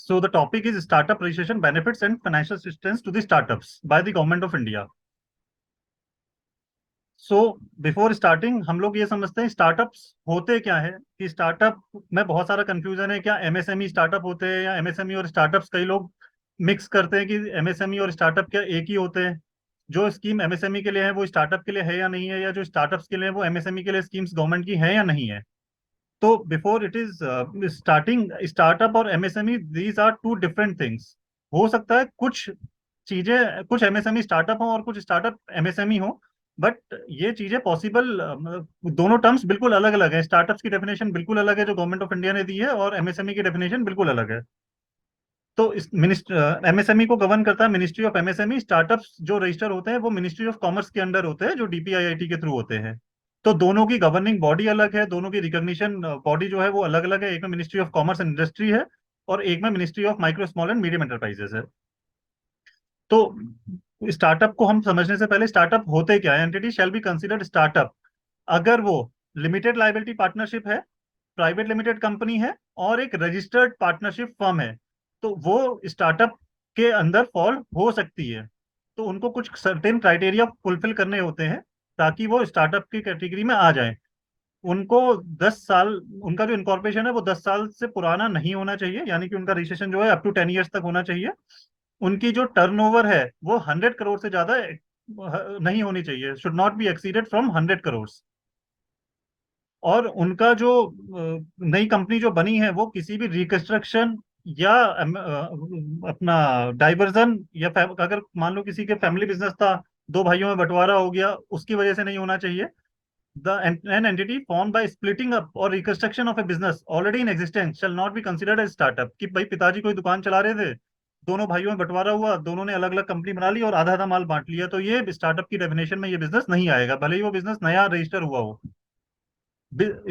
So the topic is startup registration benefits and financial assistance to the startups by the government of India. So before starting हम लोग ये समझते हैं startups होते क्या है कि स्टार्टअप में बहुत सारा कंफ्यूजन है। क्या एमएसएमई स्टार्टअप होते हैं या एमएसएमई और स्टार्टअप्स, कई लोग मिक्स करते हैं कि एमएसएमई और स्टार्टअप क्या एक ही होते हैं। जो स्कीम एमएसएमई के लिए है वो स्टार्टअप के लिए है या नहीं है, या जो स्टार्टअप्स के लिए है वो एमएसएमई के लिए स्कीम्स गवर्नमेंट की है या नहीं है। तो before it is starting, startup और MSME these are two different things. हो सकता है कुछ चीजें, कुछ एमएसएमई स्टार्टअप हो और कुछ स्टार्टअप एमएसएमई हो, बट ये चीजें पॉसिबल, दोनों टर्म्स बिल्कुल अलग अलग है। स्टार्टअप्स की डेफिनेशन बिल्कुल अलग है जो गवर्नमेंट ऑफ इंडिया ने दी है, और एमएसएमई की डेफिनेशन बिल्कुल अलग है। तो इस एमएसएमई को गवर्न करता है मिनिस्ट्री ऑफ एमएसएमई। स्टार्टअप्स जो रजिस्टर होते हैं वो मिनिस्ट्री ऑफ कॉमर्स के अंडर होते हैं, जो डीपीआईआईटी के थ्रू होते हैं। तो दोनों की गवर्निंग बॉडी अलग है, दोनों की रिकॉग्निशन बॉडी जो है वो अलग अलग है। एक में ministry of commerce and industry है और एक में ministry of micro small and medium enterprises है। तो स्टार्टअप को हम समझने से पहले स्टार्टअप होते क्या है। Entity shall be considered startup अगर वो लिमिटेड लाइबिलिटी पार्टनरशिप है, प्राइवेट लिमिटेड कंपनी है और एक रजिस्टर्ड पार्टनरशिप फर्म है, तो वो स्टार्टअप के अंदर फॉल हो सकती है। तो उनको कुछ सर्टेन क्राइटेरिया फुलफिल करने होते हैं ताकि वो स्टार्टअप की कैटेगरी में आ जाए। उनको 10 साल, उनका जो इनकॉर्पोरेशन है वो 10 साल से पुराना नहीं होना चाहिए, यानी कि उनका रजिस्ट्रेशन जो है अप टू 10 ईयर्स तक होना चाहिए। उनकी जो टर्नओवर है वो 100 करोड़ से ज्यादा नहीं होनी चाहिए, should not B exceeded from 100 crore. और उनका जो नई कंपनी जो बनी है वो किसी भी रिकंस्ट्रक्शन या अपना डाइवर्जन या अगर मान लो किसी के फैमिली बिजनेस था, दो भाइयों में बंटवारा हो गया, उसकी वजह से नहीं होना चाहिए। The an entity form by splitting up और reconstruction of a business already in existence shall not be considered as startup. कि भाई पिताजी कोई दुकान चला रहे थे, दोनों भाइयों में बंटवारा हुआ, दोनों ने अलग अलग कंपनी बना ली और आधा आधा माल बांट लिया, तो ये स्टार्टअप की डेफिनेशन में ये बिजनेस नहीं आएगा, भले ही वो बिजनेस नया रजिस्टर हुआ हो।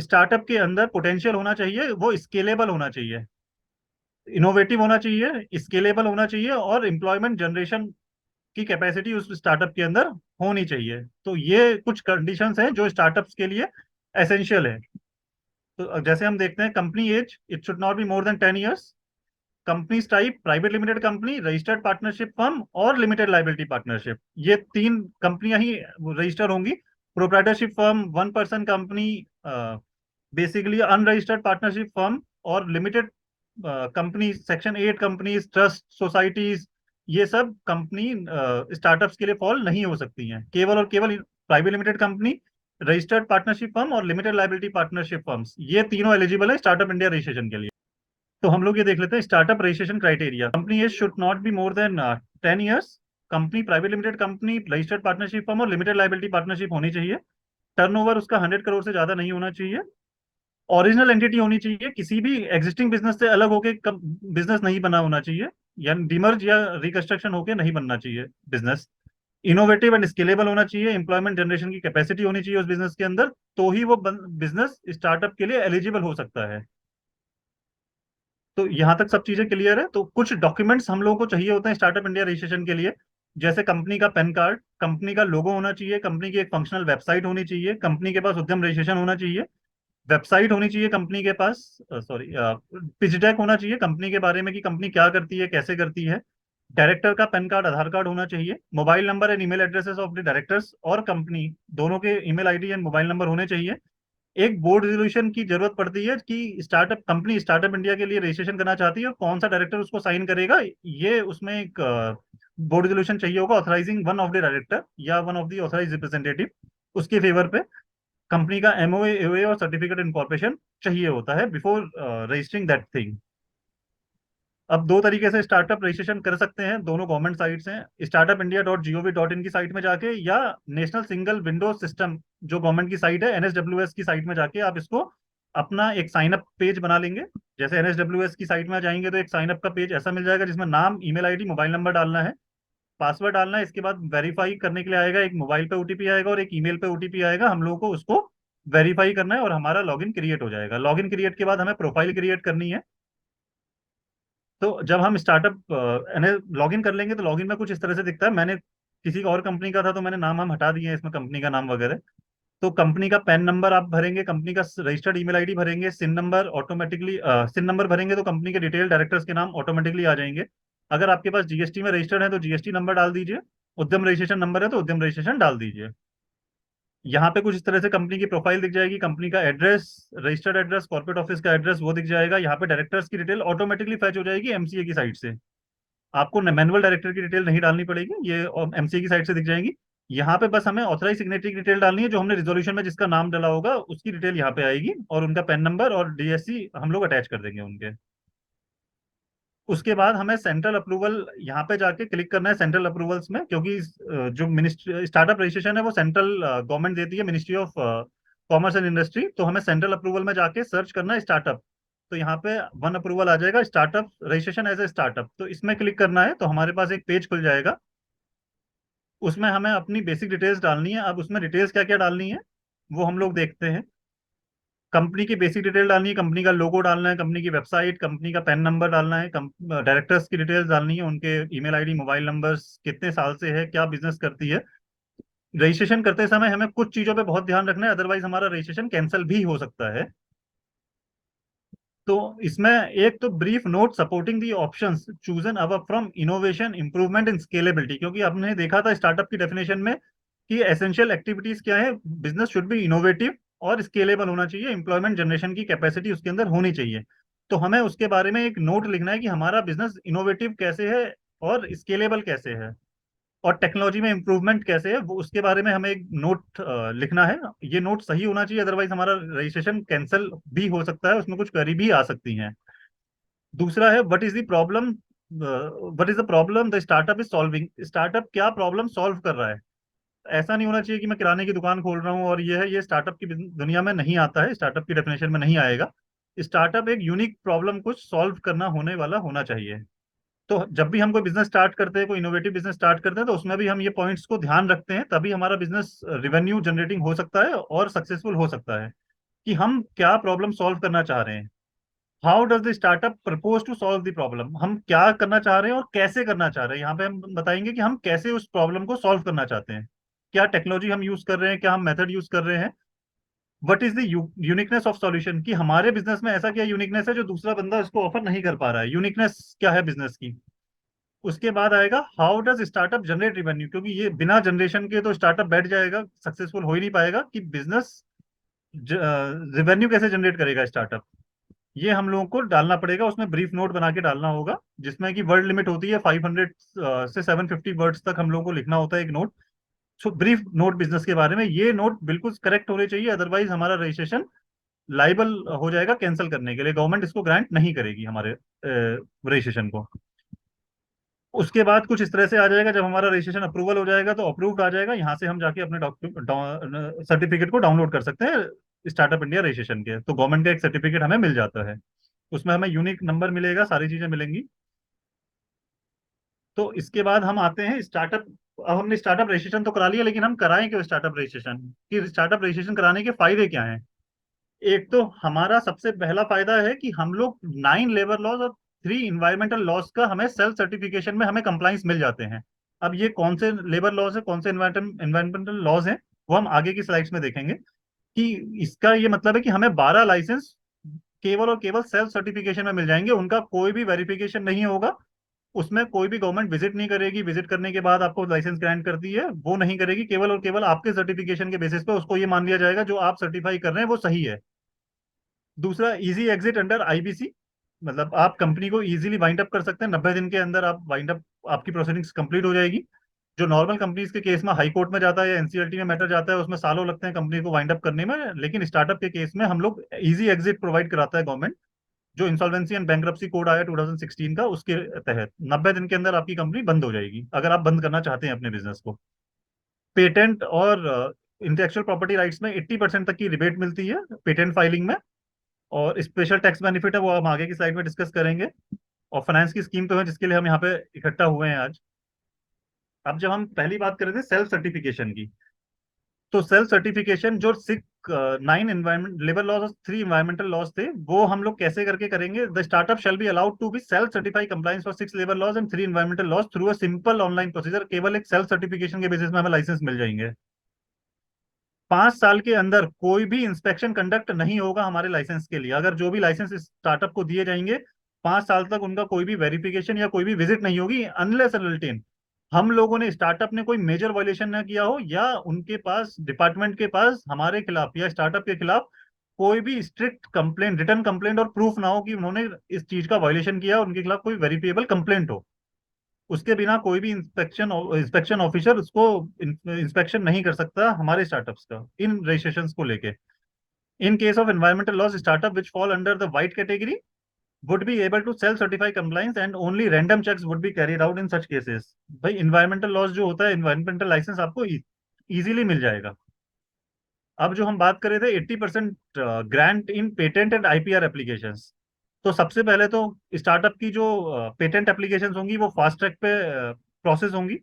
स्टार्टअप के अंदर पोटेंशियल होना चाहिए, वो स्केलेबल होना चाहिए, इनोवेटिव होना चाहिए, स्केलेबल होना चाहिए, और एम्प्लॉयमेंट जनरेशन की कैपेसिटी उस स्टार्टअप के अंदर होनी चाहिए। तो ये कुछ कंडीशंस हैं जो स्टार्टअप्स के लिए एसेंशियल है। तो जैसे हम देखते हैं, company as it should not be more than 10 years. Companies type private limited company, registered partnership firm और लिमिटेड लाइबिलिटी पार्टनरशिप, ये तीन कंपनियां ही रजिस्टर होंगी। Proprietorship firm, one person company, basically unregistered partnership firm और limited company, section 8 companies, trust societies, ये सब company startups के लिए फॉल नहीं हो सकती हैं। केवल और केवल private limited company, registered partnership firm और लिमिटेड लाइबिलिटी पार्टनरशिप फर्म्स, ये तीनों एलिजिबल है स्टार्टअप इंडिया रजिस्ट्रेशन के लिए। तो हम लोग ये देख लेते हैं startup registration criteria. Company age should not be more than 10 years. Company private limited company, registered partnership firm और लिमिटेड लाइबिलिटी पार्टनरशिप होनी चाहिए। टर्नओवर उसका 100 करोड़ से ज्यादा नहीं होना चाहिए। ओरिजिनल एंटिटी होनी चाहिए, किसी भी एग्जिस्टिंग बिजनेस से अलग होके बिजनेस नहीं बना होना चाहिए, यानी डिमर्ज या रिकंस्ट्रक्शन होके नहीं बनना चाहिए बिजनेस। इनोवेटिव एंड स्केलेबल होना चाहिए, एम्प्लॉयमेंट जनरेशन की कैपेसिटी होनी चाहिए उस बिजनेस के अंदर, तो ही वो बिजनेस स्टार्टअप के लिए एलिजिबल हो सकता है। तो यहाँ तक सब चीजें क्लियर है। तो कुछ डॉक्यूमेंट्स हम लोगों को चाहिए होते हैं स्टार्टअप इंडिया रजिस्ट्रेशन के लिए, जैसे कंपनी का पैन कार्ड, कंपनी का लोगो होना चाहिए, कंपनी की एक फंक्शनल वेबसाइट होनी चाहिए, कंपनी के पास उद्यम रजिस्ट्रेशन होना चाहिए, वेबसाइट होनी चाहिए कंपनी के पास, सॉरी पिच डेक होना चाहिए कंपनी के बारे में कि कंपनी क्या करती है, कैसे करती है। डायरेक्टर का पैन कार्ड, आधार कार्ड होना चाहिए। Mobile number and email addresses of the directors और कंपनी दोनों के email ID and mobile number होने चाहिए। एक बोर्ड रेजोल्यूशन की जरूरत पड़ती है कि स्टार्टअप कंपनी स्टार्टअप इंडिया के लिए रजिस्ट्रेशन करना चाहती है और कौन सा डायरेक्टर उसको साइन करेगा, ये उसमें एक बोर्ड रेजोल्यूशन चाहिए होगा authorising one of the director या one of the authorise representative, उसके फेवर पे कंपनी का एमओए, एओए और सर्टिफिकेट इनकॉर्पोरेशन चाहिए होता है बिफोर रजिस्टरिंग दैट थिंग। अब दो तरीके से स्टार्टअप रजिस्ट्रेशन कर सकते हैं, दोनों गवर्नमेंट साइट्स हैं, startupindia.gov.in की साइट में जाके या नेशनल सिंगल विंडो सिस्टम जो गवर्नमेंट की साइट है एनएसडब्ल्यूएस की साइट में जाके आप इसको अपना एक साइन अप पेज बना लेंगे। जैसे एनएसडब्ल्यूएस की साइट में जाएंगे तो एक साइन अप का पेज ऐसा मिल जाएगा जिसमें नाम, ईमेल आईडी, मोबाइल नंबर डालना है, पासवर्ड डालना है। इसके बाद वेरीफाई करने के लिए आएगा, एक मोबाइल पे ओटीपी आएगा और एक ईमेल पे ओटीपी आएगा। हम लोगों को उसको वेरीफाई करना है और हमारा लॉगिन क्रिएट हो जाएगा। लॉगिन क्रिएट के बाद हमें प्रोफाइल क्रिएट करनी है। तो जब हम स्टार्टअप लॉगिन कर लेंगे तो लॉगिन में कुछ इस तरह से दिखता है। मैंने किसी और कंपनी का था तो मैंने नाम हम हटा दिए हैं इसमें, कंपनी का नाम वगैरह। तो कंपनी का पैन नंबर आप भरेंगे, कंपनी का रजिस्टर्ड ईमेल आईडी भरेंगे, सिन नंबर ऑटोमेटिकली, सिन नंबर भरेंगे तो कंपनी के डिटेल डायरेक्टर्स के नाम ऑटोमेटिकली आ जाएंगे। अगर आपके पास जीएसटी में रजिस्टर्ड है तो जीएसटी नंबर डाल दीजिए, उद्यम रजिस्ट्रेशन नंबर है तो उद्यम रजिस्ट्रेशन डाल दीजिए। यहाँ पे कुछ इस तरह से कंपनी की प्रोफाइल दिख जाएगी, कंपनी का address, registered address, corporate office का एड्रेस वो दिख जाएगा। यहाँ पे डायरेक्टर्स की डिटेल ऑटोमेटिकली फैच हो जाएगी एमसीए की साइड से, आपको मैनुअल डायरेक्टर की डिटेल नहीं डालनी पड़ेगी, ये एमसीए की साइड से दिख जाएगी। यहाँ पे बस हमें ऑथराइज सिग्नेटरी की डिटेल डालनी है, जो हमने रिजोल्यूशन में जिसका नाम डाला होगा उसकी डिटेल यहाँ पे आएगी, और उनका पेन नंबर और डीएससी हम लोग अटैच कर देंगे उनके। उसके बाद हमें सेंट्रल अप्रूवल यहाँ पे जाके क्लिक करना है, सेंट्रल अप्रूवल्स में, क्योंकि जो मिनिस्ट्री स्टार्टअप रजिस्ट्रेशन है वो सेंट्रल गवर्नमेंट देती है, ministry of commerce and industry. तो हमें सेंट्रल अप्रूवल में जाके सर्च करना है स्टार्टअप। तो यहाँ पे वन अप्रूवल आ जाएगा, startup registration as a startup, तो इसमें क्लिक करना है तो हमारे पास एक पेज खुल जाएगा। उसमें हमें अपनी बेसिक डिटेल्स डालनी है। अब उसमें डिटेल्स क्या क्या डालनी है वो हम लोग देखते हैं। कंपनी की बेसिक डिटेल डालनी है, कंपनी का लोगो डालना है, कंपनी की वेबसाइट, कंपनी का पैन नंबर डालना है, डायरेक्टर्स की डिटेल्स डालनी है, उनके ईमेल आईडी, मोबाइल नंबर्स, कितने साल से है, क्या बिजनेस करती है। रजिस्ट्रेशन करते समय हमें कुछ चीजों पे बहुत ध्यान रखना है, अदरवाइज हमारा रजिस्ट्रेशन कैंसिल भी हो सकता है। तो इसमें एक तो brief note supporting the options chosen अब from innovation, improvement in scalability, क्योंकि आपने देखा था स्टार्टअप की डेफिनेशन में कि एसेंशियल एक्टिविटीज क्या है, बिजनेस शुड बी इनोवेटिव और स्केलेबल होना चाहिए, एम्प्लॉयमेंट जनरेशन की कैपेसिटी उसके अंदर होनी चाहिए। तो हमें उसके बारे में एक नोट लिखना है कि हमारा बिजनेस इनोवेटिव कैसे है और स्केलेबल कैसे है, और टेक्नोलॉजी में इम्प्रूवमेंट कैसे है, वो उसके बारे में हमें एक नोट लिखना है। ये नोट सही होना चाहिए, अदरवाइज हमारा रजिस्ट्रेशन कैंसिल भी हो सकता है, उसमें कुछ क्वेरी भी आ सकती हैं। दूसरा है what is the problem, what is the problem the startup is solving, startup क्या प्रॉब्लम सॉल्व कर रहा है। ऐसा नहीं होना चाहिए कि मैं किराने की दुकान खोल रहा हूँ और ये है, ये स्टार्टअप की दुनिया में नहीं आता है, स्टार्टअप की डेफिनेशन में नहीं आएगा। स्टार्टअप एक यूनिक प्रॉब्लम कुछ सॉल्व करना होने वाला होना चाहिए। तो जब भी हम कोई बिजनेस स्टार्ट करते हैं, कोई इनोवेटिव बिजनेस स्टार्ट करते हैं, तो उसमें भी हम ये पॉइंट्स को ध्यान रखते हैं, तभी हमारा बिजनेस रेवेन्यू जनरेटिंग हो सकता है और सक्सेसफुल हो सकता है, कि हम क्या प्रॉब्लम सॉल्व करना चाह रहे हैं। How does the startup propose to solve the problem, हम क्या करना चाह रहे हैं और कैसे करना चाह रहे हैं। यहाँ पे हम बताएंगे कि हम कैसे उस प्रॉब्लम को सॉल्व करना चाहते हैं, क्या टेक्नोलॉजी हम यूज कर रहे हैं, क्या हम मेथड यूज कर रहे हैं। What is the uniqueness of solution, कि हमारे बिजनेस में ऐसा क्या यूनिकनेस है जो दूसरा बंदा इसको ऑफर नहीं कर पा रहा है, यूनिकनेस क्या है बिजनेस की। उसके बाद आएगा how does startup generate revenue, क्योंकि ये बिना जनरेशन के तो स्टार्टअप बैठ जाएगा, सक्सेसफुल हो ही नहीं पाएगा, कि बिजनेस रेवेन्यू कैसे जनरेट करेगा स्टार्टअप। ये हम लोगों को डालना पड़ेगा, उसमें ब्रीफ नोट बना के डालना होगा, जिसमें कि वर्ड लिमिट होती है 500 से 750 वर्ड्स तक हम लोगों को लिखना होता है एक नोट। सो ब्रीफ नोट बिजनेस के बारे में, ये नोट बिल्कुल करेक्ट होने चाहिए, अदरवाइज हमारा रजिस्ट्रेशन लाइबल हो जाएगा कैंसिल करने के लिए, गवर्नमेंट इसको ग्रांट नहीं करेगी हमारे रजिस्ट्रेशन को। उसके बाद कुछ इस तरह से आ जाएगा, जब हमारा रजिस्ट्रेशन अप्रूवल हो जाएगा तो अप्रूव्ड आ जाएगा, यहाँ से हम जाके अपने सर्टिफिकेट को डाउनलोड कर सकते हैं स्टार्टअप इंडिया रजिस्ट्रेशन के। तो गवर्नमेंट का एक सर्टिफिकेट हमें मिल जाता है, उसमें हमें यूनिक नंबर मिलेगा, सारी चीजें मिलेंगी। तो इसके बाद हम आते हैं स्टार्टअप। अब हमने स्टार्टअप रजिस्ट्रेशन तो करा लिया, लेकिन हम कराएं क्यों स्टार्टअप रजिस्ट्रेशन, कि स्टार्टअप रजिस्ट्रेशन कराने के फायदे क्या हैं। एक तो हमारा सबसे पहला फायदा है कि हम लोग 9 लेबर लॉज और 3 इन्वायरमेंटल लॉज का हमें सेल्फ सर्टिफिकेशन में हमें कंप्लाइंस मिल जाते हैं। अब ये कौन से लेबर लॉज है, कौन से इन्वायरमेंटल लॉज हैं, वो हम आगे की स्लाइड्स में देखेंगे। कि इसका ये मतलब है कि हमें 12 लाइसेंस केवल और केवल सेल्फ सर्टिफिकेशन में मिल जाएंगे, उनका कोई भी वेरिफिकेशन नहीं होगा, उसमें कोई भी गवर्नमेंट विजिट नहीं करेगी, विजिट करने के बाद आपको लाइसेंस ग्रांट करती है वो नहीं करेगी, केवल और केवल आपके सर्टिफिकेशन के बेसिस पे उसको ये मान लिया जाएगा जो आप सर्टिफाई कर रहे हैं वो सही है। दूसरा, इजी एग्जिट अंडर आईबीसी, मतलब आप कंपनी को इजीली वाइंड अप कर सकते हैं, 90 दिन के अंदर आप वाइंड अप, आपकी प्रोसीडिंग्स कंप्लीट हो जाएगी। जो नॉर्मल कंपनीज के केस में हाई कोर्ट में जाता है या एनसीएलटी में मैटर जाता है, उसमें सालों लगते हैं कंपनी को वाइंड अप करने में, लेकिन स्टार्टअप के केस में हम लोग इजी एग्जिट प्रोवाइड कराता है गवर्नमेंट, जो इंसॉल्वेंसी एंड बैंक्रप्सी कोड आया 2016 का, उसके तहत 90 दिन के अंदर आपकी कंपनी बंद हो जाएगी अगर आप बंद करना चाहते हैं अपने बिजनेस को। पेटेंट और इंटेलेक्चुअल प्रॉपर्टी राइट्स में 80% तक की रिबेट मिलती है पेटेंट फाइलिंग में, और स्पेशल टैक्स बेनिफिट है वो हम आगे की स्लाइड में डिस्कस करेंगे। और फाइनेंस की स्कीम तो है जिसके लिए हम यहाँ पे इकट्ठा हुए हैं आज। अब जब हम पहली बात कर रहे थे सेल्फ सर्टिफिकेशन की, तो सेल्फ सर्टिफिकेशन जो 9 इन्वायरमेंट लेबर लॉज और 3 इन्वायरमेंटल लॉज थे, वो हम लोग कैसे करके करेंगे। The startup shall be allowed to be self certify compliance for 6 labour laws and 3 environmental laws through a simple online procedure, केवल एक सेल्फ सर्टिफिकेशन के बेसिस में हमें लाइसेंस मिल जाएंगे। 5 साल के अंदर कोई भी इंस्पेक्शन कंडक्ट नहीं होगा हमारे लाइसेंस के लिए। अगर जो भी लाइसेंस स्टार्टअप को दिए जाएंगे, 5 साल तक उनका कोई भी वेरिफिकेशन या कोई भी विजिट नहीं होगी, अनलेस एंड अनटिल हम लोगों ने, स्टार्टअप ने कोई मेजर वायलेशन ना किया हो, या उनके पास, डिपार्टमेंट के पास हमारे खिलाफ या स्टार्टअप के खिलाफ कोई भी स्ट्रिक्ट कंप्लेंट, रिटर्न कंप्लेंट और प्रूफ ना हो कि उन्होंने इस चीज का वायलेशन किया, उनके खिलाफ कोई वेरिफिएबल कंप्लेंट हो। उसके बिना कोई भी इंस्पेक्शन इंस्पेक्शन ऑफिसर उसको इंस्पेक्शन नहीं कर सकता हमारे स्टार्टअप्स का, इन रजिस्ट्रेशंस को लेके। In case of environmental loss, startup which fall under the white category would be able to self certify compliance and only random checks would be carried out in such cases। भाई environmental loss जो होता है, environmental licence आपको easily मिल जाएगा। अब जो हम बात कर रहे थे 80% grant in patent and IPR applications, तो सबसे पहले तो स्टार्टअप की जो पेटेंट एप्लीकेशंस होंगी वो फास्ट ट्रैक पे प्रोसेस होंगी।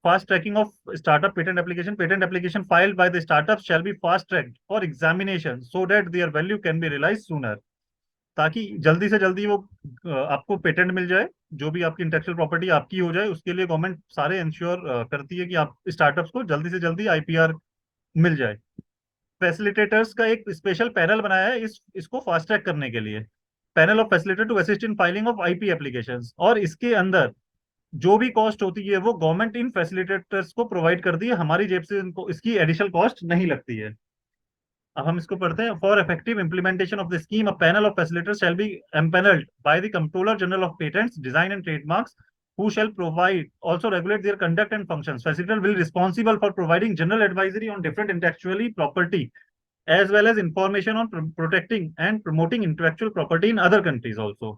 Fast tracking of startup patent application, patent application filed by the startup shall be fast tracked for examination so that their value can be realise sooner. ताकि जल्दी से जल्दी वो आपको पेटेंट मिल जाए, जो भी आपकी इंटेलेक्चुअल प्रॉपर्टी आपकी हो जाए, उसके लिए गवर्नमेंट सारे इंश्योर करती है कि आप स्टार्टअप्स को जल्दी से जल्दी आईपीआर मिल जाए। फैसिलिटेटर्स का एक स्पेशल पैनल बनाया है इसको फास्ट ट्रैक करने के लिए, panel of facilitator to assist in filing of IP applications, और इसके अंदर जो भी कॉस्ट होती है वो गवर्नमेंट इन फैसिलिटेटर्स को प्रोवाइड करती है, हमारी जेब से इनको इसकी एडिशनल कॉस्ट नहीं लगती है। अब हम इसको पढ़ते हैं। For effective implementation of the scheme a panel of facilitators shall be empanelled by the controller general of patents, design and trademarks, who shall provide also regulate their conduct and functions. Facilitator will responsible for providing general advisory on different intellectually property as well as information on protecting and promoting intellectual property in other countries also।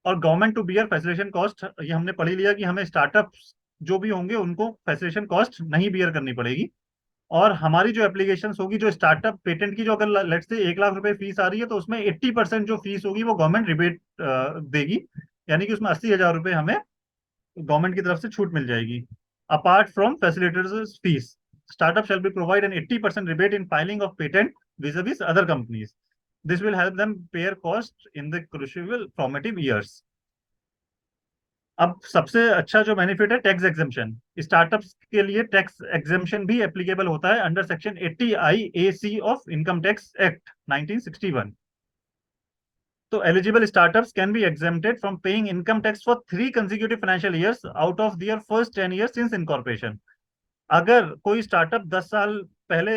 और government to bear facilitation cost, ये हमने पढ़ ही लिया कि हमें startups जो भी होंगे उनको फैसिलिटेशन कॉस्ट नहीं बियर करनी पड़ेगी। और हमारी जो एप्लीकेशन होगी, जो स्टार्टअप पेटेंट की जो अगर लेट से 1 लाख रुपए फीस आ रही है, तो उसमें 80% जो फीस होगी वो गवर्नमेंट रिबेट देगी, यानी कि उसमें 80,000 रुपए हमें गवर्नमेंट की तरफ से छूट मिल जाएगी। Apart from facilitators fees, startup shall B provide an 80% rebate in filing of patent vis-a-vis other companies. This will help them pair cost in the crucial formative years. अब सबसे अच्छा जो बेनिफिट है टैक्स एग्जेम्पशन, स्टार्टअप्स के लिए tax exemption भी applicable होता है under section 80 IAC of income tax act 1961। तो eligible startups can be exempted from paying income tax for 3 consecutive financial years out of their first 10 years since incorporation. अगर कोई startup 10 साल पहले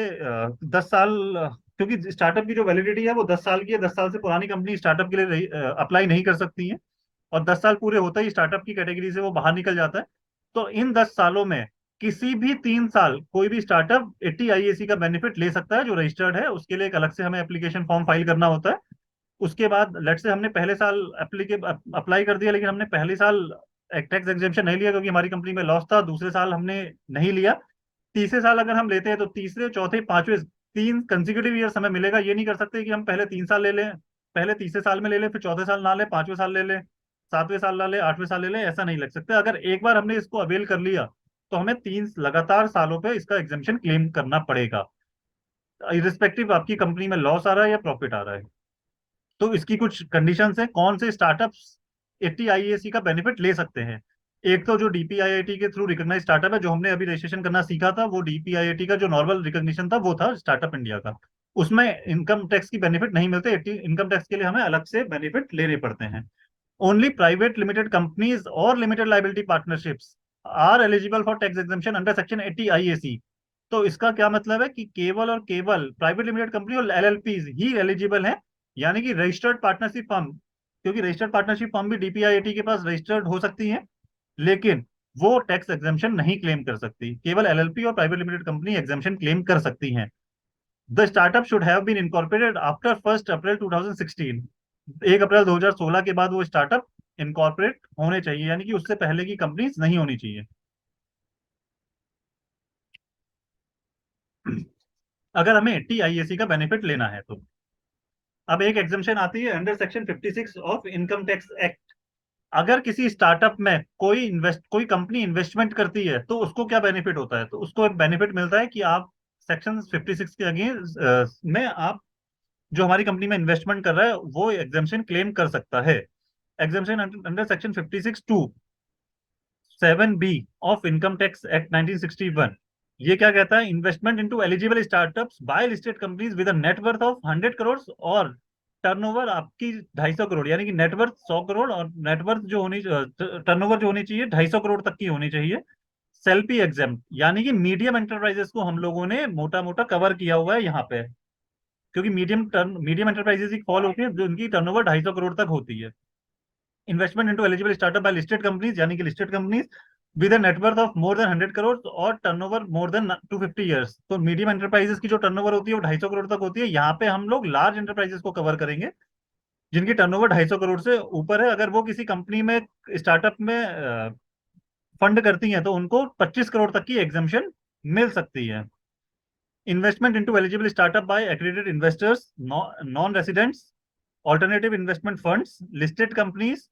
10 साल, क्योंकि स्टार्टअप की जो वैलिडिटी है वो 10 साल की है, 10 साल से पुरानी कंपनी स्टार्टअप के लिए अप्लाई नहीं कर सकती है, और 10 साल पूरे होता ही स्टार्टअप की कैटेगरी से वो बाहर निकल जाता है। तो इन 10 सालों में किसी भी 3 साल कोई भी स्टार्टअप 80 IAC का बेनिफिट ले सकता है जो रजिस्टर्ड है। उसके लिए एक अलग से हमें एप्लीकेशन फॉर्म फाइल करना होता है। उसके बाद लेट से हमने पहले साल अप्लाई कर दिया, लेकिन हमने पहले साल टैक्स एग्जेम्पशन नहीं लिया क्योंकि हमारी कंपनी में लॉस था, दूसरे साल हमने नहीं लिया, तीसरे साल अगर हम लेते हैं तो तीसरे, चौथे, पांचवे 3 consecutive years हमें मिलेगा। ये नहीं कर सकते कि हम पहले 3 साल ले लें, पहले तीसरे साल में ले लें, फिर चौथे साल ना ले, पांचवें साल ले लें, सातवें साल ना ले, आठवें साल ले लें, ऐसा नहीं लग सकता। अगर एक बार हमने इसको अवेल कर लिया तो हमें 3 लगातार सालों पे इसका एग्जेम्पशन क्लेम करना पड़ेगा, इरिस्पेक्टिव आपकी कंपनी में लॉस आ रहा है या प्रॉफिट आ रहा है। तो इसकी कुछ कंडीशंस हैं कौन से स्टार्टअप्स 80 IAC का बेनिफिट ले सकते हैं। एक तो जो DPIIT के थ्रू रिकॉग्नाइज स्टार्टअप है, जो हमने अभी रजिस्ट्रेशन करना सीखा था, वो DPIIT का जो नॉर्मल रिकॉग्निशन था वो था स्टार्टअप इंडिया का। उसमें इनकम टैक्स की बेनिफिट नहीं मिलते, इनकम टैक्स के लिए हमें अलग से बेनिफिट लेने पड़ते हैं। ओनली प्राइवेट लिमिटेड कंपनीज और limited liability partnerships are eligible for tax exemption under section 80 IAC। तो इसका क्या मतलब है कि केवल और केवल प्राइवेट लिमिटेड कंपनी और LLPs ही एलिजिबल हैं, यानी कि रजिस्टर्ड पार्टनरशिप फर्म, क्योंकि रजिस्टर्ड पार्टनरशिप फर्म भी DPIIT के पास रजिस्टर्ड हो सकती हैं, लेकिन वो टैक्स एग्जेम्पशन नहीं क्लेम कर सकती। केवल LLP और private limited company exemption claim कर सकती हैं। The startup should have been incorporated after 1 अप्रैल 2016। 1 अप्रैल 2016 के बाद वो स्टार्टअप इनकॉर्पोरेट होने चाहिए, यानी कि उससे पहले की कंपनीज नहीं होनी चाहिए। अगर हमें 80 IAC का बेनिफिट लेना है तो अब एक एग्जेम्पशन आती है under section 56 of income tax act. अगर किसी स्टार्टअप में कोई कंपनी इन्वेस्टमेंट करती है तो उसको क्या बेनिफिट होता है, तो उसको एक बेनिफिट मिलता है कि आप सेक्शन 56 के अगेंस्ट में आप जो हमारी कंपनी में इन्वेस्टमेंट कर रहा है वो एग्जेम्पशन क्लेम कर सकता है। Exemption under section 56(2) 7B of income tax act 1961 ये क्या कहता है, investment into eligible startups by listed companies with a net worth ऑफ 100 करोड़ और टर्नओवर आपकी 250 करोड़, यानी कि नेटवर्थ 100 करोड़ और नेटवर्थ जो होनी, टर्नओवर जो होनी चाहिए 250 करोड़ तक की होनी चाहिए। सेल्फी एग्जाम, यानी कि मीडियम एंटरप्राइजेस को हम लोगों ने मोटा मोटा कवर किया हुआ है यहाँ पे, क्योंकि मीडियम एंटरप्राइजेस की कॉल होती है जो उनकी टर्नओवर 250 करोड़ तक होती है। Investment into eligible startup by listed companies, यानी कि listed companies with a net worth of more than 100 crore और टर्नओवर मोर देन 250 ईयर्स। तो मीडियम एंटरप्राइजेस की जो टर्नओवर होती है वो 250 करोड़ तक होती है। यहाँ पे हम लोग लार्ज एंटरप्राइजेस को कवर करेंगे जिनकी टर्नओवर 250 करोड़ से ऊपर है। अगर वो किसी कंपनी में, स्टार्टअप में फंड करती हैं तो उनको 25 करोड़ तक की एग्जामेशन मिल सकती है। Investment into eligible startup by accredited investors, non residents, alternative investment funds, listed companies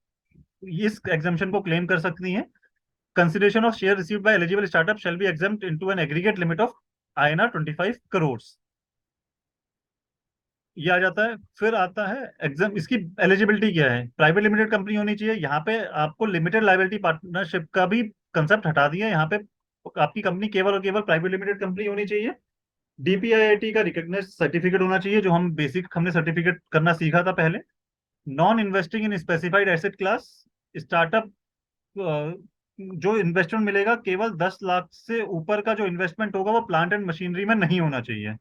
इस एग्जामेशन को क्लेम कर सकती हैं। Consideration of share received by eligible startup shall be exempt into an aggregate limit of INR 25 crore. ये आ जाता है। फिर आता है एग्जाम, इसकी एलिजिबिलिटी क्या है, प्राइवेट लिमिटेड कंपनी होनी चाहिए। यहाँ पे आपको लिमिटेड लाइबिलिटी पार्टनरशिप का भी कंसेप्ट हटा दिया है। यहाँ पे आपकी कंपनी केवल और केवल प्राइवेट लिमिटेड कंपनी होनी चाहिए। DPIIT का रिकग्नाइज सर्टिफिकेट होना चाहिए, जो हमने सर्टिफिकेट करना सीखा था पहले। Non investing in specified asset class, startup जो इन्वेस्टमेंट मिलेगा केवल 10 लाख से ऊपर का जो इन्वेस्टमेंट होगा वो प्लांट एंड मशीनरी में नहीं होना चाहिए।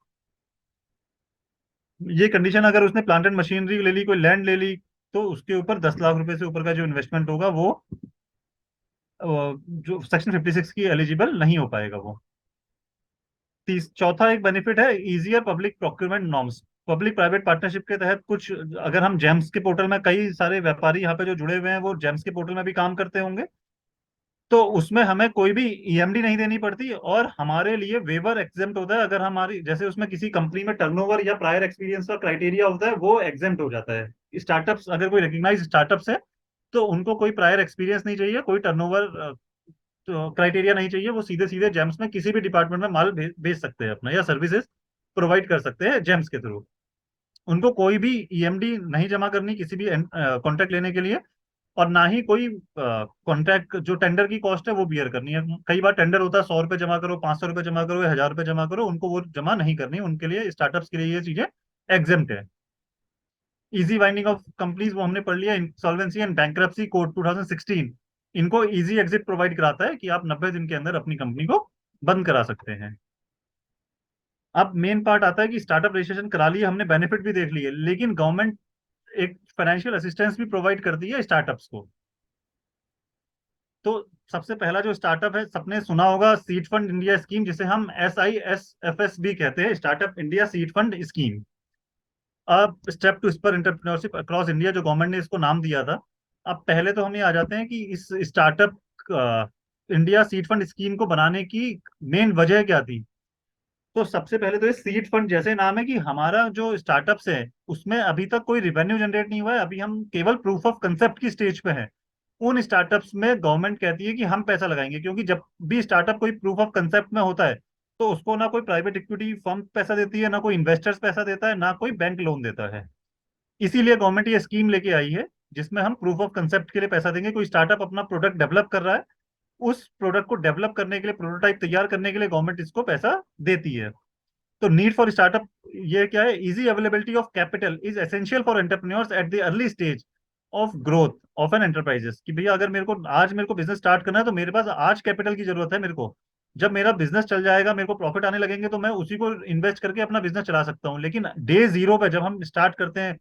ये कंडीशन, अगर उसने प्लांट एंड मशीनरी ले ली, कोई लैंड ले ली, तो उसके ऊपर 10 लाख रुपए से ऊपर का जो इन्वेस्टमेंट होगा वो जो सेक्शन 56 की एलिजिबल नहीं हो पाएगा वो। चौथा एक बेनिफिट है, easier public procurement norms. Public private partnership के तहत कुछ, अगर हम जेम्स के पोर्टल में, कई सारे व्यापारी यहाँ पे जो जुड़े हुए हैं वो जेम्स के पोर्टल में भी काम करते होंगे, तो उसमें हमें कोई भी EMD नहीं देनी पड़ती और हमारे लिए वेवर एग्जेम्प्ट होता है। अगर हमारी, जैसे उसमें किसी कंपनी में टर्नओवर या प्रायर एक्सपीरियंस का क्राइटेरिया होता है, वो एग्जेम्प्ट हो जाता है। स्टार्टअप्स, अगर कोई रिकग्नाइज स्टार्टअप्स है तो उनको कोई प्रायर एक्सपीरियंस नहीं चाहिए, कोई टर्नओवर क्राइटेरिया नहीं चाहिए। वो सीधे सीधे जेम्स में किसी भी डिपार्टमेंट में माल भेज सकते हैं अपना, या सर्विसेज प्रोवाइड कर सकते हैं जेम्स के थ्रू। उनको कोई भी EMD नहीं जमा करनी किसी भी कॉन्ट्रैक्ट लेने के लिए, और ना ही कोई कॉन्ट्रैक्ट जो टेंडर की कॉस्ट है वो बियर करनी है। कई बार टेंडर होता है 100 रुपये जमा करो, 500 रुपये जमा करो या 1000 रुपये जमा करो, उनको वो जमा नहीं करनी। उनके लिए, स्टार्टअप्स के लिए ये चीजें एग्जेम्प्ट है। इजी वाइंडिंग ऑफ कंपनीज वो हमने पढ़ लिया। इंसॉल्वेंसी एंड बैंक्रप्सी कोड 2016 इनको इजी एग्जिट प्रोवाइड कराता है कि आप 90 दिन के अंदर अपनी कंपनी को बंद करा सकते हैं। अब मेन पार्ट आता है कि स्टार्टअप रजिस्ट्रेशन करा लिया हमने, बेनिफिट भी देख लिए, लेकिन गवर्नमेंट एक फाइनेंशियल असिस्टेंस भी प्रोवाइड करती है स्टार्टअप्स को। तो सबसे पहला जो स्टार्टअप है, सबने सुना होगा, सीड फंड इंडिया स्कीम, जिसे हम SISFS भी कहते हैं, startup India seed fund scheme. अब step to spur entrepreneurship across India, जो गवर्नमेंट ने इसको नाम दिया था। अब पहले तो हम ये आ जाते हैं कि इस startup India seed fund scheme को बनाने की मेन वजह क्या थी। तो सबसे पहले तो ये सीड फंड जैसे नाम है कि हमारा जो स्टार्टअप्स है उसमें अभी तक कोई रिवेन्यू जनरेट नहीं हुआ है, अभी हम केवल प्रूफ ऑफ कंसेप्ट की स्टेज पे हैं। उन स्टार्टअप्स में गवर्नमेंट कहती है कि हम पैसा लगाएंगे, क्योंकि जब भी स्टार्टअप कोई प्रूफ ऑफ कंसेप्ट में होता है तो उसको ना कोई प्राइवेट इक्विटी फर्म पैसा देती है, ना कोई इन्वेस्टर्स पैसा देता है, ना कोई बैंक लोन देता है। इसीलिए गवर्नमेंट ये स्कीम लेके आई है जिसमें हम प्रूफ ऑफ कंसेप्ट के लिए पैसा देंगे। कोई स्टार्टअप अपना प्रोडक्ट डेवलप कर रहा है, उस प्रोडक्ट को डेवलप करने के लिए, प्रोटोटाइप तैयार करने के लिए गवर्नमेंट इसको पैसा देती है। तो नीड फॉर स्टार्टअप ये क्या है, easy availability of capital is essential for entrepreneurs at the early stage of growth of an enterprises. कि भैया अगर मेरे को बिजनेस स्टार्ट करना है तो मेरे पास आज कैपिटल की जरूरत है। मेरे को जब मेरा बिजनेस चल जाएगा, मेरे को प्रॉफिट आने लगेंगे, तो मैं उसी को इन्वेस्ट करके अपना बिजनेस चला सकता हूँ। लेकिन डे जीरो पे जब हम स्टार्ट करते हैं,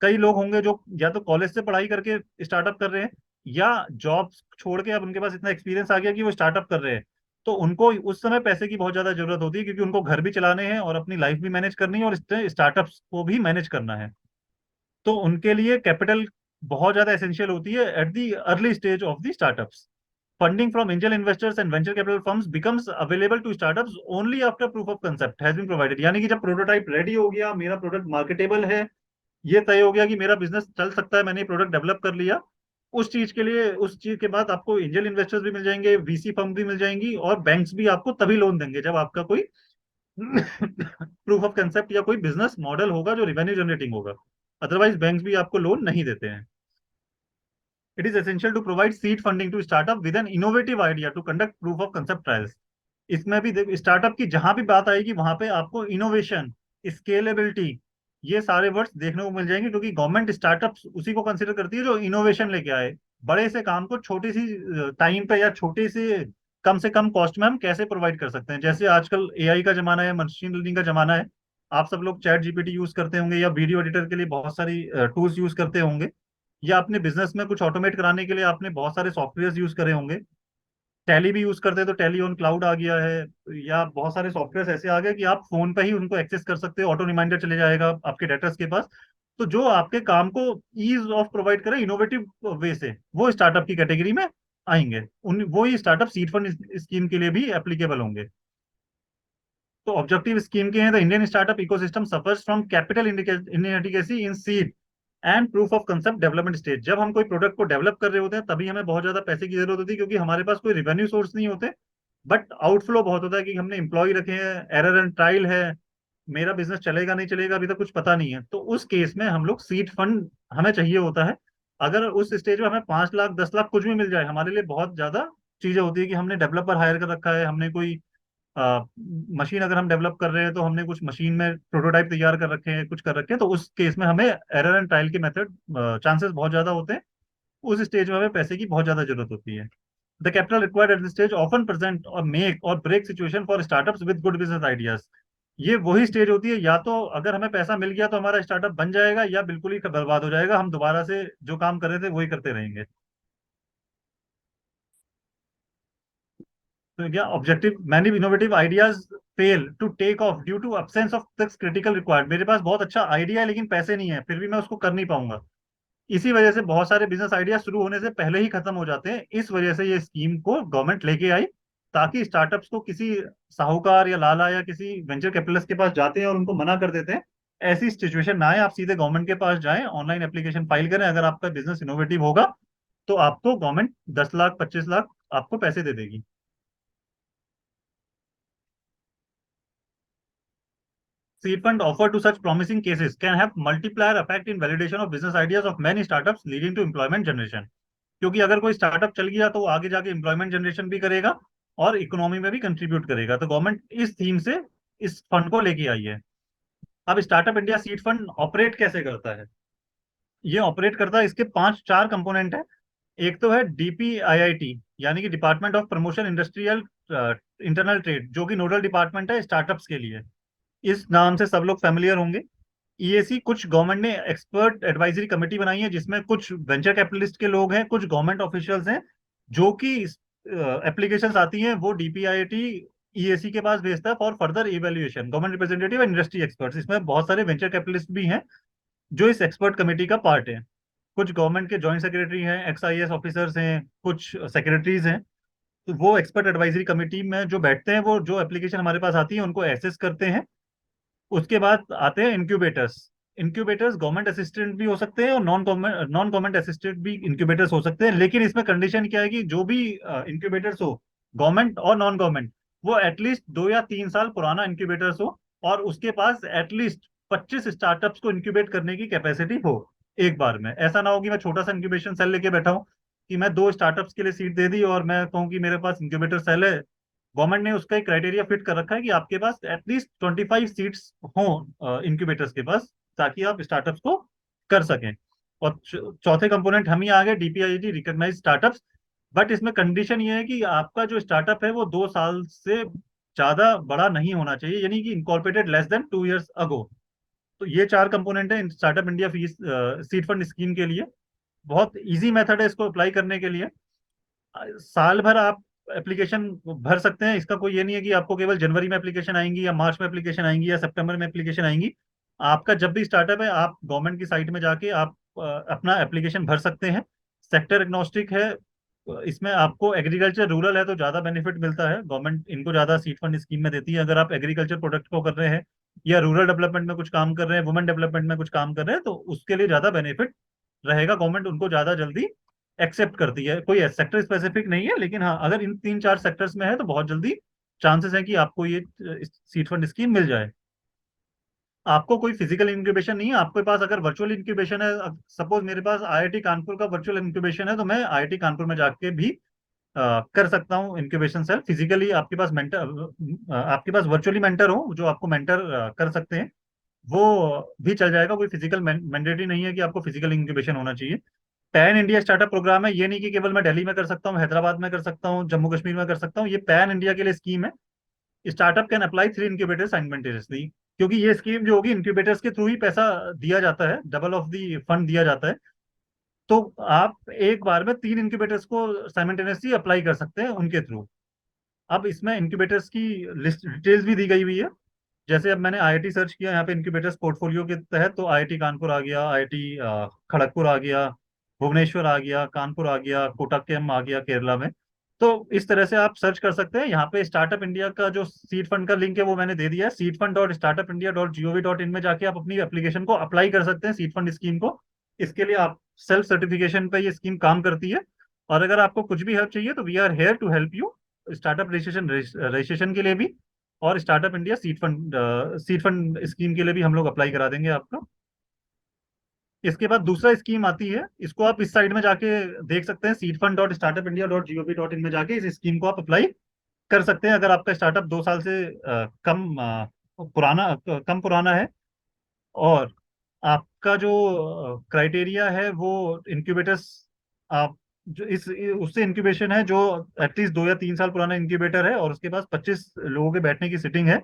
कई लोग होंगे जो या तो कॉलेज से पढ़ाई करके स्टार्टअप कर रहे हैं, या जॉब छोड़ के अब उनके पास इतना एक्सपीरियंस आ गया कि वो स्टार्टअप कर रहे हैं। तो उनको उस समय पैसे की बहुत ज्यादा जरूरत होती है, क्योंकि उनको घर भी चलाने हैं और अपनी लाइफ भी मैनेज करनी है और स्टार्टअप्स को भी मैनेज करना है। तो उनके लिए कैपिटल बहुत ज्यादा एसेंशियल होती है at the early stage of the startups. Funding from angel investors and venture capital firms becomes available to startups only after proof of concept has been provided. यानी कि जब प्रोटोटाइप रेडी हो गया, मेरा प्रोडक्ट मार्केटेबल है, ये तय हो गया कि मेरा बिजनेस चल सकता है, मैंने प्रोडक्ट डेवलप कर लिया, उस चीज के लिए, उस चीज के बाद आपको एंजल इन्वेस्टर्स भी मिल जाएंगे, VC फर्म भी मिल जाएंगी, और बैंक्स भी आपको तभी लोन देंगे जब आपका कोई प्रूफ ऑफ कंसेप्ट या कोई बिजनेस मॉडल होगा जो रिवेन्यू जनरेटिंग होगा। अदरवाइज बैंक्स भी आपको लोन नहीं देते हैं। It is essential to provide seed funding to startup with an innovative idea to conduct proof of concept trials. इसमें भी स्टार्टअप की जहां भी बात आएगी वहां पे आपको इनोवेशन, स्केलेबिलिटी, ये सारे वर्ड्स देखने को मिल जाएंगे, क्योंकि गवर्नमेंट स्टार्टअप उसी को कंसिडर करती है जो इनोवेशन लेके आए, बड़े से काम को छोटी सी टाइम पे या छोटे से कम कॉस्ट में हम कैसे प्रोवाइड कर सकते हैं। जैसे आजकल एआई का जमाना है, मशीन लर्निंग का जमाना है, आप सब लोग चैट जीपीटी यूज करते होंगे या वीडियो एडिटर के लिए बहुत सारी टूल्स यूज करते होंगे, या अपने बिजनेस में कुछ ऑटोमेट कराने के लिए आपने बहुत सारे सॉफ्टवेयर यूज करे होंगे। टैली भी यूज करते हैं तो टैली ऑन क्लाउड आ गया है, या बहुत सारे सॉफ्टवेयर ऐसे आ गए कि आप फोन पे ही उनको एक्सेस कर सकते हो, ऑटो रिमाइंडर चले जाएगा आपके डेटर्स के पास। तो जो आपके काम को ईज ऑफ प्रोवाइड करे इनोवेटिव वे से, वो स्टार्टअप की कैटेगरी में आएंगे, उन वो ही स्टार्टअप सीड फंड स्कीम के लिए भी एप्लीकेबल होंगे। तो ऑब्जेक्टिव स्कीम के हैं, the Indian startup ecosystem suffers from capital inadequacy in seed and proof of concept development stage. जब हम कोई प्रोडक्ट को डेवलप कर रहे होते हैं तभी हमें बहुत ज्यादा पैसे की जरूरत होती है, क्योंकि हमारे पास कोई रेवेन्यू सोर्स नहीं होते, बट आउटफ्लो बहुत होता है कि हमने एम्प्लॉय रखे हैं, एरर एंड ट्रायल है, मेरा बिजनेस चलेगा नहीं चलेगा अभी तक कुछ पता नहीं है। तो उस केस में हम लोग सीड फंड हमें चाहिए होता है। अगर उस स्टेज में हमें 5 लाख 10 लाख कुछ भी मिल जाए, हमारे लिए बहुत ज्यादा चीजें होती है कि हमने डेवलपर हायर कर रखा है, हमने कोई मशीन अगर हम डेवलप कर रहे हैं तो हमने कुछ मशीन में प्रोटोटाइप तैयार कर रखे हैं, कुछ कर रखे हैं, तो उस केस में हमें एरर एंड ट्रायल के मेथड चांसेस बहुत ज्यादा होते हैं। उस स्टेज में हमें पैसे की बहुत ज्यादा जरूरत होती है। The capital required at this stage often present और make or break situation for startups with good business ideas. ये वही स्टेज होती है, या तो अगर हमें पैसा मिल गया तो हमारा स्टार्टअप बन जाएगा, या बिल्कुल ही बर्बाद हो जाएगा, हम दोबारा से जो काम कर रहे थे वही करते रहेंगे। तो क्या objective, many innovative ideas fail to take off due to absence of this critical required. मेरे पास बहुत अच्छा आइडिया है लेकिन पैसे नहीं है, फिर भी मैं उसको कर नहीं पाऊंगा। इसी वजह से बहुत सारे बिजनेस आइडिया शुरू होने से पहले ही खत्म हो जाते हैं। इस वजह से ये स्कीम को गवर्नमेंट लेके आई, ताकि स्टार्टअप्स को किसी साहूकार या लाला या किसी वेंचर कैपिटलिस्ट के पास जाते हैं और उनको मना कर देते हैं, ऐसी सिचुएशन ना आए। आप सीधे गवर्नमेंट के पास जाएं, ऑनलाइन एप्लीकेशन फाइल करें, अगर आपका बिजनेस इनोवेटिव होगा तो आपको गवर्नमेंट 10 लाख 25 लाख आपको पैसे दे देगी। Seed fund offered to such promising cases can have multiplier effect in validation of business ideas of many startups leading to employment generation। क्योंकि अगर कोई स्टार्टअप चल गया तो वो आगे जाके एम्प्लॉयमेंट जनरेशन भी करेगा और इकोनॉमी में भी कंट्रीब्यूट करेगा। तो गवर्नमेंट इस थीम से इस फंड को लेके आई है। अब startup India seed fund operate कैसे करता है? ये ऑपरेट करता है, इसके पांच चार कंपोनेंट है। एक तो है डीपीआईआईटी, यानी कि department of promotion industrial internal trade, जो कि नोडल डिपार्टमेंट है स्टार्टअप्स के लिए। इस नाम से सब लोग फेमिलियर होंगे। ईएसी, कुछ गवर्नमेंट ने एक्सपर्ट एडवाइजरी कमेटी बनाई है जिसमें कुछ वेंचर कैपिटलिस्ट के लोग हैं, कुछ गवर्नमेंट ऑफिशियल्स हैं, जो कि एप्लीकेशंस आती हैं वो डीपीआईटी ईएसी के पास भेजता है for further evaluation. Government representative and industry experts, इसमें बहुत सारे वेंचर कैपिटलिस्ट भी हैं जो इस एक्सपर्ट कमेटी का पार्ट है। कुछ गवर्नमेंट के जॉइंट सेक्रेटरी हैं, एक्सआईएस ऑफिसर्स हैं, कुछ सेक्रेटरीज हैं। तो वो एक्सपर्ट एडवाइजरी कमेटी में जो बैठते हैं, वो जो एप्लीकेशन हमारे पास आती है उनको एसेस करते हैं। उसके बाद आते हैं इंक्यूबेटर्स। इंक्यूबेटर्स गवर्नमेंट असिस्टेंट भी हो सकते हैं और नॉन गवर्नमेंट असिस्टेंट भी इंक्यूबेटर्स हो सकते हैं, लेकिन इसमें कंडीशन क्या है कि जो भी इंक्यूबेटर्स हो, गवर्नमेंट और नॉन गवर्नमेंट, वो एटलीस्ट 2 या 3 साल पुराना इंक्यूबेटर्स हो, और उसके पास एटलीस्ट 25 स्टार्टअप्स को इंक्यूबेट करने की कैपेसिटी हो एक बार में। ऐसा ना हो कि मैं छोटा सा इंक्यूबेशन सेल लेके बैठा हूँ, कि मैं 2 स्टार्टअप्स के लिए सीट दे दी और मैं कहूँ कि मेरे पास इंक्यूबेटर सेल है। गवर्नमेंट ने उसका एक क्राइटेरिया फिट कर रखा है कि आपके पास एटलीस्ट 25 सीट्स हों इंक्यूबेटर्स के पास, ताकि आप स्टार्टअप्स को कर सकें। और चौथे कंपोनेंट हम ही आ गए, डीपीआईडी रिकॉग्नाइज स्टार्टअप्स। बट इसमें कंडीशन ये है कि आपका जो स्टार्टअप है वो 2 साल से ज्यादा बड़ा नहीं होना चाहिए, यानी कि इनकॉर्पोरेटेड लेस देन 2 years अगो। तो ये चार कंपोनेंट है startup India fees seed fund scheme के लिए। बहुत इजी मेथड है इसको अप्लाई करने के लिए। साल भर आप एप्लीकेशन भर सकते हैं, इसका कोई ये नहीं है कि आपको केवल जनवरी में एप्लीकेशन आएंगी या मार्च में एप्लीकेशन आएंगी या सितंबर में एप्लीकेशन आएंगी। आपका जब भी स्टार्टअप है आप गवर्नमेंट की साइट में जाके आप अपना एप्लीकेशन भर सकते हैं। सेक्टर एग्नोस्टिक है। इसमें आपको एग्रीकल्चर रूरल है तो ज़्यादा बेनिफिट मिलता है, गवर्नमेंट इनको ज़्यादा सीड फंड स्कीम में देती है। अगर आप एग्रीकल्चर प्रोडक्ट को कर रहे हैं या रूरल डेवलपमेंट में कुछ काम कर रहे हैं, वुमेन डेवलपमेंट में कुछ काम कर रहे हैं, तो उसके लिए ज़्यादा बेनिफिट रहेगा, गवर्नमेंट उनको ज़्यादा जल्दी एक्सेप्ट करती है। कोई सेक्टर स्पेसिफिक नहीं है, लेकिन हाँ अगर इन 3 4 सेक्टर्स में है तो बहुत जल्दी चांसेस है कि आपको ये सीड फंड स्कीम मिल जाए। आपको कोई फिजिकल इंक्यूबेशन नहीं है, आपके पास अगर वर्चुअल इंक्यूबेशन है, सपोज मेरे पास आईआईटी कानपुर का वर्चुअल इंक्यूबेशन है, तो मैं आईआईटी कानपुर में जाके भी कर सकता हूँ इंक्यूबेशन सेल। फिजिकली आपके पास मेंटर, आपके पास वर्चुअली मेंटर हो जो आपको मेंटर कर सकते हैं, वो भी चल जाएगा। कोई फिजिकल मैंडेटरी नहीं है कि आपको फिजिकल इंक्यूबेशन होना चाहिए। पैन इंडिया स्टार्टअप प्रोग्राम है, ये नहीं कि केवल मैं दिल्ली में कर सकता हूँ, हैदराबाद में कर सकता हूँ, जम्मू कश्मीर में कर सकता हूँ। ये पैन इंडिया के लिए स्कीम है। Startup can apply 3 incubators simultaneously, क्योंकि ये स्कीम जो होगी इंक्यूबेटर्स के थ्रू ही पैसा दिया जाता है, डबल ऑफ दी फंड दिया जाता है। तो आप एक बार में 3 incubators को साइमल्टेनियसली अप्लाई कर सकते हैं उनके थ्रू। अब इसमें इंक्यूबेटर्स की लिस्ट डिटेल्स भी दी गई हुई है। जैसे अब मैंने आईआईटी सर्च किया यहाँ पे इंक्यूबेटर्स पोर्टफोलियो के तहत, तो आईआईटी कानपुर आ गया, आईआईटी खड़गपुर आ गया, भुवनेश्वर आ गया, कानपुर आ गया, कोटाक्कम आ गया केरला में। तो इस तरह से आप सर्च कर सकते हैं। यहाँ पे स्टार्टअप इंडिया का जो सीड फंड का लिंक है वो मैंने दे दिया है, seedfund.startupindia.gov.in में जाके आप अपनी एप्लीकेशन को अप्लाई कर सकते हैं सीड फंड स्कीम को। इसके लिए आप सेल्फ सर्टिफिकेशन पे ये स्कीम काम करती है। और अगर आपको कुछ भी हेल्प चाहिए तो we are here to help you, startup registration registration के लिए भी, और startup India seed fund scheme के लिए भी हम लोग अप्लाई करा देंगे आपका। इसके बाद दूसरा स्कीम आती है, इसको आप इस साइड में जाके देख सकते हैं, seedfund.startupindia.gov.in में जाके इस स्कीम को आप अप्लाई कर सकते हैं अगर आपका स्टार्टअप 2 साल से कम पुराना है, और आपका जो क्राइटेरिया है वो इंक्यूबेटर्स, आप जो इस उससे इंक्यूबेशन है जो एटलीस्ट 2 या 3 साल पुराना इंक्यूबेटर है और उसके पास 25 लोगों के बैठने की सिटिंग है,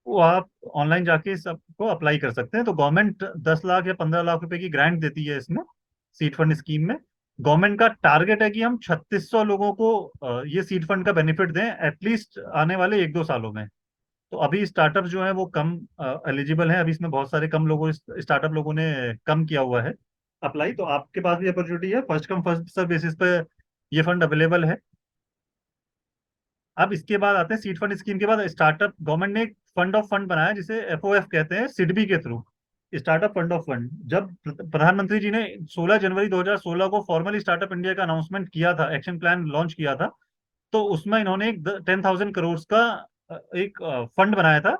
वो आप ऑनलाइन जाके इस सबको अप्लाई कर सकते हैं। तो गवर्नमेंट 10 लाख या 15 लाख रुपए की ग्रांट देती है इसमें, सीड फंड स्कीम में। गवर्नमेंट का टारगेट है कि हम 3600 लोगों को ये सीड फंड का बेनिफिट दें एटलीस्ट आने वाले 1-2 सालों में। तो अभी स्टार्टअप जो है वो कम एलिजिबल है, अभी इसमें बहुत सारे कम लोगों स्टार्टअप लोगों ने कम किया हुआ है अप्लाई। तो आपके पास भी अपॉर्चुनिटी है, first come first serve basis पे ये फंड अवेलेबल है। अब इसके बाद आते हैं सीड फंड स्कीम के बाद स्टार्टअप, गवर्नमेंट ने एक फंड ऑफ फंड बनाया जिसे एफओएफ कहते हैं, सिडबी के through, startup fund of fund. जब प्रधानमंत्री जी ने 16 जनवरी 2016 को फॉर्मली स्टार्टअप इंडिया का अनाउंसमेंट किया था, एक्शन प्लान लॉन्च किया था, तो उसमें इन्होंने एक 10,000 करोड़ का एक फंड बनाया था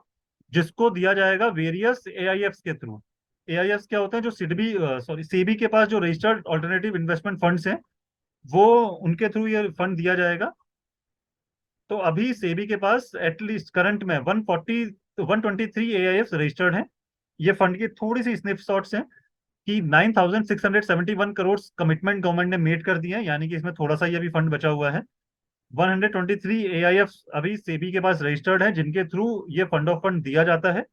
जिसको दिया जाएगा वेरियस एआईएफ्स के थ्रू। एआईएफ्स क्या होते हैं? जो सिडबी सॉरी सेबी के पास जो रजिस्टर्ड ऑल्टरनेटिव इन्वेस्टमेंट फंड्स हैं, वो उनके थ्रू ये फंड दिया जाएगा। तो अभी सेबी के पास एटलीस्ट करंट में 123 एआईएफ रजिस्टर्ड हैं। ये फंड की थोड़ी सी स्नैपशॉट्स हैं कि 9,671 करोड़ कमिटमेंट गवर्नमेंट ने मेड कर दिए हैं, यानी कि इसमें थोड़ा सा ये भी फंड बचा हुआ है। 123 एआईएफ अभी सेबी के पास रजिस्टर्ड है जिनके थ्रू ये फंड ऑफ फंड दिया जाता है।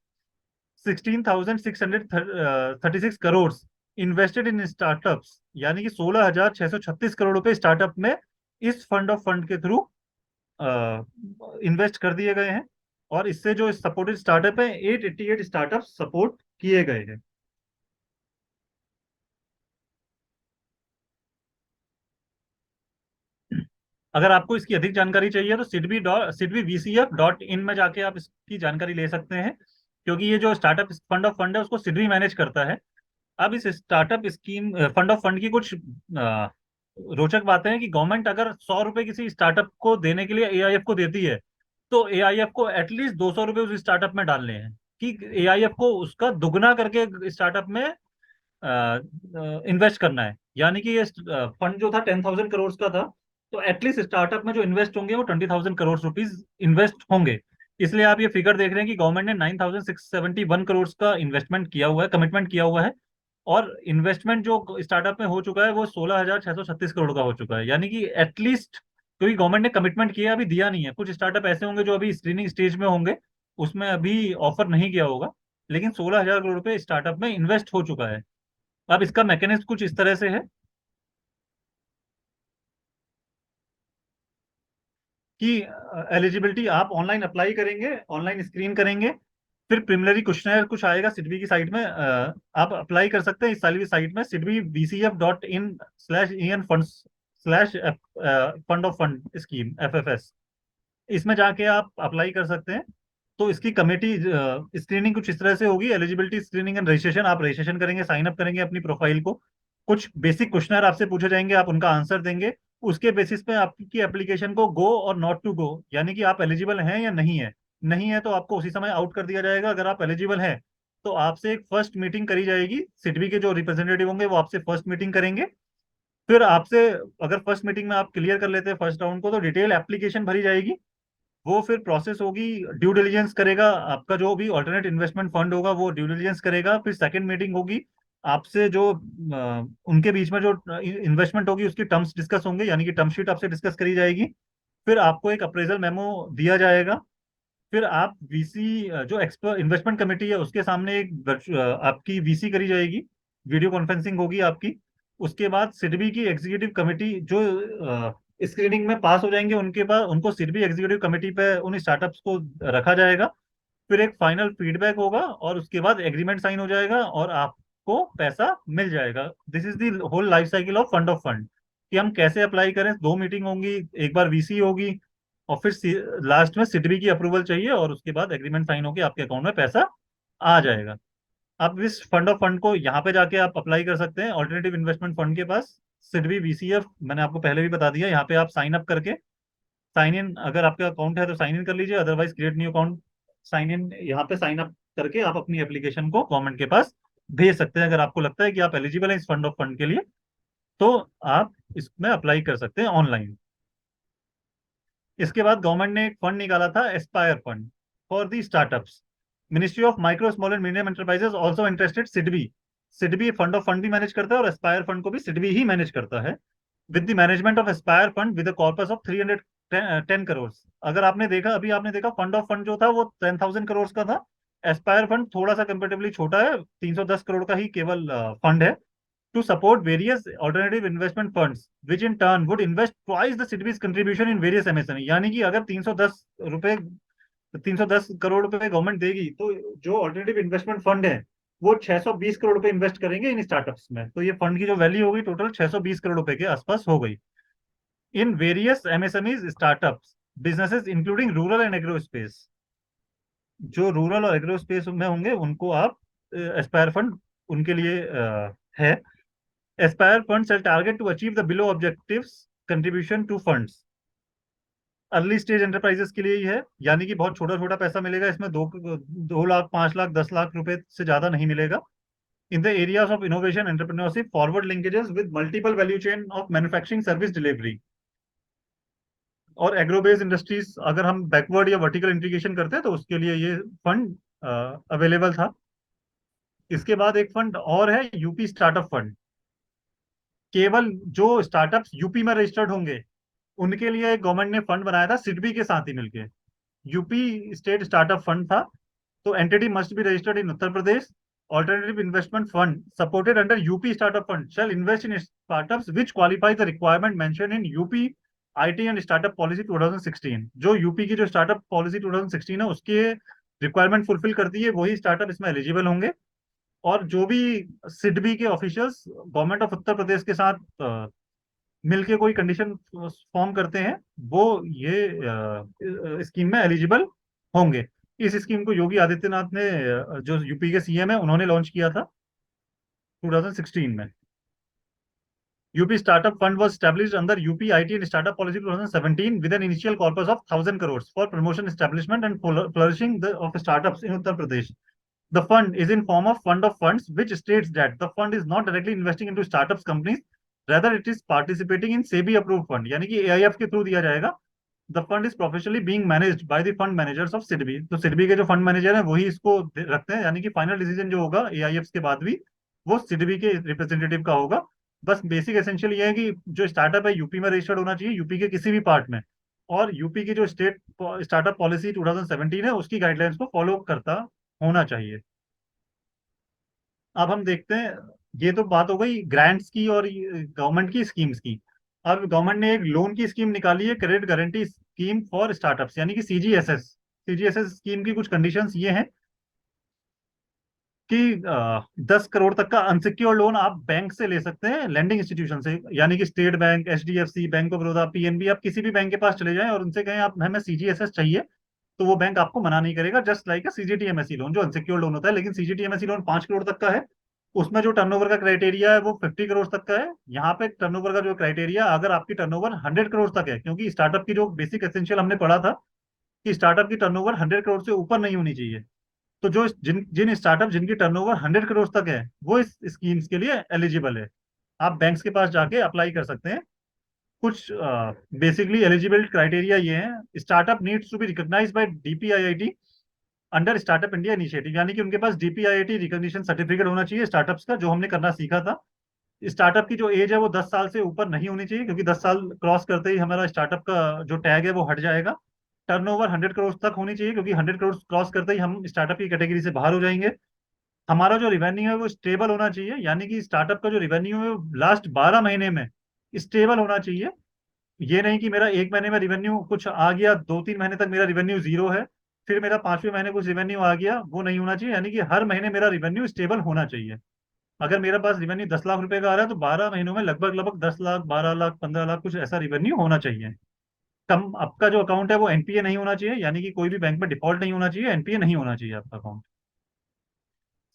16,636 करोड़ इन्वेस्टेड इन स्टार्टअप्स, यानी कि 16,636 करोड़ रुपए स्टार्टअप में इस फंड ऑफ फंड के थ्रू इन्वेस्ट कर दिए गए हैं। और इससे जो सपोर्टेड स्टार्टअप है, 888 स्टार्टअप सपोर्ट किए गए हैं। अगर आपको इसकी अधिक जानकारी चाहिए तो sidbi.vcf.in में जाके आप इसकी जानकारी ले सकते हैं, क्योंकि ये जो स्टार्टअप फंड ऑफ फंड है उसको सिडबी मैनेज करता है। अब इस startup scheme fund of fund की कुछ रोचक बातें हैं कि गवर्नमेंट अगर 100 रुपए किसी स्टार्टअप को देने के लिए एआईएफ को देती है, तो एआईएफ को एटलीस्ट 200 रुपए उस स्टार्टअप में डालने हैं, कि एआईएफ को उसका दुगना करके स्टार्टअप में इन्वेस्ट करना है। यानी कि ये फंड जो था 10,000 करोड़ का था, तो एटलीस्ट स्टार्टअप में जो इन्वेस्ट होंगे वो 20,000 करोड़ रुपीज इन्वेस्ट होंगे। इसलिए आप ये फिगर देख रहे हैं कि गवर्नमेंट ने 9,671 करोड़ का इन्वेस्टमेंट किया हुआ है, कमिटमेंट किया हुआ है। और इन्वेस्टमेंट जो स्टार्टअप में हो चुका है वो 16,636 करोड़ का हो चुका है, यानी कि एटलीस्ट, क्योंकि गवर्नमेंट ने कमिटमेंट किया अभी दिया नहीं है। कुछ स्टार्टअप ऐसे होंगे जो अभी स्क्रीनिंग स्टेज में होंगे, उसमें अभी ऑफर नहीं किया होगा, लेकिन 16,000 करोड़ रुपए स्टार्टअप में इन्वेस्ट हो चुका है। अब इसका मैकेनिज्म कुछ इस तरह से है कि एलिजिबिलिटी आप ऑनलाइन अप्लाई करेंगे, ऑनलाइन स्क्रीन करेंगे, फिर प्रिलिमिनरी क्वेश्चनर कुछ आएगा सिडबी की साइट में, आप अप्लाई कर सकते हैं इस साल की साइट में sidbvcf.in/en/फंड ऑफ फंड स्कीम FFS, इसमें जाके आप अप्लाई कर सकते हैं। तो इसकी कमेटी स्क्रीनिंग कुछ इस तरह से होगी, एलिजिबिलिटी स्क्रीनिंग एंड रजिस्ट्रेशन, आप रजिस्ट्रेशन करेंगे, साइन अप करेंगे अपनी प्रोफाइल को, कुछ बेसिक क्वेश्चनर आपसे पूछे जाएंगे, आप उनका आंसर देंगे। उसके बेसिस पे आपकी एप्लीकेशन को गो और नॉट टू गो, यानी कि आप एलिजिबल हैं या नहीं है। नहीं है तो आपको उसी समय आउट कर दिया जाएगा। अगर आप एलिजिबल हैं तो आपसे एक फर्स्ट मीटिंग करी जाएगी, सिडबी के जो रिप्रेजेंटेटिव होंगे वो आपसे फर्स्ट मीटिंग करेंगे। फिर आपसे, अगर फर्स्ट मीटिंग में आप क्लियर कर लेते हैं फर्स्ट राउंड को, तो डिटेल एप्लीकेशन भरी जाएगी। वो फिर प्रोसेस होगी, ड्यू डिलिजेंस करेगा आपका जो भी ऑल्टरनेट इन्वेस्टमेंट फंड होगा, वो ड्यू डिलिजेंस करेगा। फिर सेकंड मीटिंग होगी, आपसे जो उनके बीच में जो इन्वेस्टमेंट होगी उसकी टर्म्स डिस्कस होंगे, यानी कि टर्म शीट आपसे डिस्कस करी जाएगी। फिर आपको एक अप्रेजल मेमो दिया जाएगा। फिर आप वीसी, जो एक्सपर्ट इन्वेस्टमेंट कमेटी है उसके सामने एक आपकी वीसी करी जाएगी, वीडियो कॉन्फ्रेंसिंग होगी आपकी। उसके बाद सिडबी की एग्जीक्यूटिव कमेटी जो स्क्रीनिंग में पास हो जाएंगे, उनके पास उनको सिडबी एग्जीक्यूटिव कमेटी पे उन स्टार्टअप्स को रखा जाएगा। फिर एक फाइनल फीडबैक होगा और उसके बाद एग्रीमेंट साइन हो जाएगा और आपको पैसा मिल जाएगा। This is the whole life cycle of fund of fund, कि हम कैसे अप्लाई करें। दो मीटिंग होंगी, एक बार वीसी होगी और फिर लास्ट में सिडबी की अप्रूवल चाहिए और उसके बाद एग्रीमेंट साइन होकर आपके अकाउंट में पैसा आ जाएगा। आप इस फंड ऑफ फंड को यहाँ पे जाके आप अप्लाई कर सकते हैं, ऑल्टरनेटिव इन्वेस्टमेंट फंड के पास। सिडबी वीसीएफ मैंने आपको पहले भी बता दिया, यहाँ पे आप साइन अप करके, साइन इन, अगर आपका अकाउंट है तो साइन इन कर लीजिए, otherwise create new account, sign in यहाँ पे साइन अप करके आप अपनी एप्लीकेशन को गवर्नमेंट के पास भेज सकते हैं। अगर आपको लगता है कि आप एलिजिबल हैं इस फंड ऑफ फंड के लिए, तो आप इसमें अप्लाई कर सकते हैं ऑनलाइन। इसके बाद गवर्नमेंट ने एक फंड निकाला था, Aspire fund for the startups. Ministry of micro small and medium enterprises also interested SIDBI. SIDBI fund of fund भी मैनेज करता है और एस्पायर फंड को भी सिडबी ही मैनेज करता है। With the management of Aspire fund with corpus of 310 crore. अगर आपने देखा, अभी आपने देखा फंड ऑफ फंड जो था वो 10,000 करोड़ का था। एस्पायर फंड थोड़ा सा कंपेरेटिवली छोटा है, 310 करोड़ का ही केवल फंड है। to support various alternative investment funds, which in turn would invest twice the SIDBI's contribution in various MSME। यानी कि अगर 310 करोड़ रुपए गवर्नमेंट देगी, तो जो ऑल्टरनेटिव इन्वेस्टमेंट फंड है वो 620 करोड़ रुपए इन्वेस्ट करेंगे इन स्टार्टअप्स में। तो ये फंड की जो वैल्यू होगी टोटल 620 करोड़ रुपए के आसपास हो गई in various MSME startups businesses including rural and agro space. जो रूरल और एग्रो स्पेस में होंगे उनको आप एस्पायर फंड उनके लिए है। Aspire funds shall target to achieve the below objectives contribution to funds। Early stage enterprises के लिए ही है, यानी कि बहुत छोटा छोटा पैसा मिलेगा इसमें, 2 लाख 5 लाख 10 लाख रुपए से ज्यादा नहीं मिलेगा। In the areas of innovation entrepreneurship forward linkages with multiple value chain of manufacturing service delivery और एग्रोबेस इंडस्ट्रीज, अगर हम बैकवर्ड या वर्टिकल इंटीग्रेशन करते हैं तो उसके लिए ये फंड अवेलेबल था। इसके बाद एक फंड और है, यूपी स्टार्टअप फंड। केवल जो स्टार्टअप्स यूपी में रजिस्टर्ड होंगे उनके लिए गवर्नमेंट ने फंड बनाया था सिडबी के साथ ही मिलके। यूपी स्टेट स्टार्टअप फंड था। तो entity must be registered in Uttar Pradesh. Alternative investment fund supported under UP startup fund shall invest in startups which qualify the requirement mention in UP IT and startup policy 2016। जो UP की जो startup policy 2016 है उसके requirement fulfil करती है, वही startup इसमें eligible होंगे। और जो भी सिडबी के officials government of Uttar Pradesh के साथ मिलके कोई कंडीशन फॉर्म करते हैं, वो ये स्कीम में एलिजिबल होंगे। इस स्कीम को योगी आदित्यनाथ ने, जो यूपी के सीएम है, उन्होंने लॉन्च किया था 2016 में। UP startup fund was established under UP IT and Startup Policy 2017 with an initial corpus of 1,000 crores for promotion, establishment and flourishing of startups in Uttar Pradesh. The fund is in form of fund of funds, which states that the fund is not directly investing into startups companies, rather it is participating in SEBI approved fund, यानी कि AIF के through दिया जाएगा। The fund is professionally being managed by the fund managers of SIDBI। तो SIDBI के जो fund manager हैं वही इसको रखते हैं, यानी कि फाइनल डिसीजन जो होगा AIF के बाद भी वो SIDBI के रिप्रेजेंटेटिव का होगा। बस बेसिक एसेंशियल ये है कि जो स्टार्टअप है यूपी में रजिस्टर्ड होना चाहिए, यूपी के किसी भी पार्ट में, और यूपी की जो स्टेट स्टार्टअप पॉलिसी 2017 है उसकी गाइडलाइंस को फॉलो करता होना चाहिए। अब हम देखते हैं, ये तो बात हो गई ग्रांट्स की और गवर्नमेंट की स्कीम्स की। अब गवर्नमेंट ने एक लोन की स्कीम निकाली है, credit guarantee scheme for startups, यानी कि सीजीएसएस। सीजीएसएस स्कीम की कुछ कंडीशंस ये हैं कि 10 करोड़ तक का अनसिक्योर्ड लोन आप बैंक से ले सकते हैं, लेंडिंग इंस्टीट्यूशन से, यानी कि state bank, HDFC, bank of Baroda, PNB, आप किसी भी बैंक के पास चले जाएं और उनसे कहें आप हमें सीजीएसएस चाहिए, तो वो बैंक आपको मना नहीं करेगा। जस्ट लाइक सीजीटीएमएसई लोन जो अनसिक्योर्ड लोन होता है, लेकिन सीजीटीएमएसई लोन 5 करोड़ तक का है। उसमें जो टर्नओवर का क्राइटेरिया है वो 50 करोड़ तक का है। यहाँ पे टर्नओवर का जो क्राइटेरिया, अगर आपकी टर्नओवर 100 करोड़ तक है, क्योंकि स्टार्टअप की जो बेसिक एसेंशियल हमने पढ़ा था कि स्टार्टअप की टर्नओवर 100 करोड़ से ऊपर नहीं होनी चाहिए। तो जो जिन जिन स्टार्टअप जिनकी टर्नओवर 100 करोड़ तक है वो इस स्कीम्स के लिए एलिजिबल है। आप बैंक्स के पास जाके अप्लाई कर सकते हैं। कुछ बेसिकली एलिजिबिलिटी क्राइटेरिया ये हैं। Startup needs to be recognised by DPIIT under startup India initiative, यानी कि उनके पास डीपीआईआईटी रिकॉग्निशन सर्टिफिकेट होना चाहिए स्टार्टअप्स का, जो हमने करना सीखा था। स्टार्टअप की जो एज है वो 10 साल से ऊपर नहीं होनी चाहिए, क्योंकि 10 साल क्रॉस करते ही हमारा स्टार्टअप का जो टैग है वो हट जाएगा। टर्नओवर 100 करोड़ तक होनी चाहिए, क्योंकि 100 करोड़ क्रॉस करते ही हम स्टार्टअप की कैटेगरी से बाहर हो जाएंगे। हमारा जो रिवेन्यू है वो स्टेबल होना चाहिए, यानी कि स्टार्टअप का जो रिवेन्यू है वो लास्ट 12 महीने में स्टेबल होना चाहिए। ये नहीं कि मेरा एक महीने में रिवेन्यू कुछ आ गया, 2-3 महीने तक मेरा रिवेन्यू जीरो है, फिर मेरा 5वें महीने कुछ रिवेन्यू आ गया, वो नहीं होना चाहिए। यानी कि हर महीने मेरा रिवेन्यू स्टेबल होना चाहिए। अगर मेरे पास रिवेन्यू 10 लाख रुपए का आ रहा है तो 12 महीनों में लगभग लगभग 10 लाख, 12 लाख, 15 लाख कुछ ऐसा रिवेन्यू होना चाहिए। कम आपका जो अकाउंट है वो एनपीए नहीं होना चाहिए, यानी कि कोई भी बैंक में डिफॉल्ट नहीं होना चाहिए, एनपीए नहीं होना चाहिए आपका account.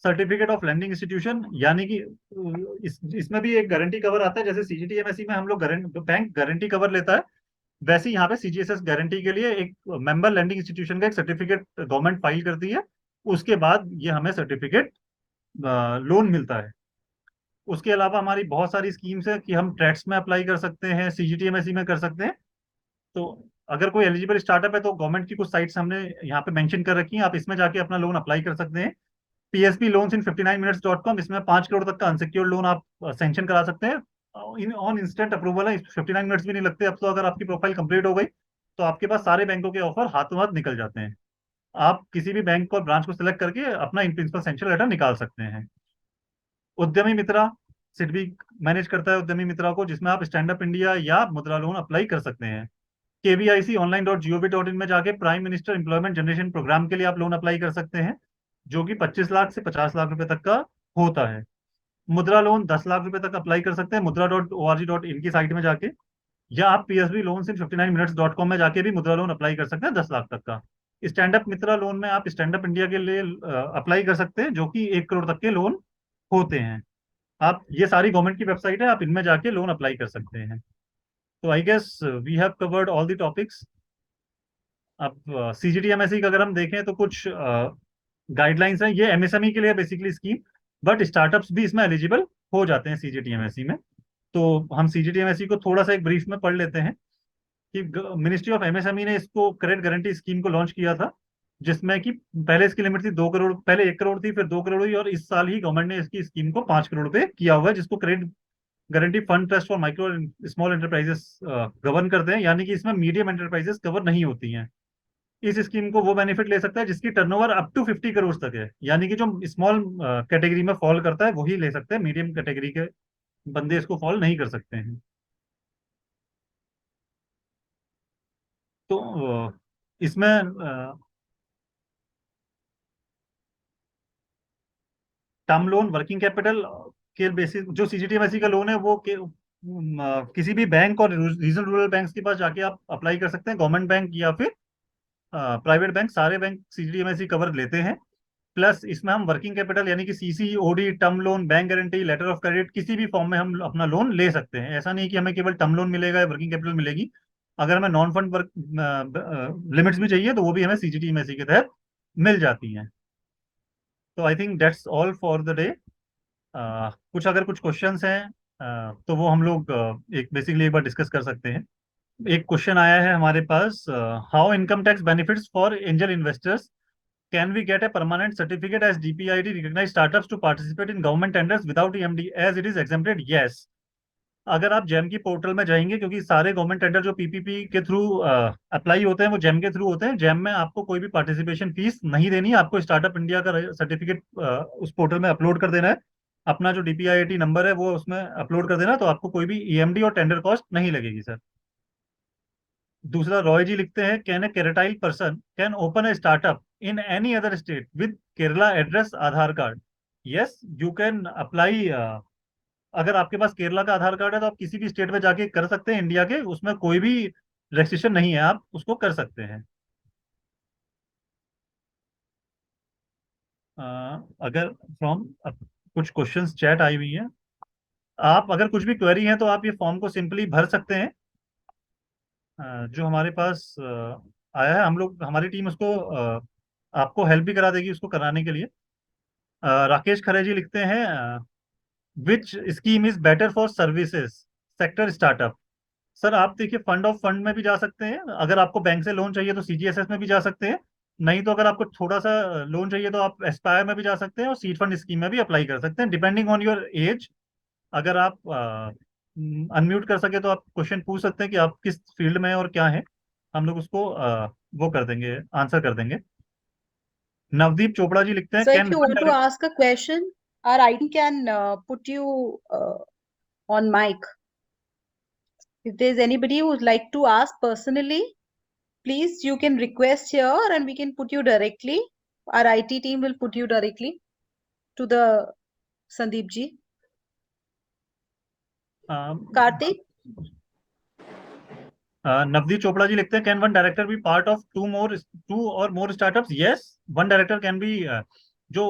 Certificate of lending institution, यानी कि इसमें भी एक गारंटी कवर आता है। जैसे सीजीटीएमएसई में हम लोग बैंक गारंटी कवर लेता है, वैसे ही यहाँ पे सीजीएसएस गारंटी के लिए एक मेंबर लैंडिंग इंस्टीट्यूशन का एक सर्टिफिकेट गवर्नमेंट फाइल करती है। उसके बाद ये हमें सर्टिफिकेट लोन मिलता है। उसके अलावा हमारी बहुत सारी स्कीम्स है कि हम ट्रैक्स में अप्लाई कर सकते हैं, सीजीटीएमएसई में कर सकते हैं। तो अगर कोई एलिजिबल स्टार्टअप है तो गवर्नमेंट की कुछ साइट्स हमने यहाँ पे मेंशन कर रखी हैं, आप इसमें जाके अपना लोन अप्लाई कर सकते हैं। पीएसपी लोन्स इन 59minutes.com, इसमें 5 करोड़ तक का अनसिक्योर्ड लोन आप सैंक्शन करा सकते हैं। इन ऑन इंस्टेंट अप्रूवल है, 59 मिनट्स भी नहीं लगते अब तो। अगर आपकी प्रोफाइल कंप्लीट हो गई तो आपके पास सारे बैंकों के ऑफर हाथों हाथ निकल जाते हैं। आप किसी भी बैंक और ब्रांच को सिलेक्ट करके अपना इन प्रिंसिपल सैंक्शन लेटर निकाल सकते हैं। उद्यमी मित्रा, सिडबी मैनेज करता है उद्यमी मित्रा को, जिसमें आप स्टैंड अप इंडिया या मुद्रा लोन अप्लाई कर सकते हैं। केवीआईसी online.gov.in में जाके prime minister employment generation programme के लिए आप लोन अप्लाई कर सकते हैं, जो कि 25 लाख से 50 लाख रुपए तक का होता है। मुद्रा लोन 10 लाख रुपए तक अप्लाई कर सकते हैं मुद्रा.org.in की साइट में जाके, या आप पीएसबी लोन इन 59minutes.com में जाके भी मुद्रा लोन अप्लाई कर सकते हैं 10 लाख तक का। स्टैंड अप मित्रा लोन में आप स्टैंड अप इंडिया के लिए अप्लाई कर सकते हैं, जो कि 1 करोड़ तक के लोन होते हैं। आप ये सारी गवर्नमेंट की वेबसाइट है, आप इनमें जाके लोन अप्लाई कर सकते हैं। तो I guess we have covered all the topics. अब सीजीटीएमएसई का अगर हम देखें तो कुछ गाइडलाइंस हैं। ये एमएसएमई के लिए बेसिकली स्कीम, बट स्टार्टअप्स भी इसमें एलिजिबल हो जाते हैं सीजीटीएमएसई में। तो हम सीजीटीएमएसई को थोड़ा सा एक ब्रीफ में पढ़ लेते हैं कि मिनिस्ट्री ऑफ एमएसएमई ने इसको क्रेडिट गारंटी स्कीम को लॉन्च किया था, जिसमें कि पहले इसकी लिमिट थी 2 करोड़, पहले 1 करोड़ थी, फिर 2 करोड़ हुई, और इस साल ही गवर्नमेंट ने इसकी स्कीम को 5 करोड़ पे किया हुआ है, जिसको credit guarantee fund trust for micro small enterprises govern करते हैं। यानी कि इसमें मीडियम एंटरप्राइजेस कवर नहीं होती हैं। इस स्कीम को वो बेनिफिट ले सकता है जिसकी टर्नओवर अप टू 50 करोड़ तक है, यानी कि जो स्मॉल कैटेगरी में फॉल करता है वही ले सकते हैं, मीडियम कैटेगरी के बंदे इसको फॉल नहीं कर सकते हैं। तो इसमें टर्म लोन, वर्किंग कैपिटल के बेसिस जो सीजीटीएमएसई का लोन है वो किसी भी बैंक और रीजनल रूरल बैंक्स के पास जाके आप अप्लाई कर सकते हैं, गवर्नमेंट बैंक या फिर प्राइवेट बैंक, सारे बैंक सीजीटीएमएसई कवर लेते हैं। प्लस इसमें हम वर्किंग कैपिटल यानी कि CC, OD, term loan, bank guarantee, letter of credit किसी भी फॉर्म में हम अपना लोन ले सकते हैं। ऐसा नहीं कि हमें केवल टर्म लोन मिलेगा या वर्किंग कैपिटल मिलेगी। अगर हमें नॉन फंड वर्क लिमिट्स भी चाहिए तो वो भी हमें सीजीटीएमएसई के तहत मिल जाती हैं। तो I think that's all for the day. कुछ अगर कुछ क्वेश्चंस हैं तो वो हम लोग एक बेसिकली एक बार डिस्कस कर सकते हैं। एक क्वेश्चन आया है हमारे पास, how income tax benefits for angel investors, can we get a permanent certificate as DPIIT recognized startups to participate in government tenders without EMD as it is exempted? Yes. अगर आप जेम की portal में जाएंगे, क्योंकि सारे government tender जो PPP के through apply होते हैं वो जेम के थ्रू होते हैं। जेम में आपको कोई भी पार्टिसिपेशन फीस नहीं देनी है, आपको स्टार्टअप इंडिया का सर्टिफिकेट उस पोर्टल में अपलोड कर देना है। अपना जो डीपीआईआईटी नंबर है वो उसमें अपलोड कर देना, तो आपको कोई भी ईएमडी और टेंडर कॉस्ट नहीं लगेगी सर। दूसरा, रॉय जी लिखते हैं, can a Keralite person can open a startup in any other state with Kerala address Aadhaar card? Yes, you can apply. अगर आपके पास केरला का आधार कार्ड है तो आप किसी भी स्टेट में जाके कर सकते हैं इंडिया के, उसमें कोई भी रेस्ट्रिक्शन नहीं है, आप उसको कर सकते हैं। अ, अगर फ्रॉम कुछ क्वेश्चंस चैट आई हुई है, आप अगर कुछ भी क्वेरी है तो आप ये फॉर्म को सिंपली भर सकते हैं। जो हमारे पास आया है, हम लोग हमारी टीम उसको आपको हेल्प भी करा देगी उसको कराने के लिए। राकेश खरे जी लिखते हैं, विच scheme is better for services sector startup? Sir आप देखिए, फंड ऑफ फंड में भी जा सकते हैं, अगर आपको बैंक से लोन चाहिए तो सीजीएसएस में भी जा सकते हैं, नहीं तो अगर आपको थोड़ा सा लोन चाहिए तो आप एस्पायर में भी जा सकते हैं और सीड फंड स्कीम में भी अप्लाई कर सकते हैं, डिपेंडिंग ऑन योर एज। अगर आप अनम्यूट कर सके तो आप क्वेश्चन पूछ सकते हैं कि आप किस फील्ड में हैं और क्या है, हम लोग उसको वो कर देंगे, आंसर कर देंगे। नवदीप चोपड़ा जी लिखते हैं, So if can you one want to direct. ask a question, our IT can put you on mic. If there's anybody who would like to ask personally, please you can request here and we can put you directly. Our IT team will put you directly to the Sandeep ji. Karthik? Navdeep Chopra ji लिखते हैं, can one director be part of two और more startups? Yes, one director can be. जो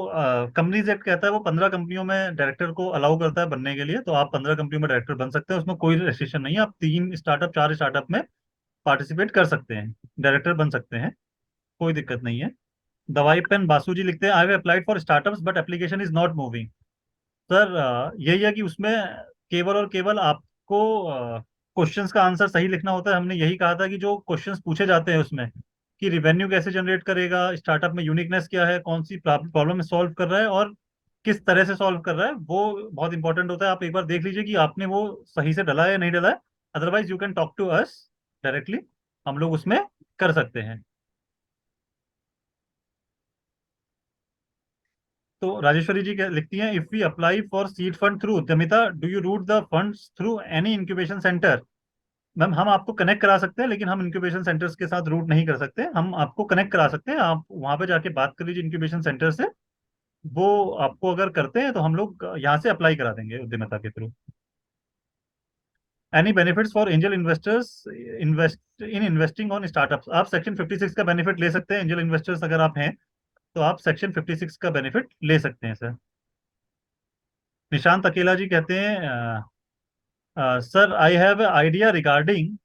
companies act कहता है वो 15 कंपनियों में director को अलाउ करता है बनने के लिए, तो आप 15 कंपनियों में डायरेक्टर बन सकते हैं, उसमें कोई रेस्ट्रिक्शन नहीं है। आप 3 स्टार्टअप 4 स्टार्टअप में पार्टिसिपेट कर सकते हैं, डायरेक्टर बन सकते हैं, कोई दिक्कत नहीं है। दवाई पेन बासु जी लिखते हैं, I have applied for startups but application is not moving. Sir यही है कि उसमें केवल और केवल आपको क्वेश्चंस का आंसर सही लिखना होता है। हमने यही कहा था कि जो क्वेश्चंस पूछे जाते हैं उसमें, कि रिवेन्यू कैसे जनरेट करेगा, स्टार्टअप में यूनिकनेस क्या है, कौन सी प्रॉब्लम सॉल्व कर रहा है और किस तरह से सॉल्व कर रहा है, वो बहुत इंपॉर्टेंट होता है। आप एक बार देख लीजिए कि आपने वो सही से डला है या नहीं डला है, otherwise you can talk to us directly, हम लोग उसमें कर सकते हैं। तो राजेश्वरी जी लिखती हैं, if we apply for seed fund through Udyamita, do you route the funds through any incubation centre? Ma'am हम आपको कनेक्ट करा सकते हैं, लेकिन हम इंक्यूबेशन सेंटर्स के साथ रूट नहीं कर सकते, हम आपको कनेक्ट करा सकते हैं, आप वहां पे जाके बात कर लीजिए इंक्यूबेशन सेंटर से। वो आपको अगर करते हैं तो हम लोग यहाँ से अप्लाई करा देंगे उद्यमिता के through. Any benefits for angel investors investing on startups? आप सेक्शन 56 का बेनिफिट ले सकते हैं, एंजल इन्वेस्टर्स अगर आप हैं तो आप सेक्शन 56 का बेनिफिट ले सकते हैं सर। निशांत अकेला जी कहते हैं, sir I have idea regarding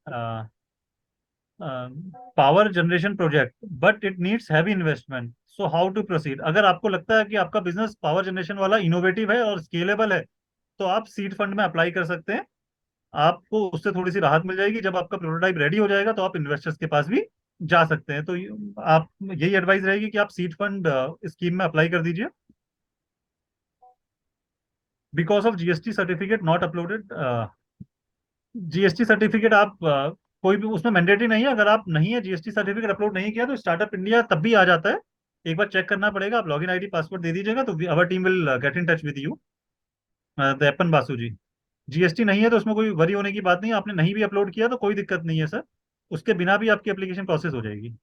power generation project but it needs heavy investment, so how to proceed? अगर आपको लगता है कि आपका बिजनेस पावर जनरेशन वाला इनोवेटिव है और स्केलेबल है, तो आप सीड फंड में अप्लाई कर सकते हैं। आपको उससे थोड़ी सी राहत मिल जाएगी, जब आपका प्रोटोटाइप रेडी हो जाएगा तो आप इन्वेस्टर्स के पास भी जा सकते हैं। तो आप यही एडवाइस रहेगी कि आप सीड फंड स्कीम में अप्लाई कर दीजिए। Because of GST certificate not uploaded, GST certificate आप कोई भी उसमें मैंडेटरी नहीं है, अगर आप नहीं है जीएसटी सर्टिफिकेट अपलोड नहीं किया तो स्टार्टअप इंडिया तब भी आ जाता है, एक बार चेक करना पड़ेगा। आप लॉगिन आईडी पासवर्ड दे दीजिएगा तो our team will get in touch with you. Dayapan Basu ji, GST नहीं है तो उसमें कोई वरी होने की बात नहीं है, आपने नहीं भी अपलोड किया तो कोई दिक्कत नहीं है सर, उसके बिना भी आपकी एप्लीकेशन प्रोसेस हो जाएगी।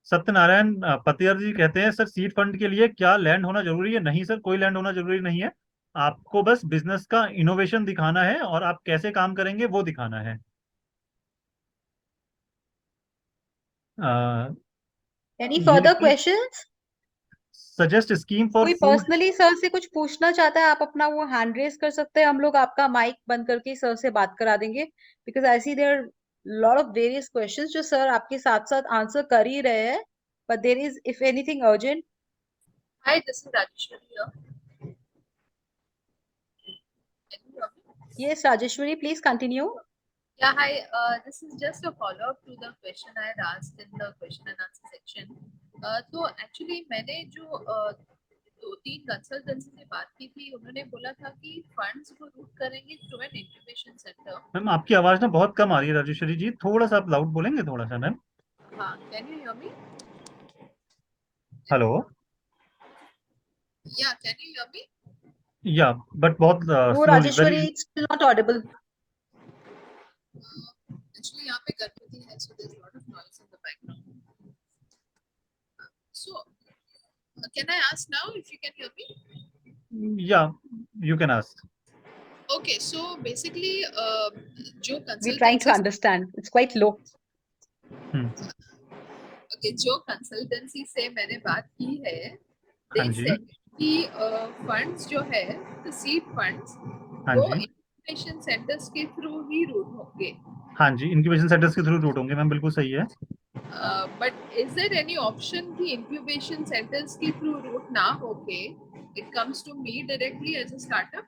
सत्यनारायण पतियर जी कहते हैं, सर सीड फंड के लिए क्या लैंड होना जरूरी है? नहीं सर, कोई लैंड होना जरूरी नहीं है, आपको बस बिजनेस का इनोवेशन दिखाना है और आप कैसे काम करेंगे वो दिखाना है। Any ये further लिखते हैं, questions? सजेस्ट स्कीम फॉर कोई फूड। पर्सनली सर से कुछ पूछना चाहता है, आप अपना वो हैंड रेज कर सकते हैं, हम लोग आपका माइक बंद करके सर से बात करा देंगे। Because I see there lot of various questions जो सर आपके साथ साथ आंसर कर ही रहे हैं, but there is if anything urgent. Hi, this is Rajeshwari here. Can you hear me? Yes Rajeshwari, please continue. Yeah, hi. This is just a follow-up to the question I had asked in the question and answer section. तो actually मैंने जो 2-3 consultancy से बात की थी, उन्होंने बोला था कि फंड्स को रूट करेंगे through an incubation centre. Ma'am आपकी आवाज ना बहुत कम आ रही है राजेश्वरी जी, थोड़ा सा आप लाउड बोलेंगे थोड़ा सा मैम। हाँ, can you hear me? Hello. Yeah can you hear me? Yeah but बहुत no slowly, very. Rajeshwari, it's still not audible. Actually यहाँ पे गणपति है, so there is lot of noise in the background. So can I ask now if you can hear me? Yeah you can ask. Okay, so basically, जो we trying to consultancies, understand, it's quite low. okay, जो consultancy से मैंने बात की है, हाँ they ji. said कि funds जो है, the seed funds, हाँ वो जी। incubation centers के through ही route होंगे। हाँ जी, इंक्यूबेशन सेंटर्स के थ्रू रूट होंगे मैम, बिल्कुल सही है। But is there any option कि incubation centers के through route ना होके it comes to me directly as a startup?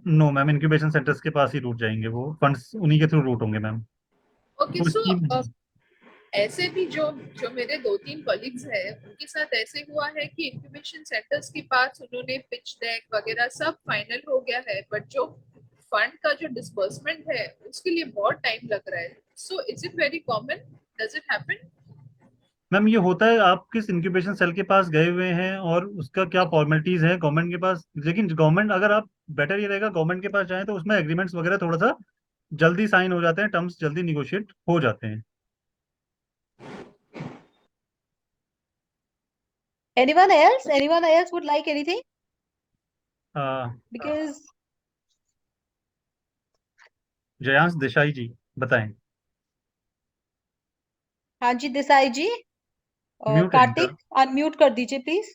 No ma'am, incubation centres के पास ही रूट जाएंगे, वो फंड्स उन्हीं के थ्रू रूट होंगे मैम। Okay, वो so स्कीम ऐसे भी जो जो मेरे 2-3 कॉलीग्स हैं उनके साथ ऐसे हुआ है कि इंक्यूबेशन सेंटर्स के पास उन्होंने पिच डेक वगैरह सब फाइनल हो गया है, बट जो फंड का जो डिसबर्समेंट है उसके लिए बहुत टाइम लग रहा है। So is it very common? Does it happen? Ma'am ये होता है, आप किस इंक्यूबेशन सेल के पास गए हुए हैं और उसका क्या फॉर्मेलिटीज है गवर्नमेंट के पास। लेकिन गवर्नमेंट, अगर आप, बेटर ये रहेगा गवर्नमेंट के पास जाएं तो उसमें एग्रीमेंट्स वगैरह थोड़ा सा जल्दी साइन हो जाते हैं, टर्म्स जल्दी निगोशिएट हो जाते हैं। Anyone else? Anyone else would like anything? Uh, Because जयांश Desai जी बताएं। हाँ जी देसाई जी, म्यूट है इनका। कार्तिक अनम्यूट कर दीजिए प्लीज।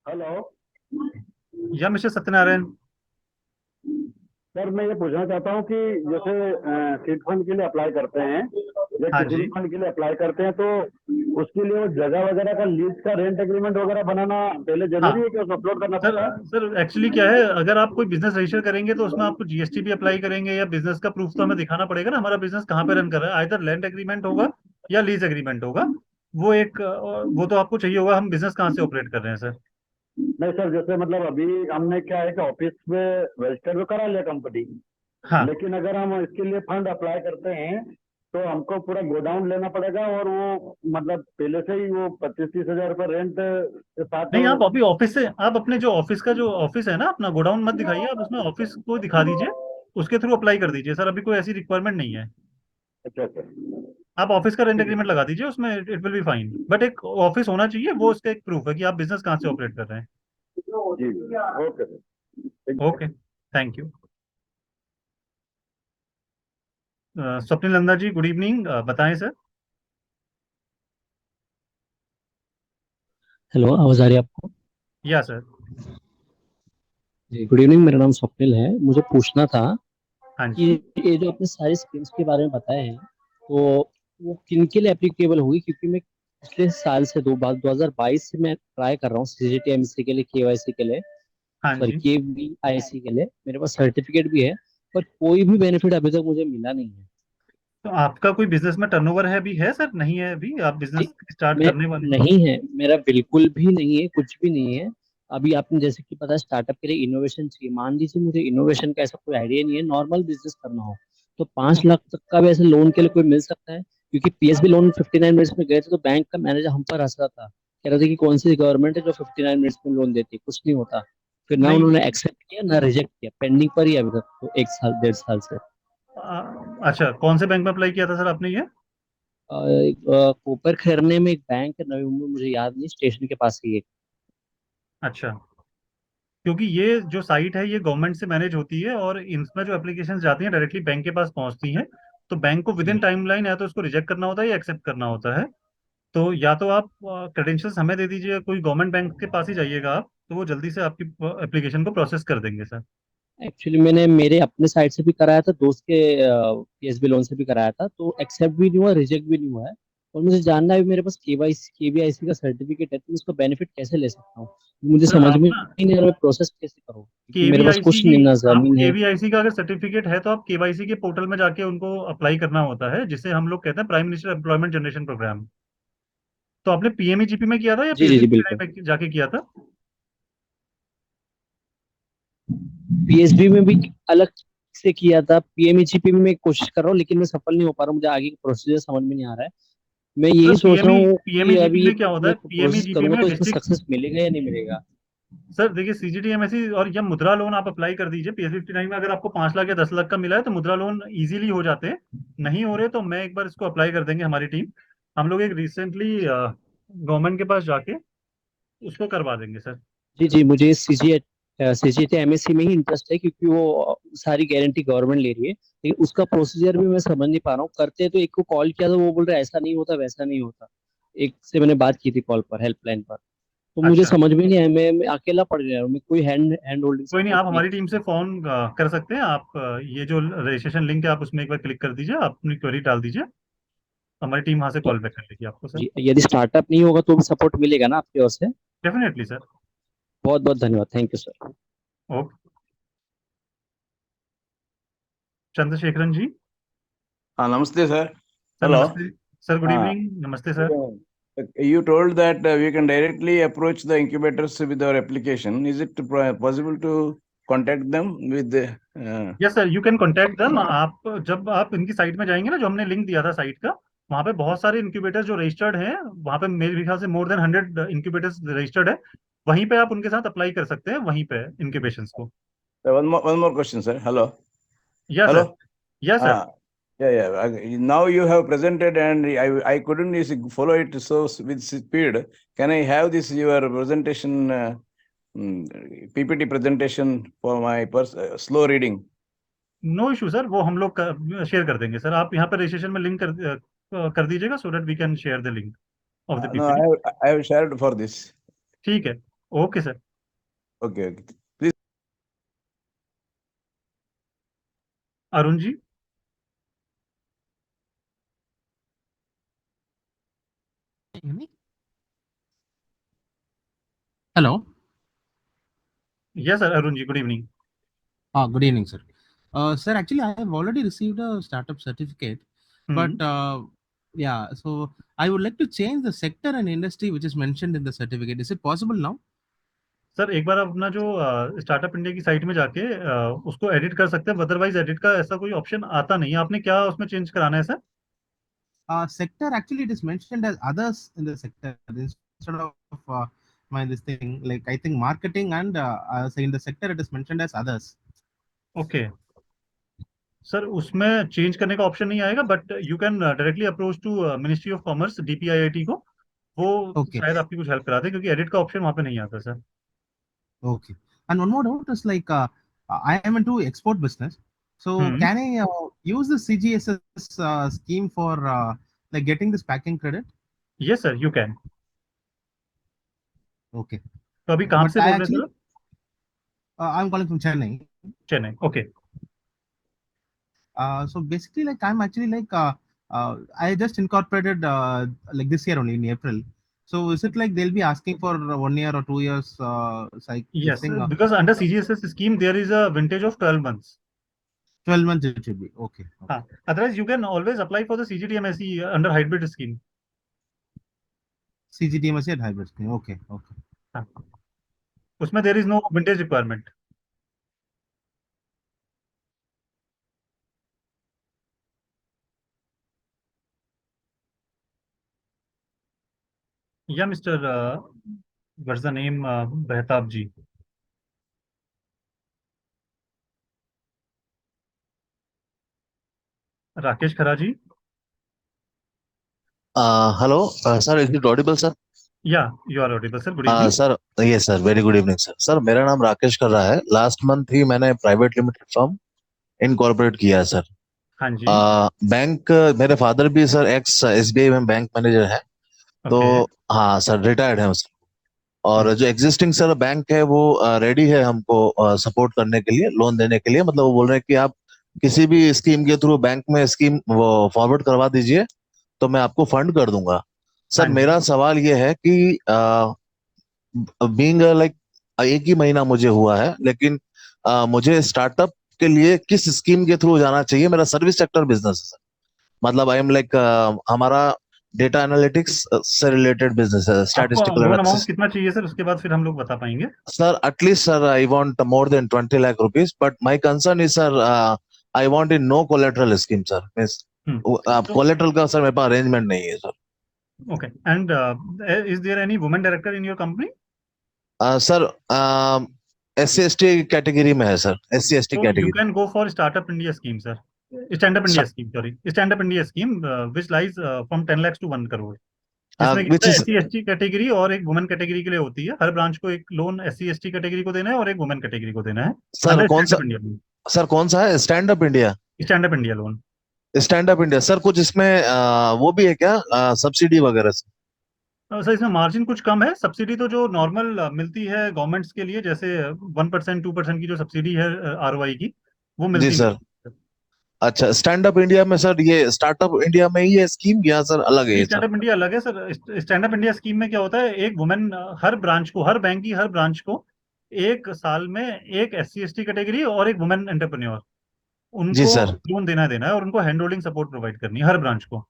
हेलो या मिस्टर सत्यनारायण। सर, मैं ये पूछना चाहता हूँ कि जैसे सीड फंड के लिए अप्लाई करते हैं या हाँ किसी भी जी। फंड के लिए अप्लाई करते हैं तो उसके लिए वो जगह वगैरह का लीज का रेंट एग्रीमेंट वगैरह बनाना पहले जरूरी हाँ है कि उसको अपलोड करना सर, पड़ता है? सर एक्चुअली क्या है, अगर आप कोई बिजनेस रजिस्टर करेंगे तो उसमें आपको जीएसटी भी अप्लाई करेंगे, या बिजनेस का प्रूफ तो हमें दिखाना पड़ेगा ना, हमारा बिजनेस कहाँ पे रन कर रहा है। आइदर लैंड एग्रीमेंट होगा या लीज एग्रीमेंट होगा, वो एक वो तो आपको चाहिए होगा, हम बिजनेस कहाँ से ऑपरेट कर रहे हैं सर। नहीं सर, जैसे मतलब अभी हमने क्या है कि ऑफिस में रजिस्टर तो करा लिया कंपनी, हाँ लेकिन अगर हम इसके लिए फंड अप्लाई करते हैं तो हमको पूरा गोडाउन लेना पड़ेगा और वो मतलब पहले से ही वो 25-30 हजार रुपये रेंट के साथ। नहीं, आप अभी ऑफिस से, आप अपने जो ऑफिस का जो ऑफिस है ना अपना, गोडाउन मत दिखाइए, आप उसमें ऑफिस को दिखा दीजिए, उसके थ्रू अप्लाई कर दीजिए सर। अभी कोई ऐसी रिक्वायरमेंट नहीं है। अच्छा अच्छा, आप ऑफिस का रेंट ठीक है। एग्रीमेंट लगा दीजिए, उसमें it will be fine, but एक ऑफिस होना चाहिए, वो उसका एक प्रूफ है कि आप बिजनेस कहाँ से ऑपरेट कर रहे हैं। जी जी, okay sir, thank you. Okay, thank you. Swapnil Nanda ji, good evening, बताएं सर। हेलो, आवाज आ रही है आपको? या सर। जी, गुड इवनिंग। मेरा नाम स्वप्निल है। मुझे पूछना था हाँ कि जी। ये जो आपने सारी स्कीम्स के बारे में बताए हैं, तो वो किन के लिए एप्लीकेबल होगी? क्योंकि मैं पिछले साल से 2022 से मैं ट्राई कर रहा हूँ सीजीटीएमसी के लिए, केवाईसी के लिए, हाँ सॉरी जी। केवीआईसी के लिए। मेरे पास सर्टिफिकेट भी है, पर कोई भी बेनिफिट अभी तक मुझे मिला नहीं है। तो आपका कोई बिजनेस में टर्नओवर है, अभी है सर? नहीं है अभी, आप जी, बिजनेस स्टार्ट मैं करने वाले हैं? नहीं है, मेरा बिल्कुल भी नहीं है, कुछ भी नहीं है। अभी आपने जैसे कि पता है स्टार्टअप के लिए इनोवेशन चाहिए। मान लीजिए मुझे इनोवेशन का ऐसा कोई आइडिया नहीं है, नॉर्मल बिजनेस करना हो, तो 5 लाख तक का भी ऐसे लोन के लिए कोई मिल सकता है? क्योंकि पीएसबी लोन 59 मिनट्स में गए थे तो बैंक का मैनेजर हम पर हंस रहा था, कह रहा था कि कौन सी गवर्नमेंट है जो 59 मिनट्स में लोन देती है, कुछ नहीं होता। फिर ना नहीं। उन्होंने एक्सेप्ट किया ना रिजेक्ट किया, पेंडिंग पर ही है अभी तक, तो 1 साल 1.5 साल से। अच्छा, कौन से बैंक में अप्लाई किया था सर आपने ये? कोपर खैरने में एक बैंक है नवी मुंबई, मुझे याद नहीं, स्टेशन के पास ही है। अच्छा, क्योंकि ये जो साइट है ये गवर्नमेंट से मैनेज होती है, और इनमें जो एप्लीकेशन जाती हैं डायरेक्टली बैंक के पास पहुंचती हैं। तो बैंक को विद इन जी टाइमलाइन या तो उसको रिजेक्ट करना होता है या एक्सेप्ट करना होता है। तो या तो आप क्रेडेंशियल्स हमें दे दीजिए, कोई गवर्नमेंट बैंक के पास ही जाइएगा आप, तो वो जल्दी से आपकी एप्लीकेशन को प्रोसेस कर देंगे सर। एक्चुअली मैंने मेरे अपने साइड से भी कराया था, दोस्त के पीएसबी लोन से भी कराया था, तो एक्सेप्ट भी नहीं हुआ, रिजेक्ट भी नहीं हुआ है। और मुझे जानना है, मेरे पास केवीआईसी का सर्टिफिकेट है, तो उसका बेनिफिट कैसे ले सकता हूँ? मुझे सर समझ आप में ना, नहीं आ रहा, मैं प्रोसेस कैसे करूँ, क्योंकि मेरे पास केवीआईसी कुछ की, नहीं, ना आप जमीन है। केवीआईसी का अगर सर्टिफिकेट है तो आप केवाईसी के पोर्टल में जाके उनको अप्लाई करना होता है, जिसे हम लोग कहते हैं prime minister employment generation programme. तो आपने पीएमईजीपी में किया था या जी जी जी, पीएसबी बिल्कुल। में जाके किया था? पीएसबी में भी अलग से किया था, पीएमईजीपी में मैं कोशिश कर रहा हूँ, लेकिन मैं सफल नहीं हो पा रहा हूँ। मुझे आगे का प्रोसीजर समझ में नहीं आ रहा है। मैं सर यही सोच रहा पीएमई हूँ कि पीएमईजीपी अभी ये में क्या होता है, मैं प्रोसेस पीएमईजीपी करूंगा में तो इसमें डिस्ट्रिक्ट, सक्सेस मिलेगा या नहीं मिलेगा? सर देखिए सीजीटीएमएससी और या मुद्रा लोन आप अप्लाई कर दीजिए। पीएस59 में अगर आपको 5 लाख या 10 लाख का मिला है तो मुद्रा लोन इजीली हो जाते हैं। नहीं हो रहे तो मैं एक बार इसको अप्लाई कर देंगे, हमारी टीम। हम लोग एक रिसेंटली गवर्नमेंट के पास जाके उसको करवा देंगे सर। जी जी, मुझे सीजीटी एमएससी में ही इंटरेस्ट है, क्योंकि वो सारी गारंटी गवर्नमेंट ले रही है, लेकिन उसका प्रोसीजर भी मैं समझ नहीं पा रहा हूँ। करते तो एक को कॉल किया था, वो बोल रहा है ऐसा नहीं होता वैसा नहीं होता। एक से मैंने बात की थी कॉल पर, हेल्पलाइन पर, तो मुझे अच्छा, समझ में नहीं आया, मैं अकेला पड़ गया हूँ, मैं कोई हैंड होल्डिंग कोई नहीं, सपोर्ट आप नहीं। हमारी टीम से फोन कर सकते हैं। आप ये जो रजिस्ट्रेशन लिंक है आप उसमें एक बार क्लिक कर दीजिए, आप अपनी क्वेरी डाल दीजिए, हमारी टीम वहां से तो कॉल बैक कर लेगी आपको सर। यदि स्टार्टअप नहीं होगा तो भी सपोर्ट मिलेगा ना आपकी ओर से? Definitely sir. बहुत बहुत धन्यवाद, thank you sir. Okay. Chandrasekaran ji. हाँ नमस्ते सर। Sir hello. नमस्ते। सर गुड हाँ इवनिंग, नमस्ते sir. you told that we can directly approach the incubators with our application. Is it possible to contact them with the yes sir, you can contact दम। आप जब आप इनकी site में जाएंगे ना, जो हमने लिंक दिया था साइट का, वहाँ पे बहुत सारे इंक्यूबेटर्स जो रजिस्टर्ड हैं, वहाँ पे मेरे ख्याल से मोर देन 100 इंक्यूबेटर्स रजिस्टर्ड है। वहीं पे आप उनके साथ अप्लाई कर सकते हैं, वहीं पे इंक्यूबेशंस को। one more question, sir. Hello. Yes sir. Hello. Yes sir. Yeah. Now you have presented and I couldn't follow it so with speed. Can I have this your presentation PPT presentation for my slow reading? No issue sir, वो हम लोग share कर देंगे sir. आप यहाँ पे registration में link कर दीजिएगा, so that we can share the link of the No, PPT. I have shared for this. ठीक है। Okay sir. Okay. Please. Arun ji. Can you hear me? Hello. Yes sir, Arun ji good evening. Good evening, sir. Sir, actually, I have already received a startup certificate, but yeah, so I would like to change the sector and industry which is mentioned in the certificate. Is it possible now? Sir एक बार आप अपना जो startup India की site में जाके उसको edit कर सकते हैं, अदरवाइज एडिट का ऐसा कोई ऑप्शन आता नहीं है। आपने क्या उसमें चेंज कराना है sir? Sector actually it is mentioned as others in the sector instead of my this thing, like I think marketing and so in the sector it is mentioned as others. Okay sir, उसमें change करने का option नहीं आएगा, but you can directly approach to ministry of commerce DPIIT को। वो Okay. शायद आपकी कुछ हेल्प कराते हैं, क्योंकि एडिट का ऑप्शन वहाँ पे नहीं आता sir. Okay. And one more doubt is like I am into export business. So can I use the CGSS scheme for like getting this packing credit? Yes sir, you can. Okay. तो अभी कहाँ But से I बोल रहे हैं actually sir? I'm calling from Chennai. Chennai. Okay. So basically like I'm actually like I just incorporated like this year only in April. So is it like they'll be asking for 1 year or 2 years like this yes, thing because under CGSS scheme there is a vintage of 12 months। 12 months it should be. Okay. हाँ, otherwise you can always apply for the CGTMSE under hybrid scheme. CGTMSE at hybrid scheme. Okay. हाँ, उसमें there is no vintage requirement. Yeah mister what's the name, Behtab ji. Rakesh Khara ji. Hello sir, is it audible sir? Yeah you are audible sir, good evening. Sir ये sir, very good evening sir. Sir मेरा नाम राकेश कर रहा है। Last month ही मैंने private limited firm incorporate किया है sir. हाँ जी। बैंक मेरे फादर भी सर एक्स SBI में बैंक मैनेजर है, तो ओके। हाँ सर रिटायर्ड है सर। और जो एग्जिस्टिंग सर बैंक है वो रेडी है हमको सपोर्ट करने के लिए, लोन देने के लिए। मतलब वो बोल रहे हैं कि आप किसी भी स्कीम के थ्रू बैंक में स्कीम वो फॉरवर्ड करवा दीजिए तो मैं आपको फंड कर दूंगा। सर हाँ जी। मेरा सवाल ये है कि बीइंग लाइक एक ही महीना मुझे हुआ है, लेकिन मुझे स्टार्टअप के लिए किस स्कीम के थ्रू जाना चाहिए? मेरा सर्विस सेक्टर बिजनेस है सर। मतलब आई एम लाइक हमारा डेटा एनालिटिक्स से रिलेटेड बिजनेस है, आपको स्टैटिस्टिकल लोन एनालिसिस। अमाउंट कितना चाहिए सर? उसके बाद फिर हम लोग बता पाएंगे। Sir at least sir I want more than 20 lakh rupees, but my concern is sir I want in no collateral scheme sir. Means तो कोलेटरल का सर मेरे पास अरेंजमेंट नहीं है sir. Okay, and is there any women director in your company? Sir SC ST category में है sir, SC ST So you category. can go for Startup India scheme, sir. Stand-up India scheme, sorry. Stand-up India scheme, which lies from 10 lakhs to 1 crore. जिसमें which क्या is SC ST category और एक women category के लिए होती है। हर branch को एक लोन SC ST कैटेगरी को देना है और एक वुमेन कैटेगरी को देना है। सर अंडर कौन सा? Stand up India loan. Sir कौन सा है? Stand up India. Stand up India loan. Stand up India sir, कुछ इसमें वो भी है क्या सब्सिडी वगैरह से? सर इसमें मार्जिन कुछ कम है, सब्सिडी तो जो नॉर्मल मिलती है गवर्नमेंट्स के लिए, जैसे 1% 2% की जो सब्सिडी है ROI की, वो जी मिलती सर। नहीं। अच्छा, स्टैंड अप इंडिया में सर, ये स्टार्टअप इंडिया में ही है स्कीम या सर अलग है ये ये सब? स्टैंड अप इंडिया अलग है sir. Stand up India scheme में क्या होता है, एक वुमेन हर ब्रांच को, हर बैंक की हर ब्रांच को एक साल में एक SC ST कैटेगरी और एक वुमेन एंटरप्रेन्योर, जी उनको सर। लोन देना है और उनको हैंड होल्डिंग सपोर्ट प्रोवाइड करनी है हर ब्रांच को।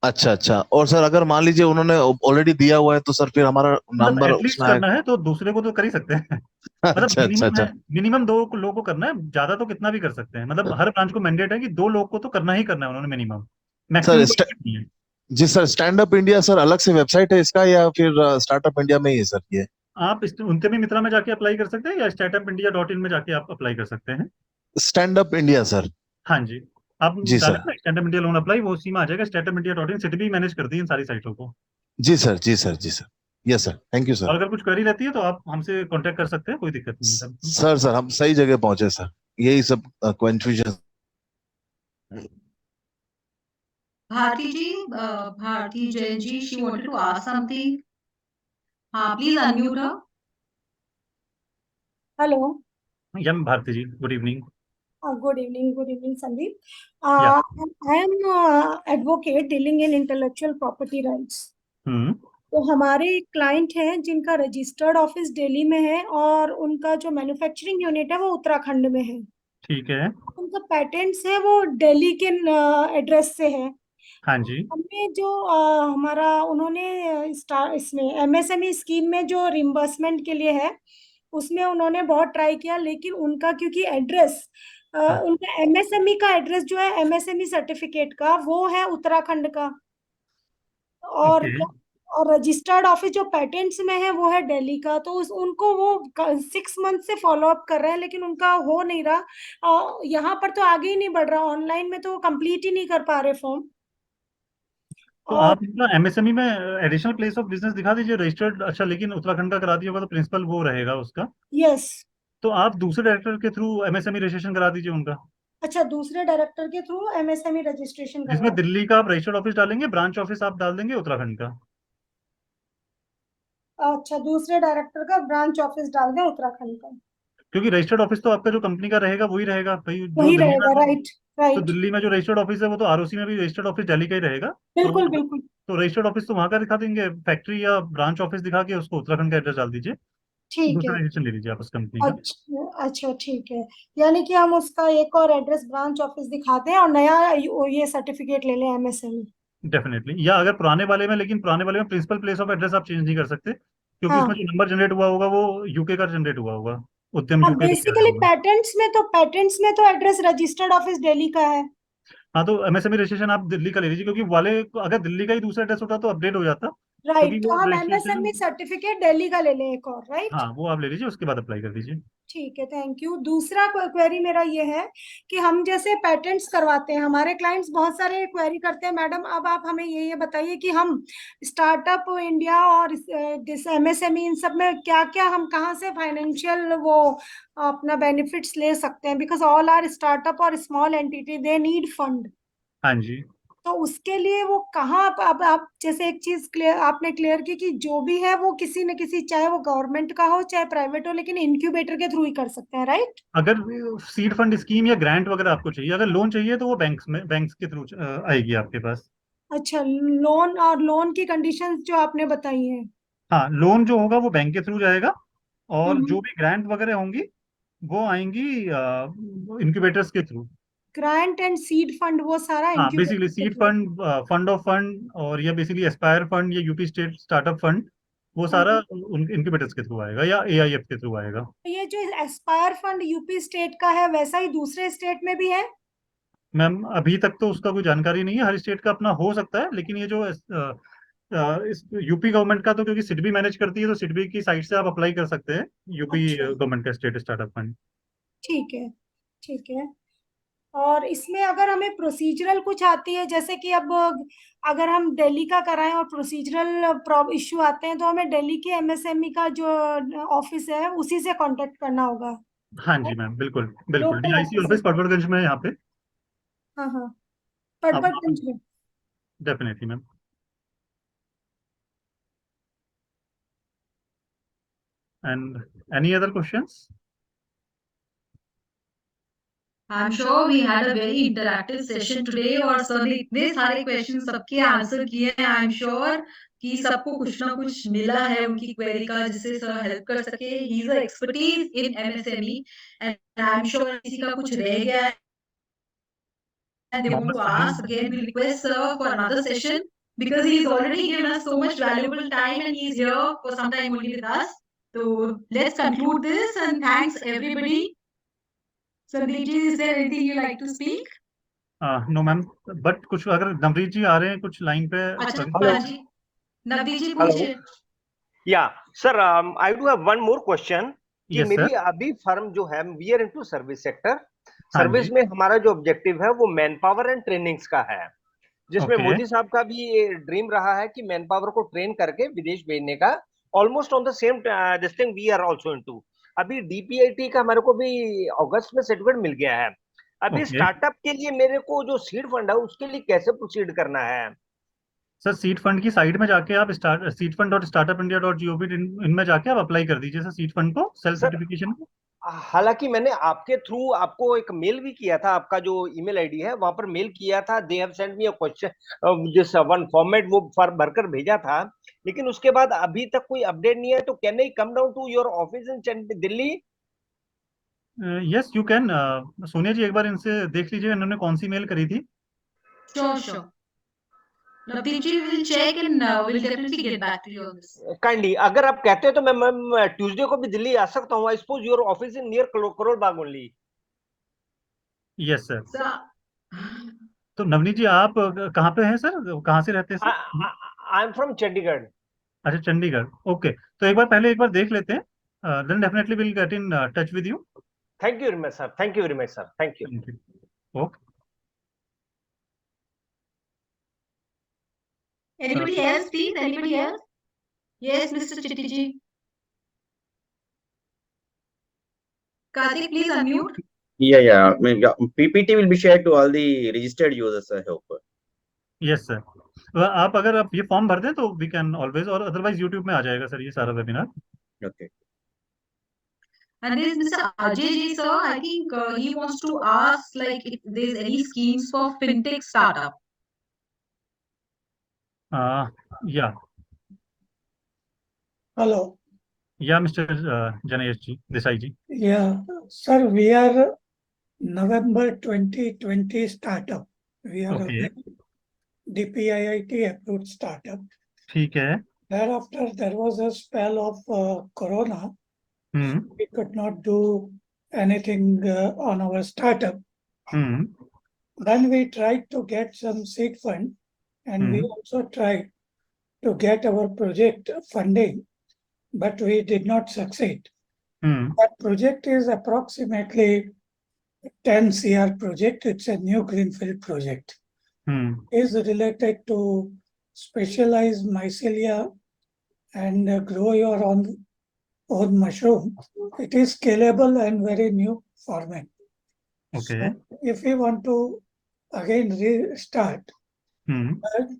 अच्छा अच्छा, और सर अगर मान लीजिए उन्होंने ऑलरेडी दिया हुआ है तो सर फिर हमारा मतलब नंबर एटलीस्ट उसमें आएगा? करना है तो दूसरे को तो कर ही सकते हैं। मतलब अच्छा अच्छा मिनिमम है, अच्छा। मिनिमम 2 लोग को करना है, ज्यादा तो कितना भी कर सकते हैं। मतलब हर ब्रांच को मैंडेट है कि 2 लोग को तो करना ही करना है उन्होंने मिनिमम, सर मैक्सिमम कोई limit नहीं है। जी sir, stand up India sir अलग से वेबसाइट है इसका या फिर स्टार्टअप इंडिया में ही है सर ये? आप उनके भी मित्रा में जाके अप्लाई कर सकते हैं या startupindia.in में जाके आप अप्लाई कर सकते हैं। Stand up India sir. हाँ जी, आप जी डालें सर। ना स्टैंडअप इंडिया लोन अप्लाई, वो उसी में आ जाएगा। startupindia.in सिटी भी मैनेज करती है इन सारी साइटों को। जी सर जी सर जी sir. Yes sir, thank you sir. और अगर कुछ क्वेरी रहती है तो आप हमसे कांटेक्ट कर सकते हैं, कोई दिक्कत नहीं है सर। सर सर हम सही जगह पहुंचे सर, यही सब confusion. Bharti ji, Bharti Jain ji, she wanted to ask something. हाँ, please unmute her. Hello. यम Bharti ji, good evening. Good evening. Good evening, Sandeep. या I am advocate dealing in intellectual property rights. हम्म तो हमारे एक client हैं जिनका registered office Delhi में है और उनका जो मैन्युफैक्चरिंग यूनिट है वो उत्तराखंड में है। ठीक है। उनका पेटेंट्स है वो दिल्ली के एड्रेस से है। हाँ जी। हमने जो हमारा उन्होंने इसमें MSME स्कीम में जो रिम्बर्समेंट के लिए है उसमें उन्होंने बहुत ट्राई किया, लेकिन उनका क्योंकि एड्रेस उनका MSME का एड्रेस जो है MSME सर्टिफिकेट का वो है उत्तराखंड का, और ओके। और रजिस्टर्ड ऑफिस जो पेटेंट्स में है वो है दिल्ली का। तो उनको वो 6 मंथ से फॉलो अप कर रहे हैं लेकिन उनका हो नहीं रहा। यहाँ पर तो आगे ही नहीं बढ़ रहा, ऑनलाइन में तो कंप्लीट ही नहीं कर पा रहे फॉर्म। तो और आप इनका MSME में एडिशनल प्लेस ऑफ बिजनेस दिखा दीजिए रजिस्टर्ड। अच्छा, लेकिन उत्तराखंड का करा दिया होगा तो प्रिंसिपल वो रहेगा उसका। यस। तो आप दूसरे डायरेक्टर के थ्रू MSME रजिस्ट्रेशन करा दीजिए उनका, अच्छा, दूसरे डायरेक्टर के थ्रू MSME रजिस्ट्रेशन जिसमें करवा। दिल्ली का आप रजिस्टर्ड ऑफिस डालेंगे, ब्रांच ऑफिस आप डाल देंगे उत्तराखंड का। अच्छा, दूसरे डायरेक्टर का ब्रांच ऑफिस डाल दें उत्तराखंड का। क्योंकि रजिस्टर्ड ऑफिस तो आपका जो कंपनी का रहेगा वही रहेगा भाई, जो वही दिल्ली रहेगा, में। राइट तो राइट। दिल्ली में जो रजिस्टर्ड ऑफिस है वो तो ROC में भी रजिस्टर्ड ऑफिस दिल्ली का ही रहेगा। तो बिल्कुल बिल्कुल। तो रजिस्टर्ड ऑफिस तो वहां का दिखा देंगे, फैक्ट्री या ब्रांच ऑफिस दिखा के उसको उत्तराखंड का एड्रेस डाल दीजिए। ठीक है। दूसरा रजिस्ट्रेशन ले लीजिए आप उस कंपनी का। अच्छा अच्छा, ठीक है। यानी कि हम उसका एक और एड्रेस ब्रांच ऑफिस दिखाते हैं और नया ये सर्टिफिकेट ले लें MSME। डेफिनेटली। या अगर पुराने वाले में, लेकिन पुराने वाले में प्रिंसिपल प्लेस ऑफ एड्रेस आप चेंज नहीं कर सकते, क्योंकि उसमें हाँ जो नंबर जनरेट हुआ होगा वो यूके का जनरेट हुआ होगा, उद्यम अब यूके का किया गया बेसिकली होगा। पेटेंट्स में तो एड्रेस रजिस्टर्ड ऑफिस दिल्ली का है। हाँ, तो MSME रजिस्ट्रेशन आप दिल्ली का ले लीजिए, क्योंकि वाले को अगर दिल्ली का ही दूसरा एड्रेस होता तो अपडेट हो जाता, क्योंकि राइट, तो वो हम MSME रजिस्ट्रेशन। सर्टिफिकेट दिल्ली का ले लें एक और, राइट। हाँ, वो आप ले लीजिए, उसके बाद अप्लाई कर दीजिए। ठीक है, थैंक यू। दूसरा क्वेरी मेरा ये है कि हम जैसे पेटेंट्स करवाते हैं, हमारे क्लाइंट्स बहुत सारे क्वेरी करते हैं, मैडम अब आप हमें ये बताइए कि हम स्टार्टअप इंडिया और दिस MSME इन सब में क्या क्या, हम कहाँ से फाइनेंशियल वो अपना बेनिफिट्स ले सकते हैं, बिकॉज ऑल आर स्टार्टअप और small entity, they need fund. हाँ जी। तो उसके लिए वो कहाँ, अब आप जैसे एक चीज क्लियर आपने क्लियर की कि जो भी है वो किसी न किसी, चाहे वो गवर्नमेंट का हो चाहे प्राइवेट हो, लेकिन इनक्यूबेटर के थ्रू ही कर सकते हैं, राइट। अगर सीड फंड स्कीम या ग्रांट वगैरह आपको चाहिए, अगर लोन चाहिए तो वो बैंक्स के थ्रू आएगी आपके पास। अच्छा, लोन और लोन की कंडीशंस जो आपने बताई हैं। हाँ, लोन जो होगा वो बैंक के थ्रू जाएगा, और हम्म। जो भी ग्रांट वगैरह होंगी वो आएंगी इनक्यूबेटर्स के through. Grant and seed fund वो सारा हाँ, बेसिकली इनक्यूबेटर के seed through. Fund, fund of fund, और या बेसिकली एस्पायर फंड या यूपी स्टेट स्टार्टअप फंड, वो सारा हाँ, उन इनक्यूबेटर्स के थ्रू आएगा या AIF के थ्रू आएगा। तो ये जो एस्पायर फंड यूपी स्टेट का है वैसा ही दूसरे स्टेट में भी है। मैम अभी तक तो उसका कोई जानकारी नहीं है, हर स्टेट का अपना हो सकता है, लेकिन ये जो इस यूपी गवर्नमेंट का तो क्योंकि सिडबी मैनेज करती है, तो सिडबी की साइट से आप अप्लाई कर सकते हैं यूपी अच्छा, गवर्नमेंट का स्टेट स्टार्टअप फंड। ठीक है ठीक है। और इसमें अगर हमें प्रोसीजरल कुछ आती है, जैसे कि अब अगर हम दिल्ली का कराएं और प्रोसीजरल इश्यू आते हैं तो हमें दिल्ली के MSME का जो ऑफिस है उसी से कांटेक्ट करना होगा। हाँ जी मैम, बिल्कुल बिल्कुल, लोकल DIC ऑफिस से। ऑफिस परवरगंज में है यहाँ पे। हाँ हाँ, आप पटपटगंज में। Definitely ma'am. And any other questions? I'm sure we had a very interactive session today और सर ने इतने सारे क्वेश्चन सबके आंसर किए हैं. I'm sure कि सबको कुछ ना कुछ मिला है उनकी क्वेरी का जिससे सर हेल्प कर सके. He's a expertise in MSME and I'm sure किसी का कुछ रह गया है and they want Mohammed to Salim. ask again. We request sir for another session because he's already given us so much valuable time and he's here for some time only with us. So let's conclude this and thanks everybody. Sandeep ji, is there anything you like to speak? No ma'am, but कुछ अगर नवरीत जी आ रहे हैं कुछ line पे. अच्छा Hello. हाँ जी, नवदीप जी Hello. पूछिए. Yeah, sir, I do have one more question कि Yes, मेरी sir. अभी फर्म जो है we are into service sector. हाँ सर्विस जी. में हमारा जो ऑब्जेक्टिव है वो मैन पावर एंड ट्रेनिंग्स का है, जिसमें Okay. मोदी साहब का भी ये ड्रीम रहा है कि मैन पावर को ट्रेन करके विदेश भेजने का. Almost on the same this thing we are also into. अभी डीपीआईटी का हमारे को भी अगस्त में सर्टिफिकेट मिल गया है. अभी Okay. स्टार्टअप के लिए मेरे को जो सीड फंड है उसके लिए कैसे प्रोसीड करना है? सर सीड फंड की साइट में जाके आप seed fund dot startup India dot gov इनमें जाके आप अप्लाई कर दीजिए सर सीड फंड को, सेल्फ सर सर्टिफिकेशन को. हालांकि मैंने आपके थ्रू आपको एक मेल भी किया था, आपका जो ईमेल आईडी है वहां पर मेल किया था. They have send me a question this one format, वो फॉर्म भरकर भेजा था, लेकिन उसके बाद अभी तक कोई अपडेट नहीं है. तो can I come down to your office in Delhi? Yes you can. Sonia ji एक बार इनसे देख लीजिए इन्होंने कौन सी मेल करी थी. Sure. Navdeep ji, we will check and we'll definitely get back to you on this. Kindly अगर आप कहते हैं तो मैं मैम ट्यूसडे को भी दिल्ली आ सकता हूँ. I suppose your office in near Karol Bagh only. Yes sir. Sir, तो नवनीत जी आप कहाँ पे हैं सर, कहाँ से रहते हैं sir? I am from Chandigarh. अच्छा चंडीगढ़. ओके, तो एक बार देख लेते हैं. Then definitely will get in touch with you. Thank you very much sir. Thank you very much sir. Thank you. Thank you. Okay. anybody else, please? Anybody else? Yes, Mr. Chitti ji. Karthik, please unmute. Yeah. I mean, PPT will be shared to all the registered users, I hope. Yes sir. अगर आप ये form भर दें तो we can always, और otherwise YouTube में आ जाएगा sir ये सारा webinar. Okay. And there is Mr. Ajay ji, sir. I think he wants to ask like if there's any schemes for fintech startup. या Hello. या mister Janesh ji, Desai ji. Yeah, sir, we are November 2020 startup. We are Okay. a DPIIT approved startup. ठीक है. Thereafter, there was a spell of Corona. We could not do anything on our startup. Then we tried to get some seed fund, and we also tried to get our project funding, but we did not succeed. That project is approximately 10 CR project. It's a new greenfield project. Is related to specialized mycelia and grow your own mushroom. It is scalable and very new format. Okay. So if we want to again restart,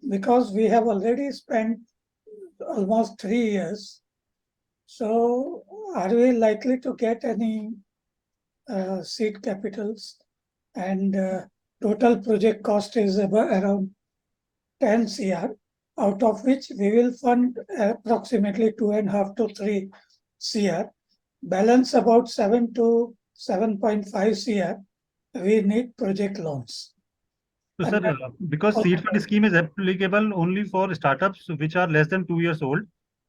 because we have already spent almost 3 years, so are we likely to get any seed capitals? And total project cost is around 10 CR, out of which we will fund approximately 2.5 to 3 CR. Balance about 7 to 7.5 CR. We need project loans. So sir, because seed fund scheme is applicable only for startups which are less than 2 years old.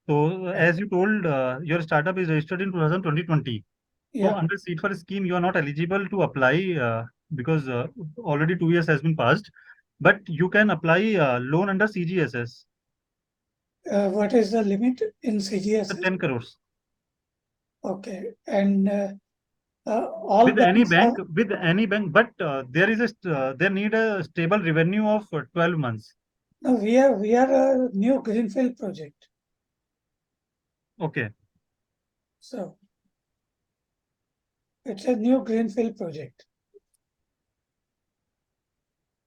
So as you told, your startup is registered in 2020. So Yeah. under seed fund scheme, you are not eligible to apply because already 2 years has been passed. But you can apply loan under CGSS. What is the limit in CGSS? 10 crores. Okay, and all With any banks bank, but there is they need a stable revenue of 12 months. No, we are a new greenfield project. Okay. So it's a new greenfield project.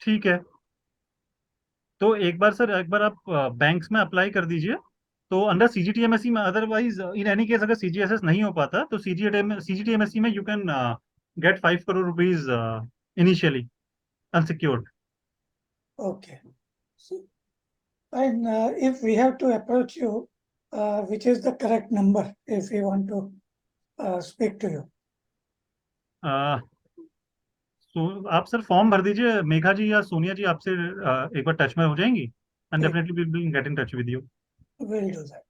ठीक है, तो एक बार आप banks में apply कर दीजिए तो अंडर सीजीटीएमएससी में, अदरवाइज इन एनी केस अगर सीजीएसएस नहीं हो पाता तो सीजीटीएमएससी में you can get 5 crore rupees initially unsecured. Okay. So, and if we have to approach you, which is the correct number if we want to speak to you? तो आप sir form भर दीजिए, मेघा जी या सोनिया जी आपसे एक बार touch में हो जाएंगी, एंड ठीक. Definitely we will get in touch with you. We'll do that.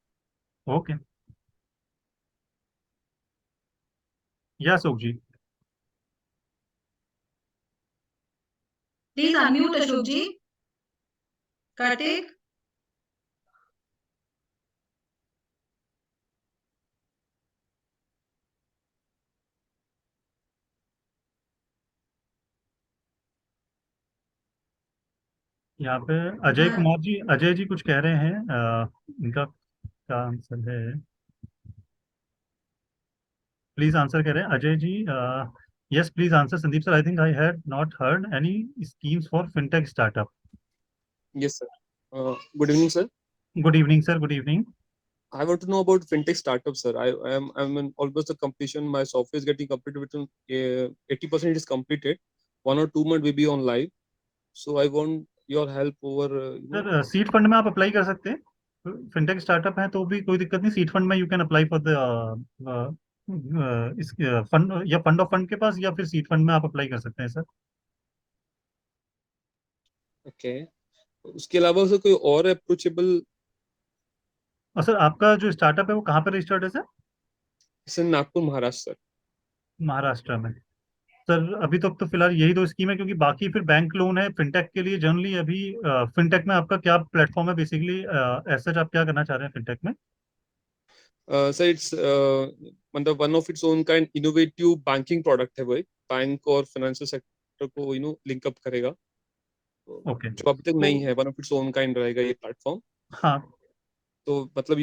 Okay. या अशोक जी. Please unmute Ashok ji. कार्तिक. यहाँ पे अजय हाँ. कुमार जी, अजय जी कुछ कह रहे हैं, इनका क्या आंसर है? प्लीज आंसर कह रहे हैं Ajay ji. Yes please answer. Sandeep sir, I think I had not heard any schemes for fintech startup. Yes, sir. Good evening, sir. Good evening sir. Good evening. I want to know about fintech startups, sir. I'm in almost the completion. My software is getting completed within 80% is completed. 1 or 2 months will be on live. So I want your help over. Sir seed fund में आप apply कर सकते हैं. Fintech startup है तो भी कोई दिक्कत नहीं. सीड फंड में you can apply for the इस फंड, या फंड ऑफ फंड के पास, या फिर सीड फंड में आप अप्लाई कर सकते हैं सर. Okay. उसके अलावा सर कोई और अप्रोचेबल? और सर आपका जो स्टार्टअप है वो कहाँ पर रजिस्टर्ड है sir? Sir Nagpur, Maharashtra sir. Maharashtra में. सर अभी तक तो फिलहाल यही दो स्कीम है, क्योंकि बाकी फिर बैंक लोन है फिनटेक के लिए जनरली. अभी फिनटेक में आपका क्या प्लेटफॉर्म है बेसिकली, एज आप क्या करना चाह रहे हैं फिनटेक में? सर इट्स मतलब one of its own kind innovative banking product है. वो एक बैंक और फाइनेंशियल सेक्टर को लिंक अप करेगा. ओके. जो अभी तक नहीं है, one of its own kind रहेगा ये प्लेटफॉर्म. हाँ. तो मतलब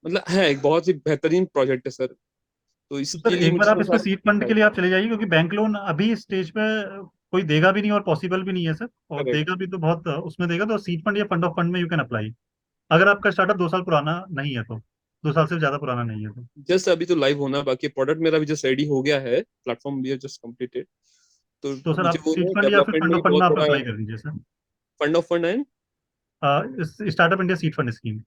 मतलब है एक बहुत ही बेहतरीन प्रोजेक्ट है सर. तो सर इसके लिए एक बार आप मुझे इस पे सीड फंड के लिए आप चले जाइए, क्योंकि बैंक लोन अभी स्टेज पे कोई देगा भी नहीं और पॉसिबल भी नहीं है सर. और Correct. देगा भी तो बहुत उसमें देगा. तो सीड फंड या फंड ऑफ फंड में यू कैन अप्लाई, अगर आपका स्टार्टअप 2 साल पुराना नहीं है तो, 2 साल से ज्यादा पुराना नहीं है तो. जस्ट अभी तो लाइव होना बाकी. प्रोडक्ट मेरा भी जस्ट रेडी हो गया है. प्लेटफॉर्म भी जस्ट कंप्लीटेड. तो सर मुझे आप वो सीड फंड या फिर डेवलपमेंट फंड में ऑफ फंड में बहुत आप बड़ा अप्लाई कर दीजिए sir. Fund of fund and startup India seed fund scheme.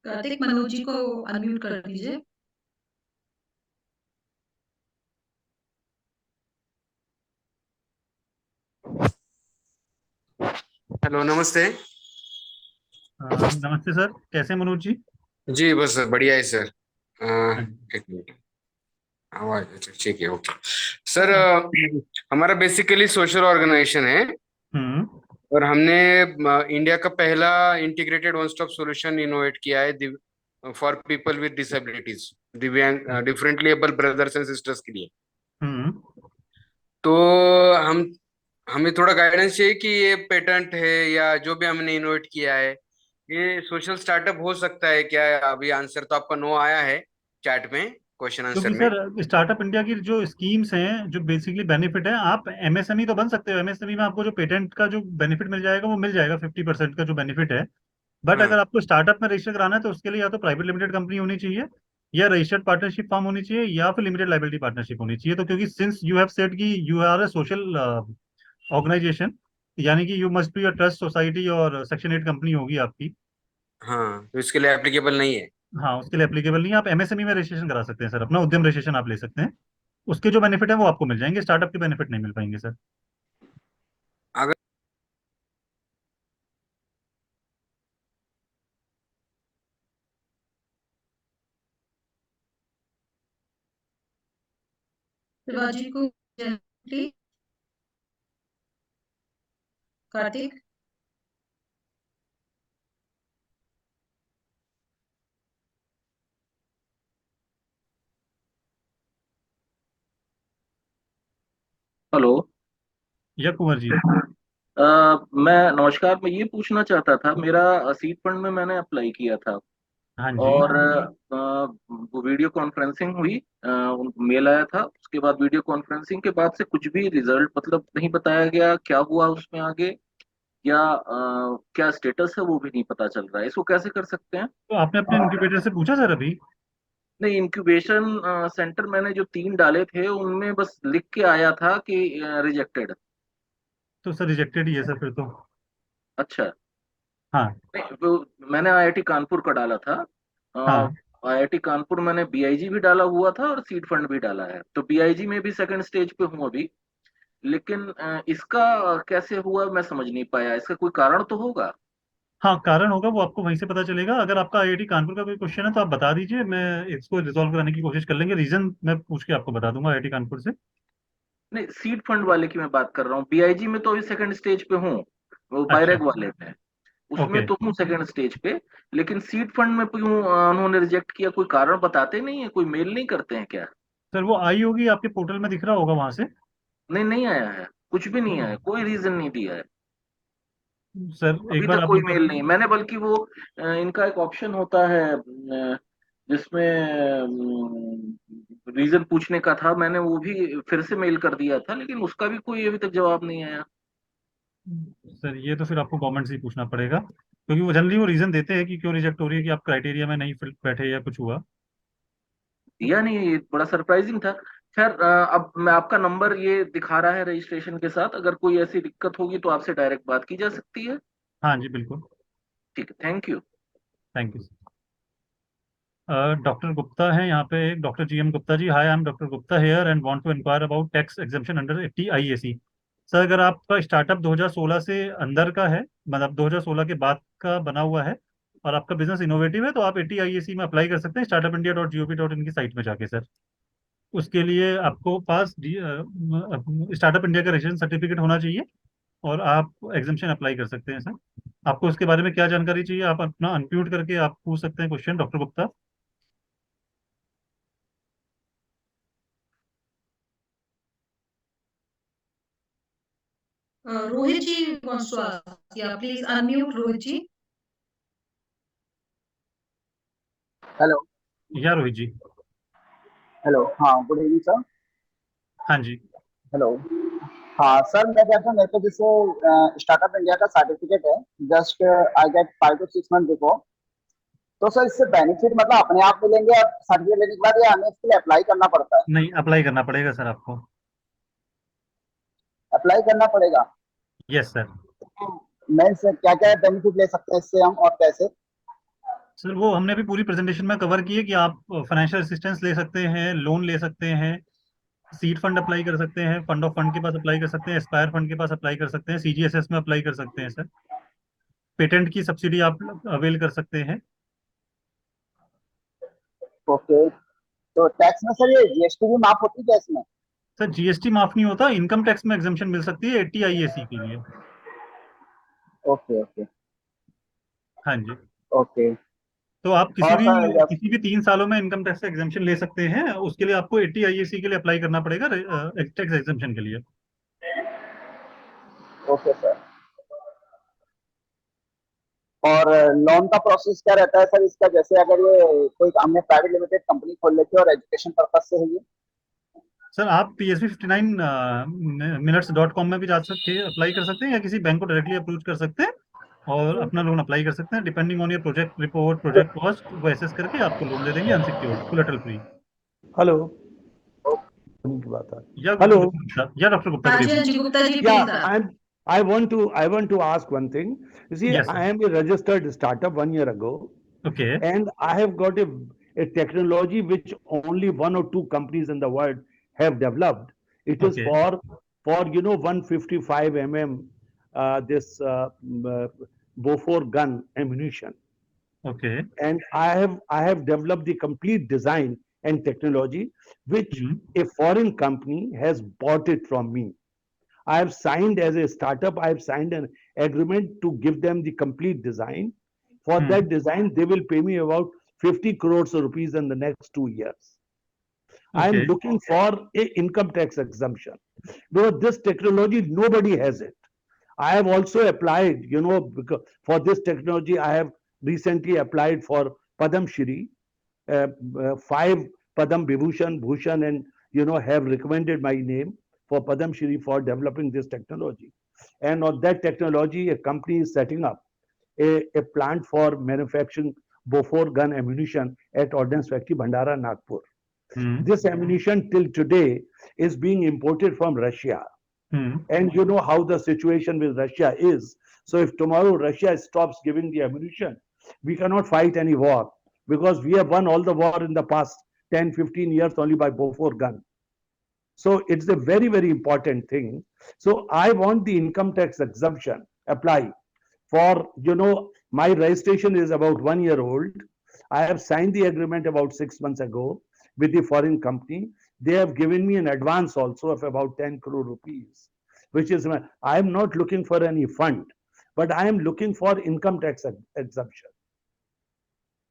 Kartik, Manoj ji को अनम्यूट कर दीजिए. हेलो, नमस्ते. नमस्ते सर, कैसे हैं मनोज जी? जी बस बढ़िया है सर. हाँ जी. एक मिनट, आवाज अच्छा ठीक है. Okay sir. हमारा बेसिकली सोशल ऑर्गेनाइजेशन है, हम्म. और हमने इंडिया का पहला integrated one stop solution innovate किया है फॉर पीपल विद डिसेबिलिटीज, दिव्यांग differently able brothers and sisters के लिए. हम्म. तो हमें थोड़ा गाइडेंस चाहिए कि ये पेटेंट है या जो भी हमने इनोवेट किया है, ये सोशल स्टार्टअप हो सकता है क्या? अभी आंसर तो आपका नो आया है चैट में, क्वेश्चन आंसर क्योंकि में. सर स्टार्टअप इंडिया की जो स्कीम्स हैं, जो बेसिकली बेनिफिट है, आप एमएसएमई तो बन सकते हो. एमएसएमई में आपको जो पेटेंट का जो बेनिफिट मिल जाएगा वो मिल जाएगा, 50% का जो बेनिफिट है. बट हाँ. अगर आपको स्टार्टअप में रजिस्टर कराना है तो उसके लिए या तो प्राइवेट लिमिटेड कंपनी होनी चाहिए, या रजिस्टर्ड पार्टनरशिप फॉर्म होनी चाहिए, या फिर लिमिटेड लाइबिलिटी पार्टनरशिप होनी चाहिए. तो क्योंकि सिंस यू हैव सेड कि you are a social organisation, यानी कि you must be a trust society और सेक्शन 8 कंपनी होगी आपकी. हाँ, तो इसके लिए एप्लीकेबल नहीं है. हाँ, उसके लिए एप्लीकेबल नहीं है. आप एमएसएमई में रजिस्ट्रेशन करा सकते हैं सर, अपना उद्यम रजिस्ट्रेशन आप ले सकते हैं. उसके जो बेनिफिट है वो आपको मिल जाएंगे, स्टार्टअप के बेनिफिट नहीं मिल पाएंगे सर. अगर शिवाजी को प्लीज. कार्तिक. हेलो. या कुंवर जी. मैं नमस्कार. मैं ये पूछना चाहता था, मेरा सीड फंड में मैंने अप्लाई किया था, हाँ जी। और वो वीडियो कॉन्फ्रेंसिंग हुई, उनको मेल आया था, उसके बाद वीडियो कॉन्फ्रेंसिंग के बाद से कुछ भी रिजल्ट मतलब नहीं बताया गया, क्या हुआ उसमें आगे, या क्या स्टेटस है वो भी नहीं पता चल रहा है। इसको कैसे कर सकते हैं? तो आपने अपने इंक्यूबेटर से पूछा सर अभी? नहीं, इंक्यूबेशन सेंटर मैंने जो 3 डाले थे उनमें बस लिख के आया था कि रिजेक्टेड। तो सर रिजेक्टेड ही है सर फिर तो। अच्छा। हाँ नहीं, वो मैंने आईआईटी कानपुर का डाला था। हाँ। आईआईटी कानपुर मैंने बीआईजी भी डाला हुआ था और सीड फंड भी डाला है, तो बीआईजी में भी सेकंड स्टेज पे हूँ अभी। लेकिन इसका कैसे हुआ मैं समझ नहीं पाया, इसका कोई कारण तो होगा। हाँ कारण होगा, वो आपको वहीं से पता चलेगा। अगर आपका आईआईटी कानपुर का कोई क्वेश्चन है तो आप बता दीजिए, मैं इसको रिजॉल्व कराने की कोशिश कर लेंगे। रीजन मैं पूछ के आपको बता दूंगा आईआईटी कानपुर से। नहीं, सीड फंड वाले की मैं बात कर रहा हूँ। बीआईजी में तो अभी सेकंड स्टेज पे हूँ, वो अच्छा। बायरेग वाले में, उसमें ओके। तो हूँ सेकंड स्टेज पे। लेकिन सीड फंड में क्यों उन्होंने रिजेक्ट किया, कोई कारण बताते नहीं है, कोई मेल नहीं करते हैं क्या? सर वो आई होगी, आपके पोर्टल में दिख रहा होगा वहां से। नहीं, नहीं आया है, कुछ भी नहीं आया है, तो कोई रीजन नहीं दिया है। सर एक अभी बार तक आप कोई उनका। मेल नहीं मैंने, बल्कि वो इनका एक ऑप्शन होता है जिसमें रीजन पूछने का था, मैंने वो भी फिर से मेल कर दिया था, लेकिन उसका भी कोई अभी तक जवाब नहीं आया। सर ये तो फिर आपको गवर्नमेंट से ही पूछना पड़ेगा, क्योंकि वो जनरली वो रीजन देते हैं कि क्यों रिजेक्ट हो रही है, कि आप क्राइटेरिया में नहीं फिट बैठे या कुछ हुआ। दिया नहीं, ये बड़ा सरप्राइजिंग था। खैर, अब मैं आपका नंबर ये दिखा रहा है रजिस्ट्रेशन के साथ, अगर कोई ऐसी दिक्कत होगी तो आपसे डायरेक्ट बात की जा सकती है। हाँ जी बिल्कुल। ठीक है, thank you. Thank you. Doctor Gupta है यहाँ पे, doctor G M Gupta ji. Hi, I am doctor Gupta here and want to inquire about tax exemption under 80 IAC. Sir अगर आपका स्टार्टअप 2016 से अंदर का है, मतलब 2016 के बाद का बना हुआ है, और आपका बिजनेस इनोवेटिव है, तो आप 80 आईएसी में अप्लाई कर सकते हैं startupindia.gov.in की साइट में जाके सर। उसके लिए आपको पास स्टार्टअप इंडिया का रजिस्ट्रेशन सर्टिफिकेट होना चाहिए, और आप एग्जामेशन अप्लाई कर सकते हैं सर। आपको उसके बारे में क्या जानकारी चाहिए, आप अपना अनम्यूट करके आप पूछ सकते हैं question doctor Gupta. Rohit ji wants to ask. Yeah, please unmute Rohit ji. Hello. या रोहित जी। हेलो, हाँ, गुड इवनिंग सर। हाँ जी। हेलो। हाँ सर, मैं कहता हूँ मेरे को जैसे स्टार्टअप इंडिया का सर्टिफिकेट है, just I get 5 to 6 months before. तो सर इससे बेनिफिट मतलब अपने आप मिलेंगे सर्टिफिकेट लेने के बाद, या हमें इसके लिए अप्लाई करना पड़ता है? नहीं, अप्लाई करना पड़ेगा सर आपको। अप्लाई करना पड़ेगा। Yes sir. मैं इससे क्या क्या बेनिफिट ले सकते हैं इससे हम, और कैसे? सर वो हमने भी पूरी प्रेजेंटेशन में कवर की है कि आप फाइनेंशियल असिस्टेंस ले सकते हैं, लोन ले सकते हैं, सीड फंड अप्लाई कर सकते हैं, फंड ऑफ फंड के पास अप्लाई कर सकते हैं, एस्पायर फंड के पास अप्लाई कर सकते हैं, सीजीएसएस में अप्लाई कर सकते हैं सर। पेटेंट की सब्सिडी आप अवेल कर सकते हैं। ओके, तो टैक्स में सर ये जीएसटी भी माफ होती है क्या इसमें? सर जीएसटी माफ नहीं होता, इनकम टैक्स में एग्जाम्पशन मिल सकती है 80 आईएसी के लिए। ओके ओके हाँ जी। ओके। तो आप और सर किसी भी 3 सालों में इनकम टैक्स से एग्जाम्पशन ले सकते हैं। उसके लिए आपको 80 आईएसी के लिए अप्लाई करना पड़ेगा टैक्स एग्जाम्पशन के लिए। Okay sir. और लोन का प्रोसेस क्या रहता है सर इसका? जैसे अगर ये कोई हमने प्राइवेट लिमिटेड कंपनी खोल लेती है और एजुकेशन पर्पज से है ये। सर आप PSB59 minutes.com में भी जा सकते हैं, अप्लाई कर सकते हैं, या किसी बैंक को डायरेक्टली अप्रोच कर सकते हैं और अपना लोन अप्लाई कर सकते हैं। Depending on your project report, project cost, वो एसेस करके आपको लोन दे देंगे अनसिक्योर्ड, कोलेटरल फ्री। हेलो की बात है। या हेलो या डॉक्टर गुप्ता, हाँ जी Gupta ji, please. yeah, I want to ask one thing. You see, Yes, sir. I am a registered startup 1 year ago, Okay. and I have got a technology which only 1 or 2 companies in the world have developed. It is Okay. for 155 this Bofors gun ammunition. Okay. And I have developed the complete design and technology, which a foreign company has bought it from me. I have signed as a startup, I have signed an agreement to give them the complete design. For that design, they will pay me about 50 crores of rupees in the next 2 years. I am looking for a income tax exemption because this technology, nobody has it. I have also applied, because for this technology, I have recently applied for Padam Shri, 5 Padam Vibhushan, Bhushan, and have recommended my name for Padam Shri for developing this technology. And on that technology, a company is setting up a plant for manufacturing Bofors gun ammunition at Ordnance Factory, Bhandara, Nagpur. This ammunition till today is being imported from Russia. And you know how the situation with Russia is. So if tomorrow Russia stops giving the ammunition, we cannot fight any war, because we have won all the war in the past 10, 15 years only by Bofors gun. So it's a very, very important thing. So I want the income tax exemption apply for, my registration is about 1 year old. I have signed the agreement about 6 months ago with the foreign company. They have given me an advance also of about 10 crore rupees, which is, I am not looking for any fund, but I am looking for income tax exemption.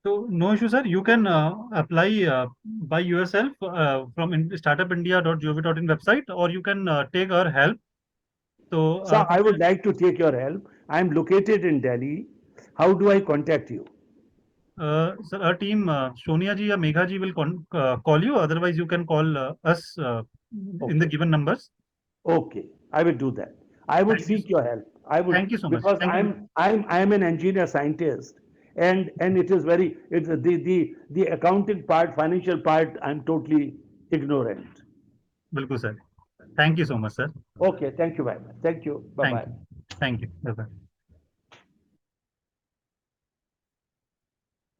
So no issue, sir. You can apply by yourself from startupindia.gov.in website, or you can take our help. So I would like to take your help. I am located in Delhi. How do I contact you? Sir, our team, Sonia ji or Megha ji will call you. Otherwise, you can call us in the given numbers. Okay, I will do that. I would seek your help. I would. Thank you so much. Because Thank I'm an engineer scientist, and it's the accounting part, financial part, I'm totally ignorant. Bilkul, sir. Thank you so much, sir. Okay, thank you very much. Thank you. Bye-bye. Thank you. Bye-bye.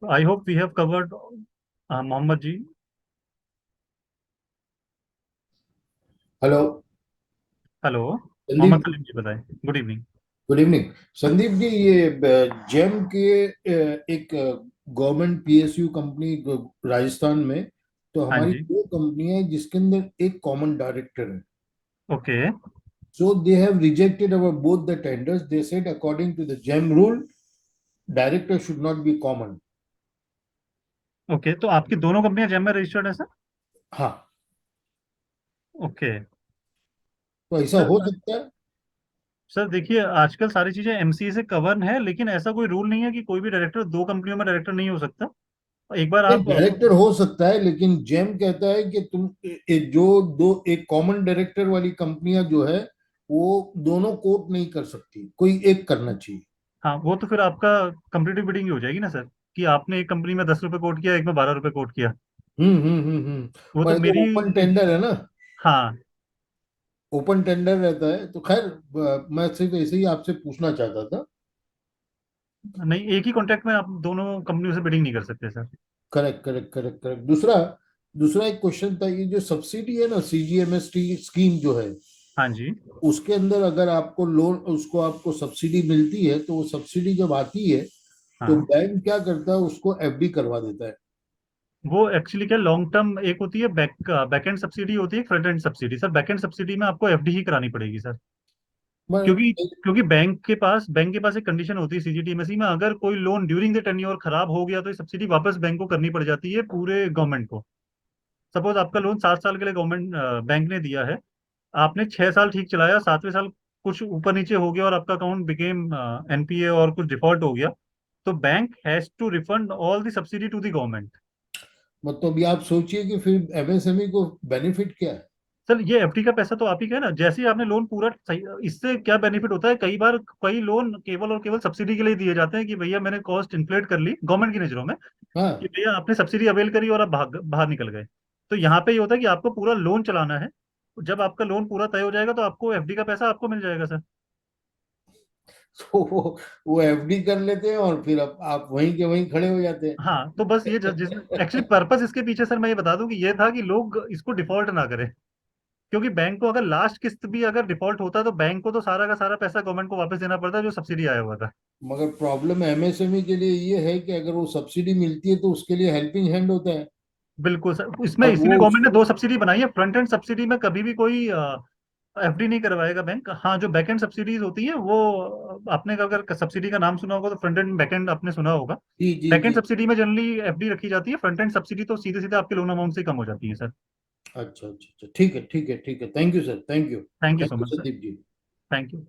I hope we have covered Mohammed ji. Hello hello, Mohammed Salim ji बताएं. Good evening. Good evening Sandeep ji. ये GeM के एक government PSU company Rajasthan में, तो हमारी 2 कंपनियां हैं जिसके अंदर एक कॉमन डायरेक्टर है. Okay. So they have rejected our both the tenders. They said according to the GEM rule, director should not be common. Okay, तो आपकी दोनों कंपनियां जेम में रजिस्टर्ड है सर? हाँ. ओके. तो ऐसा हो सकता है? सर देखिए, आजकल सारी चीजें एमसीए से कवर है, लेकिन ऐसा कोई रूल नहीं है कि कोई भी डायरेक्टर 2 कंपनियों में डायरेक्टर नहीं हो सकता. एक बार आप डायरेक्टर हो सकता है, लेकिन जेम कहता है कि तुम जो एक कॉमन डायरेक्टर वाली कंपनियां जो है वो दोनों कोट नहीं कर सकती, कोई एक करना चाहिए. हाँ, वो तो फिर आपका कंपटीटिव बिडिंग हो जाएगी ना सर, कि आपने एक कंपनी में 10 रुपए कोट किया, एक में 12 रुपए कोट किया. वो तो मेरी ओपन टेंडर है ना. हाँ, ओपन टेंडर रहता है. तो खैर मैं सिर्फ ऐसे ही आपसे पूछना चाहता था. नहीं, एक ही कॉन्ट्रैक्ट में आप दोनों कंपनियों से बिडिंग नहीं कर सकते sir. Correct correct correct correct. दूसरा एक क्वेश्चन था, ये जो सब्सिडी है ना, सीजीएमएसटी स्कीम जो है, हाँ जी, उसके अंदर अगर आपको लोन, उसको आपको सब्सिडी मिलती है, तो वो सब्सिडी जब आती है तो बैंक क्या करता है, उसको एफडी करवा देता है. वो एक्चुअली क्या, लॉन्ग टर्म एक होती है बैक एंड सब्सिडी होती है, front end subsidy. Sir back and subsidy में आपको एफडी ही करानी पड़ेगी सर, क्योंकि बैंक के पास एक कंडीशन होती है सीजीटीएमएसई में, अगर कोई लोन ड्यूरिंग द टेन्योर खराब हो गया तो ये सब्सिडी वापस बैंक को करनी पड़ जाती है, पूरे गवर्नमेंट को. सपोज आपका लोन 7 साल के लिए गवर्नमेंट बैंक ने दिया है, आपने 6 साल ठीक चलाया, 7वें साल कुछ ऊपर नीचे हो गया और आपका अकाउंट बिकेम एनपीए और कुछ डिफॉल्ट हो गया, तो bank has to refund all the subsidy to the government. मतलब ये आप सोचिए कि फिर एमएसएमई को बेनिफिट क्या है? सर ये एफडी का पैसा तो आप ही का है ना. जैसे ही आपने लोन पूरा इससे क्या बेनिफिट होता है, कई बार कई लोन केवल और केवल सब्सिडी के लिए दिए जाते हैं कि भैया मैंने कॉस्ट इन्फ्लेट कर ली गवर्नमेंट की नजरों में, कि भैया आपने सब्सिडी अवेल करी और आप बाहर निकल गए. तो यहाँ पे ये होता है कि आपको पूरा लोन चलाना है. जब आपका लोन पूरा तय हो जाएगा तो आपको एफडी का पैसा आपको मिल जाएगा सर. तो वो एफडी कर लेते हैं और फिर आप वहीं के वहीं खड़े हो जाते हैं. हाँ, तो बस ये एक्चुअली पर्पस इसके पीछे सर मैं ये बता दूं कि ये था कि लोग इसको डिफॉल्ट ना करें, क्योंकि बैंक को अगर लास्ट किस्त भी अगर डिफॉल्ट होता है तो बैंक को तो सारा का सारा पैसा गवर्नमेंट को वापस देना पड़ता है जो सब्सिडी आया हुआ था. मगर प्रॉब्लम एमएसएमई के लिए ये है कि अगर वो सब्सिडी मिलती है तो उसके लिए हेल्पिंग हैंड होता है. बिल्कुल सर, इसमें इसीलिए गवर्नमेंट ने 2 सब्सिडी बनाई है. फ्रंट एंड सब्सिडी में कभी भी कोई एफडी नहीं करवाएगा बैंक. हाँ, जो बैक एंड सब्सिडीज होती है वो आपने अगर सब्सिडी का नाम सुना होगा तो फ्रंट एंड बैक एंड आपने सुना होगा. बैक एंड सब्सिडी में जनरली एफडी रखी जाती है, फ्रंट एंड सब्सिडी तो सीधे सीधे आपके लोन अमाउंट से कम हो जाती है सर. अच्छा अच्छा अच्छा, ठीक है ठीक है ठीक है. Thank you sir. Thank you so much Sandeep ji. Thank you.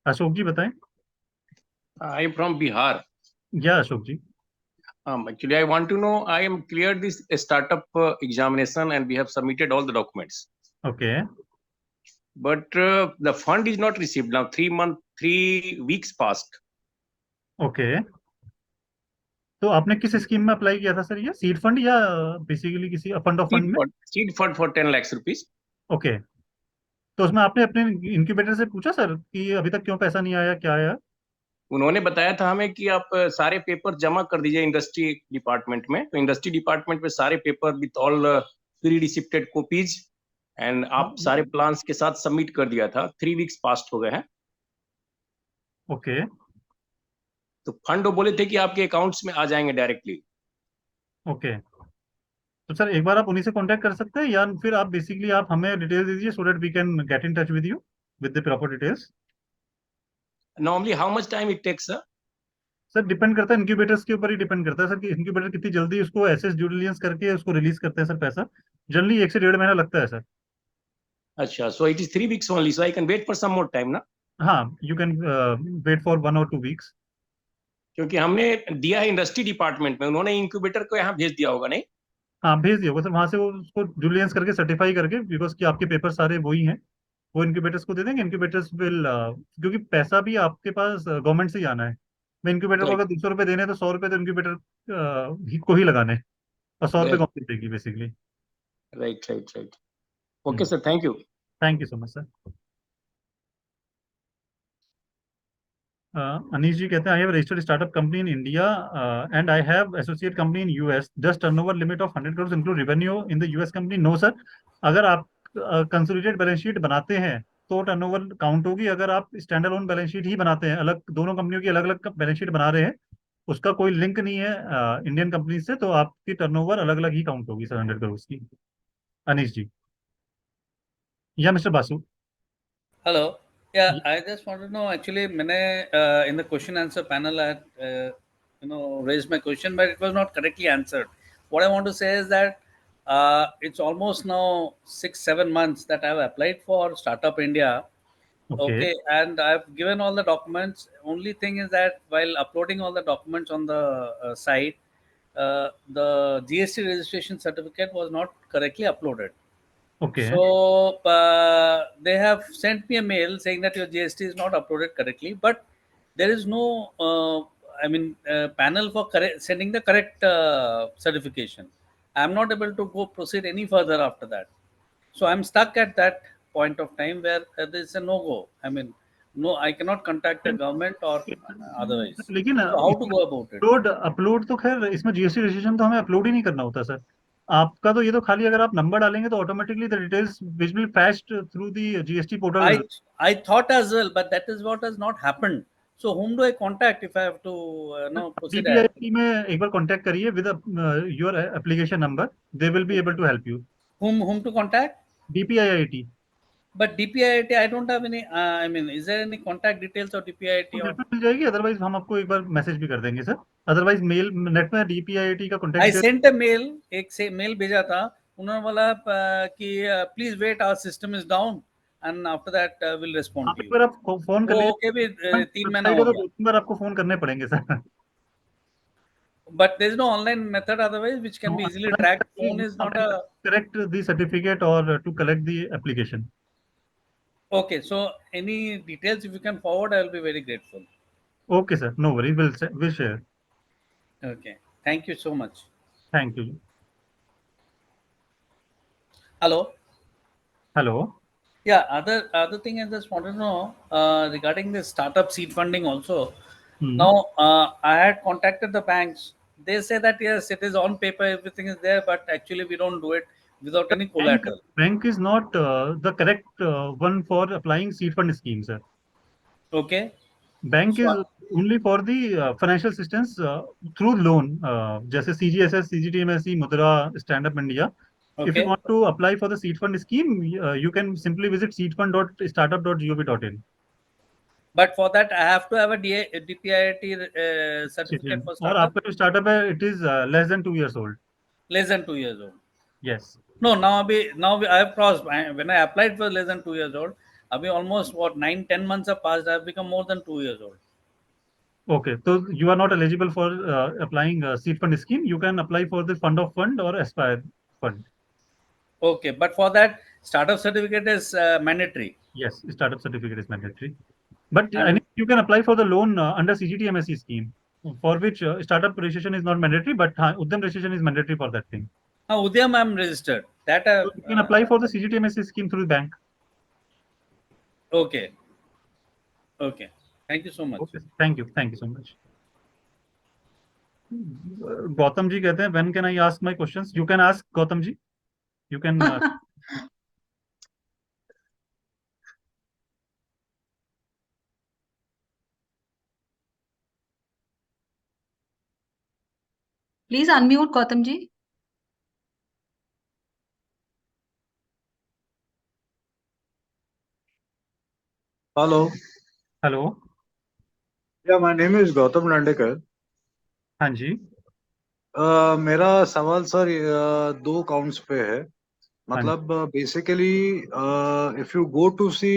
Ashok ji बताएं। I am from Bihar. Yeah Ashok ji. Actually, I want to know, I am cleared this startup examination and we have submitted all the documents. Okay. But the fund is not received now. 3 weeks passed. Okay, तो आपने किस scheme में apply किया था sir, ये seed fund या basically किसी fund of fund में? Seed fund for 10 lakhs rupees. Okay, तो उसमें आपने अपने इनक्यूबेटर से पूछा सर कि अभी तक क्यों पैसा नहीं आया, क्या आया? उन्होंने बताया था हमें कि आप सारे पेपर जमा कर दीजिए इंडस्ट्री डिपार्टमेंट में, तो इंडस्ट्री डिपार्टमेंट में सारे paper with all pre receipted copies and आप सारे प्लान्स के साथ सबमिट कर दिया था। 3 वीक्स पास्ट हो गए हैं। ओके, तो फंड वो बोले थे कि आपके अकाउंट्स में आ जाएंगे डायरेक्टली। ओके, तो सर एक बार आप उन्हीं से कांटेक्ट कर सकते हैं या फिर आप बेसिकली आप हमें डिटेल्स दीजिए so that we can get in touch with you with the proper details. Normally how much time it takes sir? Sir depend करता है, इनक्यूबेटर्स के ऊपर ही डिपेंड करता है सर कि इनक्यूबेटर कितनी जल्दी उसको एसेस ड्यू डिलिजेंस करके उसको रिलीज करते हैं सर पैसा। जनरली 1 से 1.5 महीना लगता है सर। अच्छा, so it is 3 weeks only, so I can wait for some more time ना? हाँ, यू कैन वेट फॉर 1 और 2 वीक्स। क्योंकि हमने दिया है इंडस्ट्री डिपार्टमेंट में, उन्होंने इंक्यूबेटर को यहाँ भेज दिया होगा नहीं? हाँ भेज दिया होगा सर, वहां से वो उसको ड्यू डिलिजेंस करके सर्टिफाई करके, बिकॉज कि आपके पेपर सारे वही हैं, वो इनक्यूबेटर्स को दे देंगे। इनक्यूबेटर्स विल, क्योंकि पैसा भी आपके पास गवर्नमेंट से ही आना है। मैं इनक्यूबेटर को अगर 200 रुपये देने हैं तो 100 रुपये तो इनक्यूबेटर को ही लगाने हैं और 100 रुपये गवर्नमेंट देगी basically. Right right right. Okay sir, thank you. Thank you so much sir. Anish ji कहते हैं, I have registered startup company in India and I have associate company in US, just turnover limit of 100 crore include revenue in the US company. No sir, अगर आप consolidated balance sheet बनाते हैं तो turnover count होगी। अगर आप stand alone balance sheet ही बनाते हैं, अलग दोनों कंपनियों की अलग अलग बैलेंस शीट बना रहे हैं, उसका कोई लिंक नहीं है इंडियन कंपनी से, तो आपकी टर्नओवर अलग अलग ही काउंट होगी सर 100 करोड़ की। अनीश जी या mister Basu. Hello. Yeah, I just want to know, actually, मैंने in the question answer panel I had raised my question, but it was not correctly answered. What I want to say is that it's almost now 6-7 months that I've applied for Startup India. Okay, and I've given all the documents. Only thing is that while uploading all the documents on the site, the GST registration certificate was not correctly uploaded. Okay. So they have sent me a mail saying that your GST is not uploaded correctly, but there is no, panel for sending the correct certification. I am not able to go proceed any further after that. So I'm stuck at that point of time where there is a no-go. No, I cannot contact the government or otherwise. लेकिन so how to go about it? Upload तो खैर इसमें GST registration तो हमें upload ही नहीं करना होता sir. आपका तो ये तो खाली अगर आप नंबर डालेंगे तो automatically the details will be fetched through the GST portal. I thought as well, but that is what has not happened. So whom do I contact if I have to proceed? DPIIT में एक बार contact करिए with your application number, they will be able to help you. Whom to contact? DPIIT. But DPIIT, I don't have any. Is there any contact details of DPIIT? मिल जाएगी, otherwise हम आपको एक बार message भी कर देंगे sir. Otherwise mail net में DPIIT का contact. I sent a mail, एक से मेल भेजा था, उन्होंने बोला कि please wait, our system is down and after that will respond to you. एक बार आप फोन कर लीजिए। ओके भी 3 महीना हो गया। 2 बार आपको फोन करने पड़ेंगे sir. But there is no online method otherwise which can be easily tracked. Phone is not a correct the certificate or to collect the application. Okay, so any details if you can forward, I will be very grateful. Okay sir, no worry, we'll share. Okay, thank you so much. Thank you. Hello. Hello. Yeah, other thing I just want to know regarding the startup seed funding also. Now I had contacted the banks. They say that yes, it is on paper, everything is there, but actually we don't do it without any collateral. Bank is not the correct one for applying seed fund scheme, sir. Okay. Bank is only for the financial assistance through loan, जैसे CGSS, CGTMSE, Mudra, Stand Up India. Okay. If you want to apply for the seed fund scheme, you can simply visit seedfund.startup.gov.in. But for that, I have to have a DPIIT certificate for startup. और आपका जो startup है, it is less than 2 years old. Less than 2 years old. Yes. No, now I have crossed. When I applied for less than 2 years old, अभी almost what 9-10 months have passed. I've become more than 2 years old. Okay, so you are not eligible for applying seed fund scheme. You can apply for the fund of fund or aspire fund. Okay, but for that startup certificate is mandatory. Yes, startup certificate is mandatory. But And you can apply for the loan under CGTMSE scheme, for which startup registration is not mandatory, but Udyam registration is mandatory for that thing. Udyam I'm registered. That So you can apply for the CGTMSE scheme through the bank. okay. Okay. Thank you so much. Okay, thank you so much. Gautam ji कहते हैं, when can I ask my questions? You can ask, Gautam ji. You can. Please unmute, Gautam ji. Hello. Hello. Yeah, my name is Gautam Landekar. हाँ जी. मेरा सवाल sir दो counts पे है. मतलब basically if you go to see,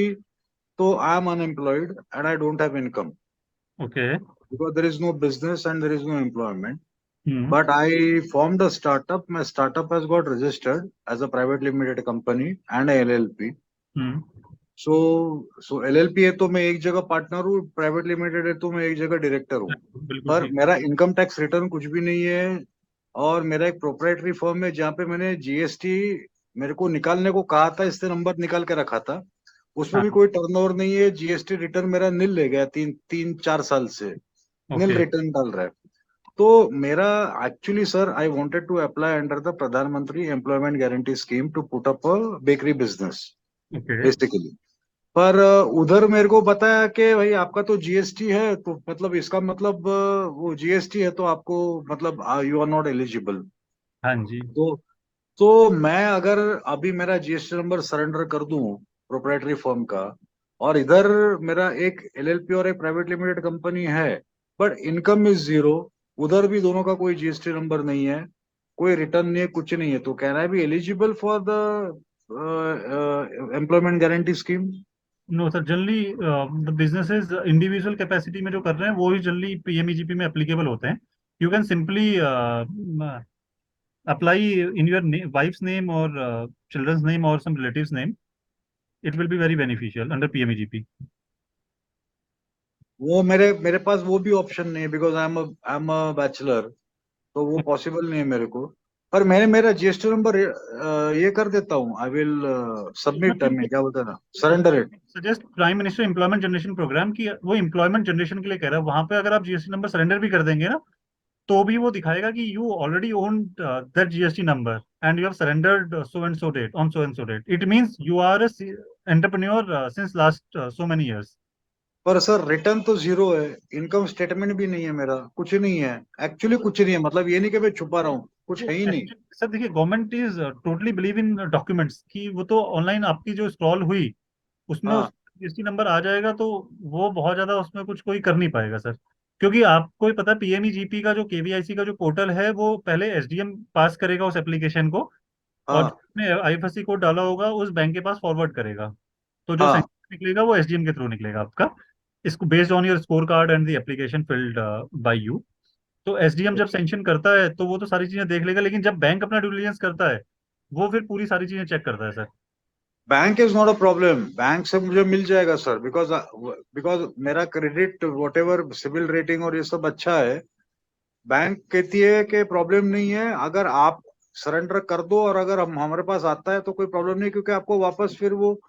तो I am unemployed and I don't have income. Okay. Because there is no business and there is no employment. But I formed a startup. My startup has got registered as a private limited company and a LLP. So LLP है तो मैं एक जगह partner हूँ, private limited है तो मैं एक जगह डायरेक्टर हूँ. पर मेरा इनकम टैक्स रिटर्न कुछ भी नहीं है, और मेरा एक प्रोप्राइटरी फर्म है जहाँ पे मैंने जीएसटी मेरे को निकालने को कहा था, इससे नंबर निकाल के रखा था, उसमें भी कोई टर्नओवर नहीं है. जीएसटी रिटर्न मेरा नील ले गया 3-4 साल से, नील रिटर्न डाल रहा है. तो मेरा actually sir, I wanted to apply under the Pradhan Mantri employment guarantee scheme to put up a bakery business basically. पर उधर मेरे को बताया कि भाई आपका तो जीएसटी है, तो मतलब इसका मतलब वो जीएसटी है तो आपको मतलब यू आर नॉट एलिजिबल. हाँ जी. तो मैं अगर अभी मेरा जीएसटी नंबर सरेंडर कर दूं प्रोप्राइटरी फर्म का, और इधर मेरा एक एलएलपी और एक प्राइवेट लिमिटेड कंपनी है, बट इनकम इज जीरो, उधर भी दोनों का कोई जीएसटी नंबर नहीं है, कोई रिटर्न नहीं है, कुछ नहीं है, तो can I be eligible for the employment guarantee scheme? No sir, generally the businesses individual capacity में जो कर रहे हैं वो ही जनरली पीएमईजीपी में एप्लीकेबल होते हैं. You can simply apply in your wife's name or children's name or some relative's name. It will be very beneficial under PMEGP. वो मेरे पास वो भी ऑप्शन नहीं है, because I am a bachelor, तो वो पॉसिबल नहीं है मेरे को. पर मैंने मेरा जीएसटी नंबर ये कर देता हूँ, आई विल सबमिट, क्या बोलते हैं ना, surrender it. Suggest prime minister employment generation programme की, वो एम्प्लॉयमेंट जनरेशन के लिए कह रहा है. वहां पे अगर आप जीएसटी नंबर सरेंडर भी कर देंगे ना, तो भी वो दिखाएगा कि you already own that GST number and you have surrendered so and so date on so and so date. It means you are a entrepreneur since last so many years. पर सर रिटर्न तो zero है, income statement भी नहीं है, मेरा कुछ नहीं है, एक्चुअली कुछ नहीं है. मतलब ये नहीं कि मैं छुपा रहा हूँ, कुछ है ही नहीं. सर देखिए, government is totally believe in documents की. वो तो ऑनलाइन आपकी जो स्क्रॉल हुई उसमें जीएसटी नंबर आ जाएगा, तो वो बहुत ज्यादा उसमें कुछ कोई कर नहीं पाएगा सर. क्योंकि आपको ही पता है पीएमईजीपी का जो केवीआईसी का जो पोर्टल है, वो पहले एसडीएम पास करेगा उस एप्लीकेशन को, और जिसने आईएफएससी कोड डाला होगा उस बैंक के पास फॉरवर्ड करेगा. तो जो सैंक्शन निकलेगा वो एसडीएम के थ्रू निकलेगा आपका, इसको based on your score card and the application filled by you. तो एसडीएम जब सैंक्शन करता है तो वो तो सारी चीजें देख लेगा, लेकिन जब बैंक अपना ड्यू डिलिजेंस करता है वो फिर पूरी सारी चीजें चेक करता है sir. Bank is not a problem, bank से मुझे मिल जाएगा सर, बिकॉज मेरा credit whatever CIBIL rating और ये सब अच्छा है. बैंक कहती है कि प्रॉब्लम नहीं है, अगर आप सरेंडर कर दो और अगर हमारे पास आता है तो कोई प्रॉब्लम नहीं, क्योंकि आपको वापस फिर वो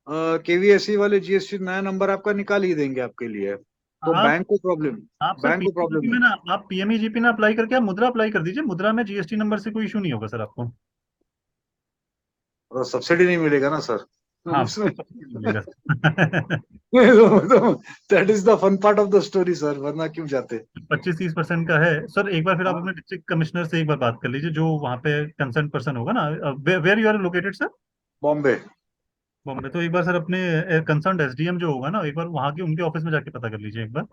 केवीएससी वाले जीएसटी नया नंबर आपका निकाल ही देंगे आपके लिए. तो बैंक को प्रॉब्लम, बैंक को प्रॉब्लम में ना, आप पीएमईजीपी ना अप्लाई करके आप मुद्रा अप्लाई कर दीजिए. मुद्रा में जीएसटी नंबर से कोई इशू नहीं होगा सर आपको. और सब्सिडी नहीं मिलेगा ना सर? हाँ, that is the fun part of the story sir, वरना क्यों जाते. 25-30% का है सर. एक बार फिर आप अपने डिस्ट्रिक्ट कमिश्नर से एक बार बात कर लीजिए, जो वहाँ पे कंसर्न पर्सन होगा ना. Where you are located sir? Bombay. तो एक बार सर अपने कंसर्न एसडीएम जो होगा ना, एक बार वहाँ के उनके ऑफिस में जाके पता कर लीजिए एक बार.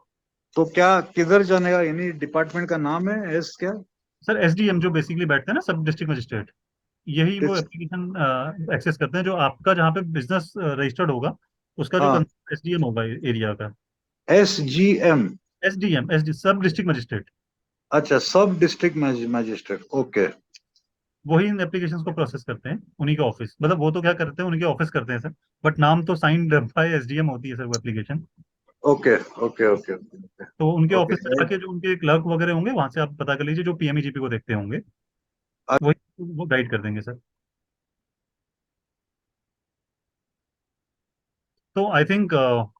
तो क्या किधर जाने का, यानी डिपार्टमेंट का नाम है एस क्या सर? एसडीएम जो बेसिकली बैठते हैं ना, सब डिस्ट्रिक्ट मजिस्ट्रेट, यही वो एप्लीकेशन एक्सेस करते हैं. जो आपका जहाँ पे बिजनेस रजिस्टर्ड होगा उसका जो हाँ SDM होगा एरिया का, SGM, SDM सब डिस्ट्रिक्ट मजिस्ट्रेट, अच्छा सब डिस्ट्रिक्ट मैजिस्ट्रेट, ओके वही इन एप्लीकेशंस को प्रोसेस करते हैं, उन्हीं के ऑफिस, मतलब वो तो क्या करते हैं, उनके ऑफिस करते हैं सर, बट नाम तो साइंड बाय SDM होती है सर वो एप्लीकेशन। ओके ओके ओके तो उनके ओके ऑफिस में जाके जो उनके क्लर्क वगैरह होंगे वहां से आप पता कर लीजिए, जो PMEGP को देखते होंगे वही वो गाइड कर देंगे सर। तो I think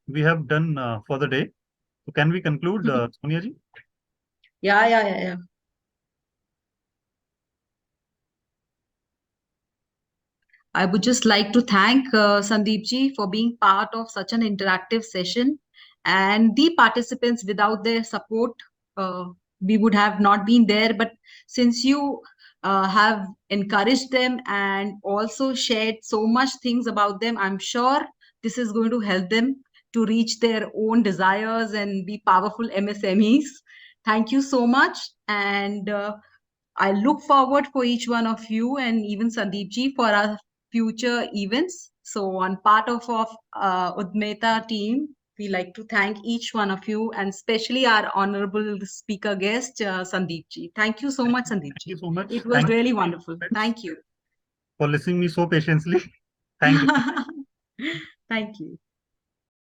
we have done for the day, तो can we conclude Sonia ji? Yeah. I would just like to thank Sandeep ji for being part of such an interactive session, and the participants. Without their support, we would have not been there. But since you have encouraged them and also shared so much things about them, I'm sure this is going to help them to reach their own desires and be powerful MSMEs. Thank you so much, and I look forward for each one of you and even Sandeep ji for our future events. So on part of Udmeta team, we like to thank each one of you, and especially our honorable speaker guest, Sandeep ji. Thank you so much, Sandeep ji. Thank you so much. It was really wonderful. Thank you. For listening me so patiently. Thank you. Thank you.